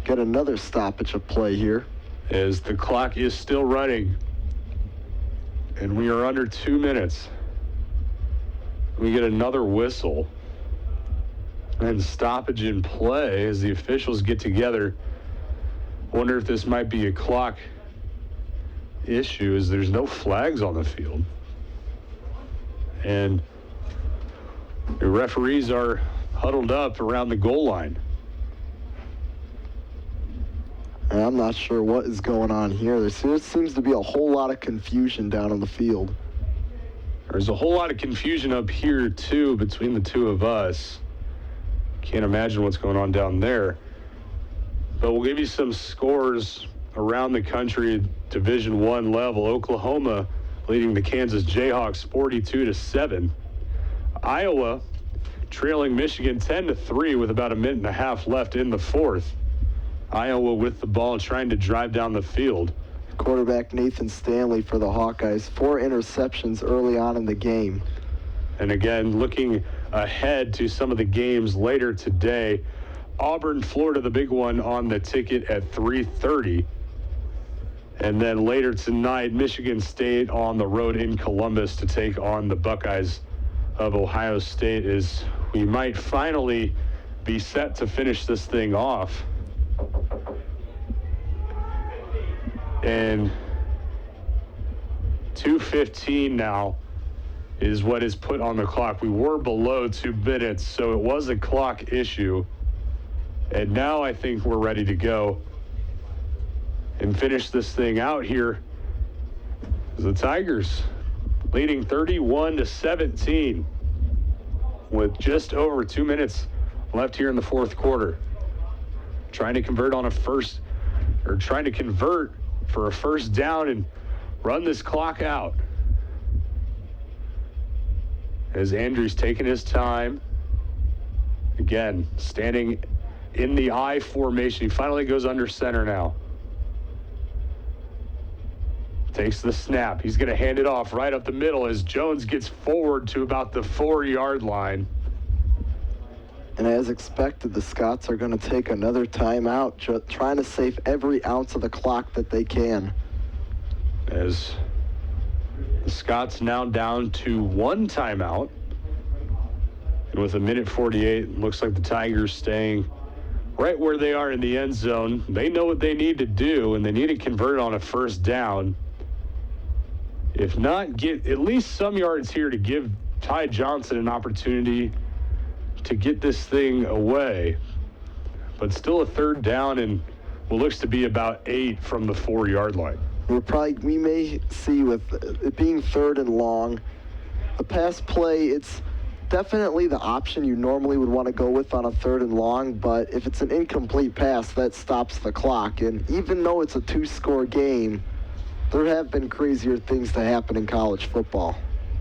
get another stoppage of play here. As the clock is still running and we are under 2 minutes. We get another whistle and stoppage in play as the officials get together. Wonder if this might be a clock issue, as there's no flags on the field. And the referees are huddled up around the goal line. And I'm not sure what is going on here. There seems to be a whole lot of confusion down on the field. There's a whole lot of confusion up here, too, between the two of us. Can't imagine what's going on down there. But we'll give you some scores around the country, Division I level. Oklahoma leading the Kansas Jayhawks 42-7. Iowa trailing Michigan 10-3 with about a minute and a half left in the 4th. Iowa with the ball trying to drive down the field. Quarterback Nathan Stanley for the Hawkeyes. 4 interceptions early on in the game. And again, looking ahead to some of the games later today, Auburn, Florida, the big one on the ticket at 3:30. And then later tonight, Michigan State on the road in Columbus to take on the Buckeyes of Ohio State, as we might finally be set to finish this thing off. And 2:15 now is what is put on the clock. We were below 2 minutes, so it was a clock issue. And now I think we're ready to go and finish this thing out here. The Tigers leading 31-17 with just over 2 minutes left here in the 4th quarter. Trying to convert for a first down and run this clock out. As Andrews taking his time. Again, standing in the I formation. He finally goes under center now. Takes the snap. He's going to hand it off right up the middle as Jones gets forward to about the 4-yard line. And as expected, the Scots are going to take another timeout, trying to save every ounce of the clock that they can. As the Scots now down to 1 timeout. And with 1:48, looks like the Tigers staying right where they are in the end zone. They know what they need to do, and they need to convert on a first down. If not, get at least some yards here to give Ty Johnson an opportunity to get this thing away. But still a 3rd down and what looks to be about 8 from the 4-yard line. We may see, with it being 3rd and long, the pass play, it's definitely the option you normally would want to go with on a 3rd and long, but if it's an incomplete pass, that stops the clock. And even though it's a 2-score game, there have been crazier things to happen in college football.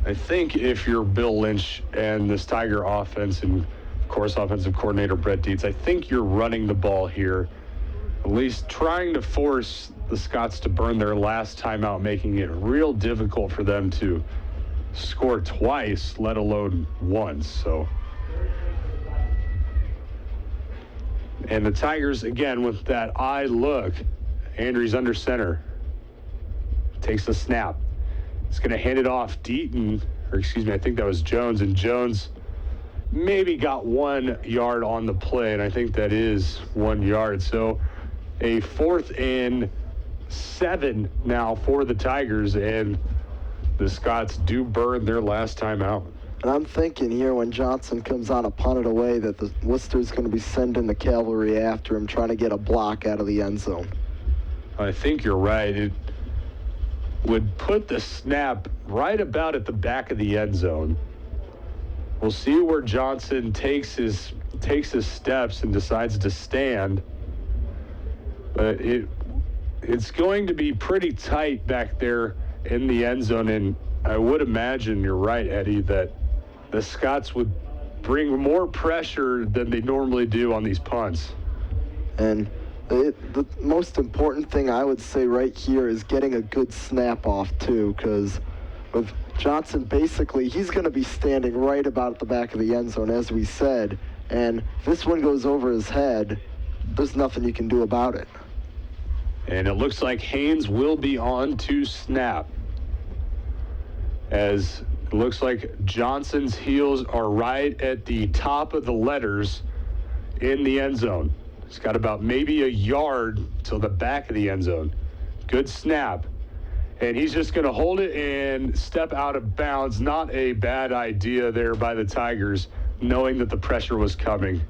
I think if you're Bill Lynch and this Tiger offense and, of course, offensive coordinator Brett Dietz, I think you're running the ball here, at least trying to force the Scots to burn their last timeout, making it real difficult for them to score twice, let alone once. So, and the Tigers, again, with that eye look, Andrews under center, takes the snap. He's going to hand it off Deaton, or excuse me, I think that was Jones, and Jones maybe got 1 yard on the play, and I think that is 1 yard. So a 4th and 7 now for the Tigers, and the Scots do burn their last time out. And I'm thinking here when Johnson comes on a punt it away that the Wooster's going to be sending the cavalry after him, trying to get a block out of the end zone. I think you're right. It would put the snap right about at the back of the end zone. We'll see where Johnson takes his steps and decides to stand. But it's going to be pretty tight back there in the end zone, and I would imagine, you're right, Eddie, that the Scots would bring more pressure than they normally do on these punts. And the most important thing I would say right here is getting a good snap off too, because with Johnson, basically, he's going to be standing right about at the back of the end zone, as we said, and if this one goes over his head, there's nothing you can do about it. And it looks like Haynes will be on to snap, as it looks like Johnson's heels are right at the top of the letters in the end zone. He's got about maybe a yard till the back of the end zone. Good snap. And he's just going to hold it and step out of bounds. Not a bad idea there by the Tigers, knowing that the pressure was coming.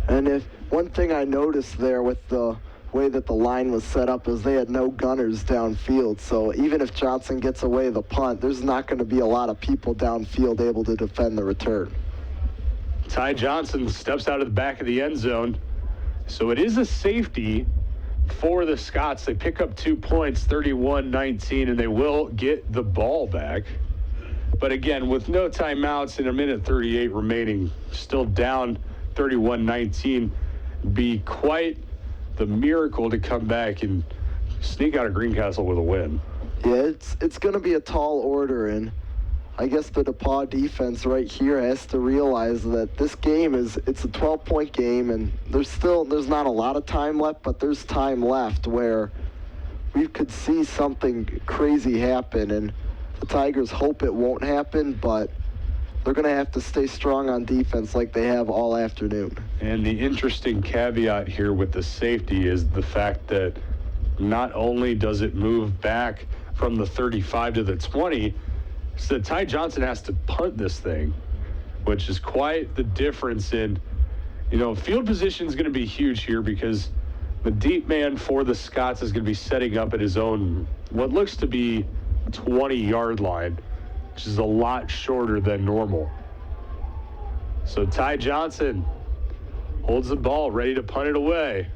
And if one thing I noticed there with the way that the line was set up is they had no gunners downfield. So even if Johnson gets away the punt, there's not going to be a lot of people downfield able to defend the return. Ty Johnson steps out of the back of the end zone. So it is a safety for the Scots. They pick up 2 points, 31-19, and they will get the ball back. But again, with no timeouts and a minute 38 remaining, still down 31-19, be quite the miracle to come back and sneak out of Greencastle with a win. Yeah, it's going to be a tall order, and I guess the DePauw defense right here has to realize that this game it's a 12-point game, and there's not a lot of time left, but there's time left where we could see something crazy happen, and the Tigers hope it won't happen, but they're going to have to stay strong on defense like they have all afternoon. And the interesting caveat here with the safety is the fact that not only does it move back from the 35 to the 20, so Ty Johnson has to punt this thing, which is quite the difference in, field position is going to be huge here because the deep man for the Scots is going to be setting up at his own, what looks to be 20-yard line, which is a lot shorter than normal. So Ty Johnson holds the ball, ready to punt it away.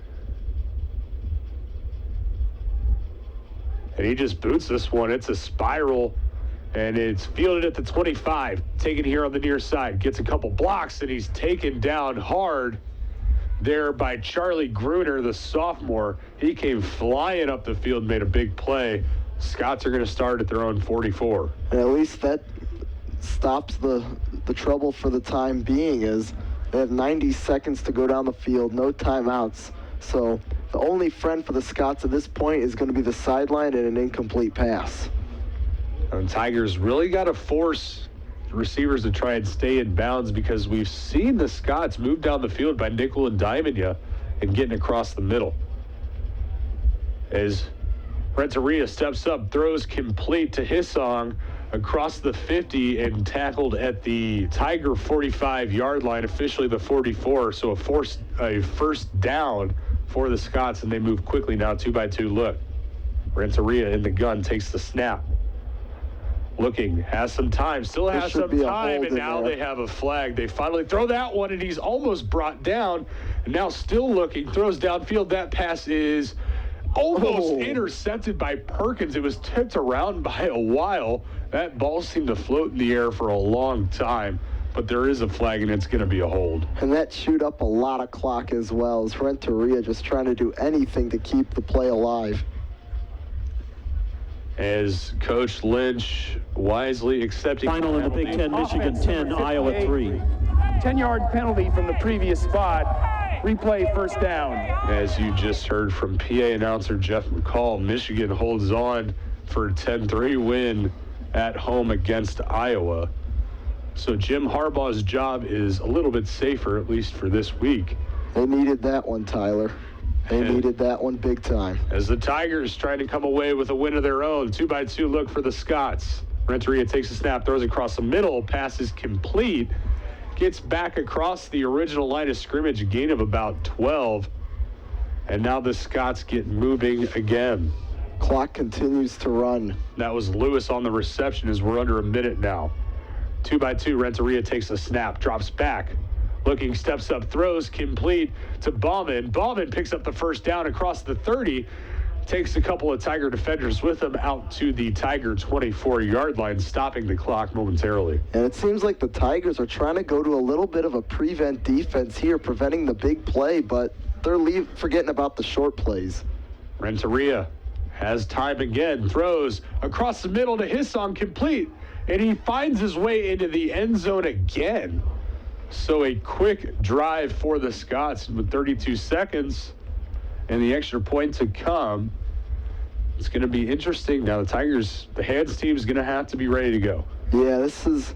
And he just boots this one. It's a spiral, and it's fielded at the 25. Taken here on the near side. Gets a couple blocks, and he's taken down hard there by Charlie Gruner, the sophomore. He came flying up the field, made a big play. Scots are going to start at their own 44. And at least that stops the trouble for the time being, is they have 90 seconds to go down the field, no timeouts. So the only friend for the Scots at this point is going to be the sideline and an incomplete pass. And Tigers really got to force the receivers to try and stay in bounds, because we've seen the Scots move down the field by nickel and diming you and getting across the middle. As Renteria steps up, throws complete to Hissong across the 50 and tackled at the Tiger 45-yard line, officially the 44. So a first down for the Scots, and they move quickly now, 2-by-2 look. Renteria in the gun, takes the snap. Looking, has some time, still has some time, and now they have a flag. They finally throw that one, and he's almost brought down, and now still looking, throws downfield. That pass is almost intercepted by Perkins. It was tipped around by a while. That ball seemed to float in the air for a long time, but there is a flag, and it's going to be a hold. And that chewed up a lot of clock as well, as Renteria just trying to do anything to keep the play alive. As Coach Lynch wisely accepting final in the Big Ten, Michigan 10, Iowa 3. 10-yard penalty from the previous spot. Replay first down. As you just heard from PA announcer Jeff McCall, Michigan holds on for a 10-3 win at home against Iowa. So Jim Harbaugh's job is a little bit safer, at least for this week. They needed that one, Tyler. They needed that one big time. As the Tigers trying to come away with a win of their own, 2-by-2 look for the Scots. Renteria takes a snap, throws across the middle, pass is complete, gets back across the original line of scrimmage, a gain of about 12. And now the Scots get moving again. Clock continues to run. That was Lewis on the reception as we're under a minute now. 2-by-2, Renteria takes a snap, drops back. Looking, steps up, throws, complete to Bauman. Bauman picks up the first down across the 30, takes a couple of Tiger defenders with him out to the Tiger 24-yard line, stopping the clock momentarily. And it seems like the Tigers are trying to go to a little bit of a prevent defense here, preventing the big play, but they're forgetting about the short plays. Renteria has time again, throws across the middle to Hisson, complete, and he finds his way into the end zone again. So a quick drive for the Scots with 32 seconds and the extra point to come. It's going to be interesting. Now the Tigers, the hands team is going to have to be ready to go. Yeah, it's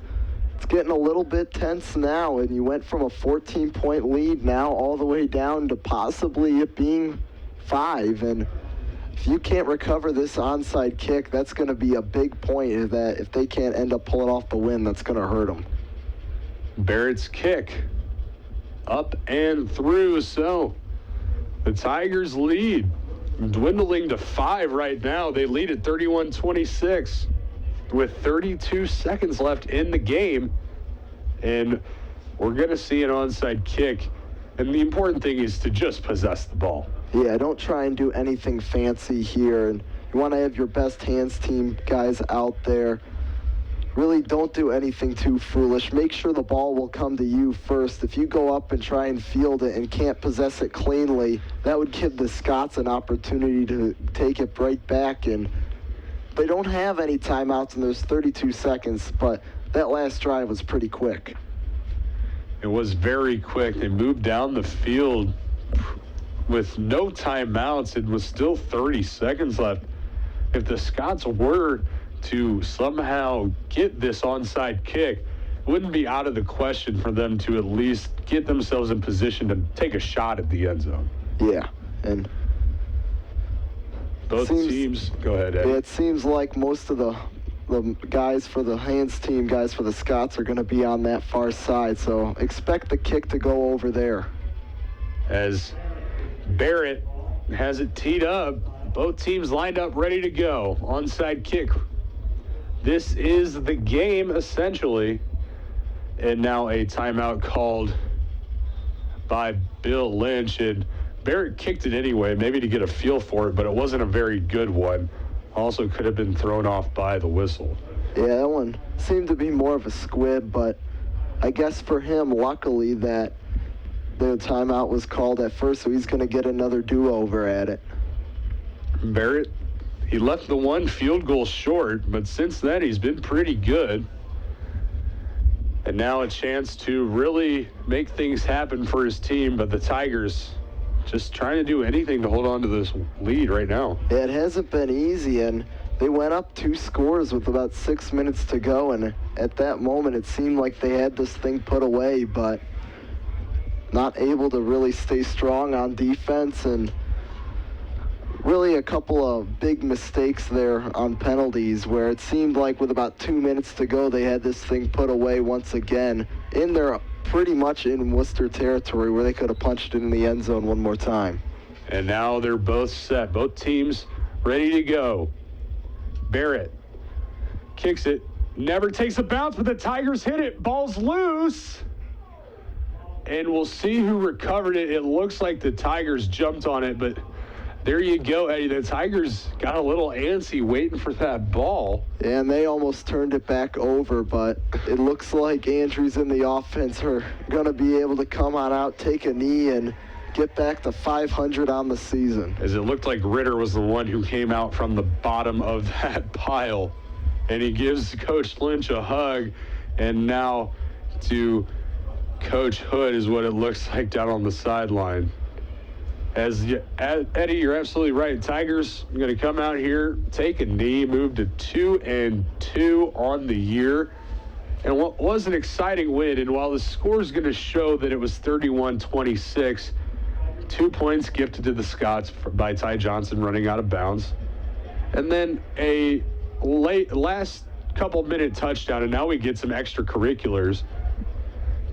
getting a little bit tense now, and you went from a 14-point lead now all the way down to possibly it being 5. And if you can't recover this onside kick, that's going to be a big point that if they can't end up pulling off the win, that's going to hurt them. Barrett's kick up and through, so the Tigers lead dwindling to 5 right now. They lead at 31-26 with 32 seconds left in the game, and we're going to see an onside kick, and the important thing is to just possess the ball. Yeah, don't try and do anything fancy here, and you want to have your best hands team guys out there. Really don't do anything too foolish. Make sure the ball will come to you first. If you go up and try and field it and can't possess it cleanly, that would give the Scots an opportunity to take it right back. And they don't have any timeouts, and there's 32 seconds, but that last drive was pretty quick. It was very quick. They moved down the field with no timeouts. It was still 30 seconds left. If the Scots were to somehow get this onside kick, it wouldn't be out of the question for them to at least get themselves in position to take a shot at the end zone. Yeah, and both teams, go ahead, Ed. It seems like most of the guys for the hands team, guys for the Scots, are going to be on that far side, so expect the kick to go over there. As Barrett has it teed up, both teams lined up ready to go. Onside kick. This is the game, essentially. And now a timeout called by Bill Lynch. And Barrett kicked it anyway, maybe to get a feel for it, but it wasn't a very good one. Also could have been thrown off by the whistle. Yeah, that one seemed to be more of a squib, but I guess for him, luckily, that the timeout was called at first, so he's going to get another do-over at it. Barrett, he left the one field goal short, but since then he's been pretty good. And now a chance to really make things happen for his team, but the Tigers just trying to do anything to hold on to this lead right now. It hasn't been easy, and they went up 2 scores with about 6 minutes to go, and at that moment it seemed like they had this thing put away, but not able to really stay strong on defense, and really a couple of big mistakes there on penalties where it seemed like with about 2 minutes to go they had this thing put away once again in their pretty much in Wooster territory where they could have punched it in the end zone one more time. And now they're both set, both teams ready to go. Barrett kicks it, never takes a bounce, but the Tigers hit it. Ball's loose. And we'll see who recovered it. It looks like the Tigers jumped on it, but there you go, Eddie. The Tigers got a little antsy waiting for that ball. And they almost turned it back over, but it looks like Andrews in the offense are going to be able to come on out, take a knee, and get back to 500 on the season. As it looked like Ritter was the one who came out from the bottom of that pile. And he gives Coach Lynch a hug. And now to Coach Hood is what it looks like down on the sideline. Eddie, you're absolutely right. Tigers are going to come out here, take a knee, move to 2-2 on the year. And what was an exciting win, and while the score is going to show that it was 31-26, 2 points gifted to the Scots by Ty Johnson running out of bounds. And then a last couple minute touchdown, and now we get some extracurriculars.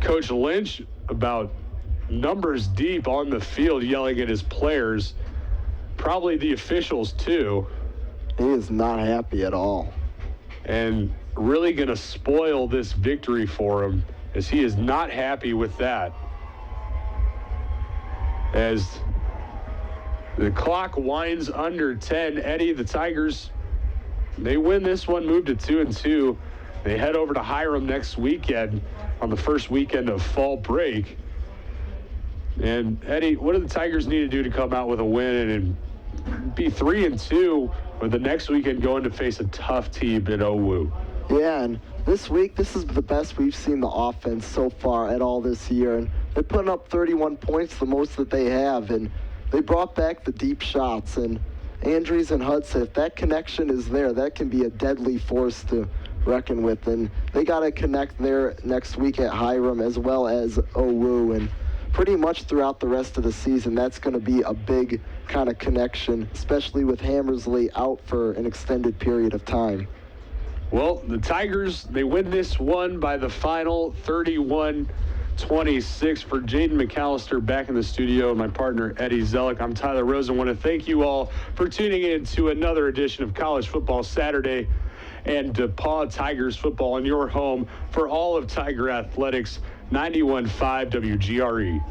Coach Lynch, about numbers deep on the field, yelling at his players, probably the officials too. He is not happy at all. And really going to spoil this victory for him, as he is not happy with that. As the clock winds under 10, Eddie, the Tigers, they win this one, move to 2-2. They head over to Hiram next weekend on the first weekend of fall break. And Eddie, what do the Tigers need to do to come out with a win and be 3-2 with the next weekend going to face a tough team in Owu? Yeah, and this week, this is the best we've seen the offense so far at all this year. And they're putting up 31 points, the most that they have. And they brought back the deep shots. And Andrews and Hudson, if that connection is there, that can be a deadly force to reckon with. And they got to connect there next week at Hiram as well as Owu. And pretty much throughout the rest of the season, that's going to be a big kind of connection, especially with Hammersley out for an extended period of time. Well, the Tigers, they win this one by the final 31-26 for Jaden McAllister back in the studio and my partner Eddie Zellick. I'm Tyler Rose. I want to thank you all for tuning in to another edition of College Football Saturday and DePauw Tigers football in your home for all of Tiger Athletics, 91.5 WGRE.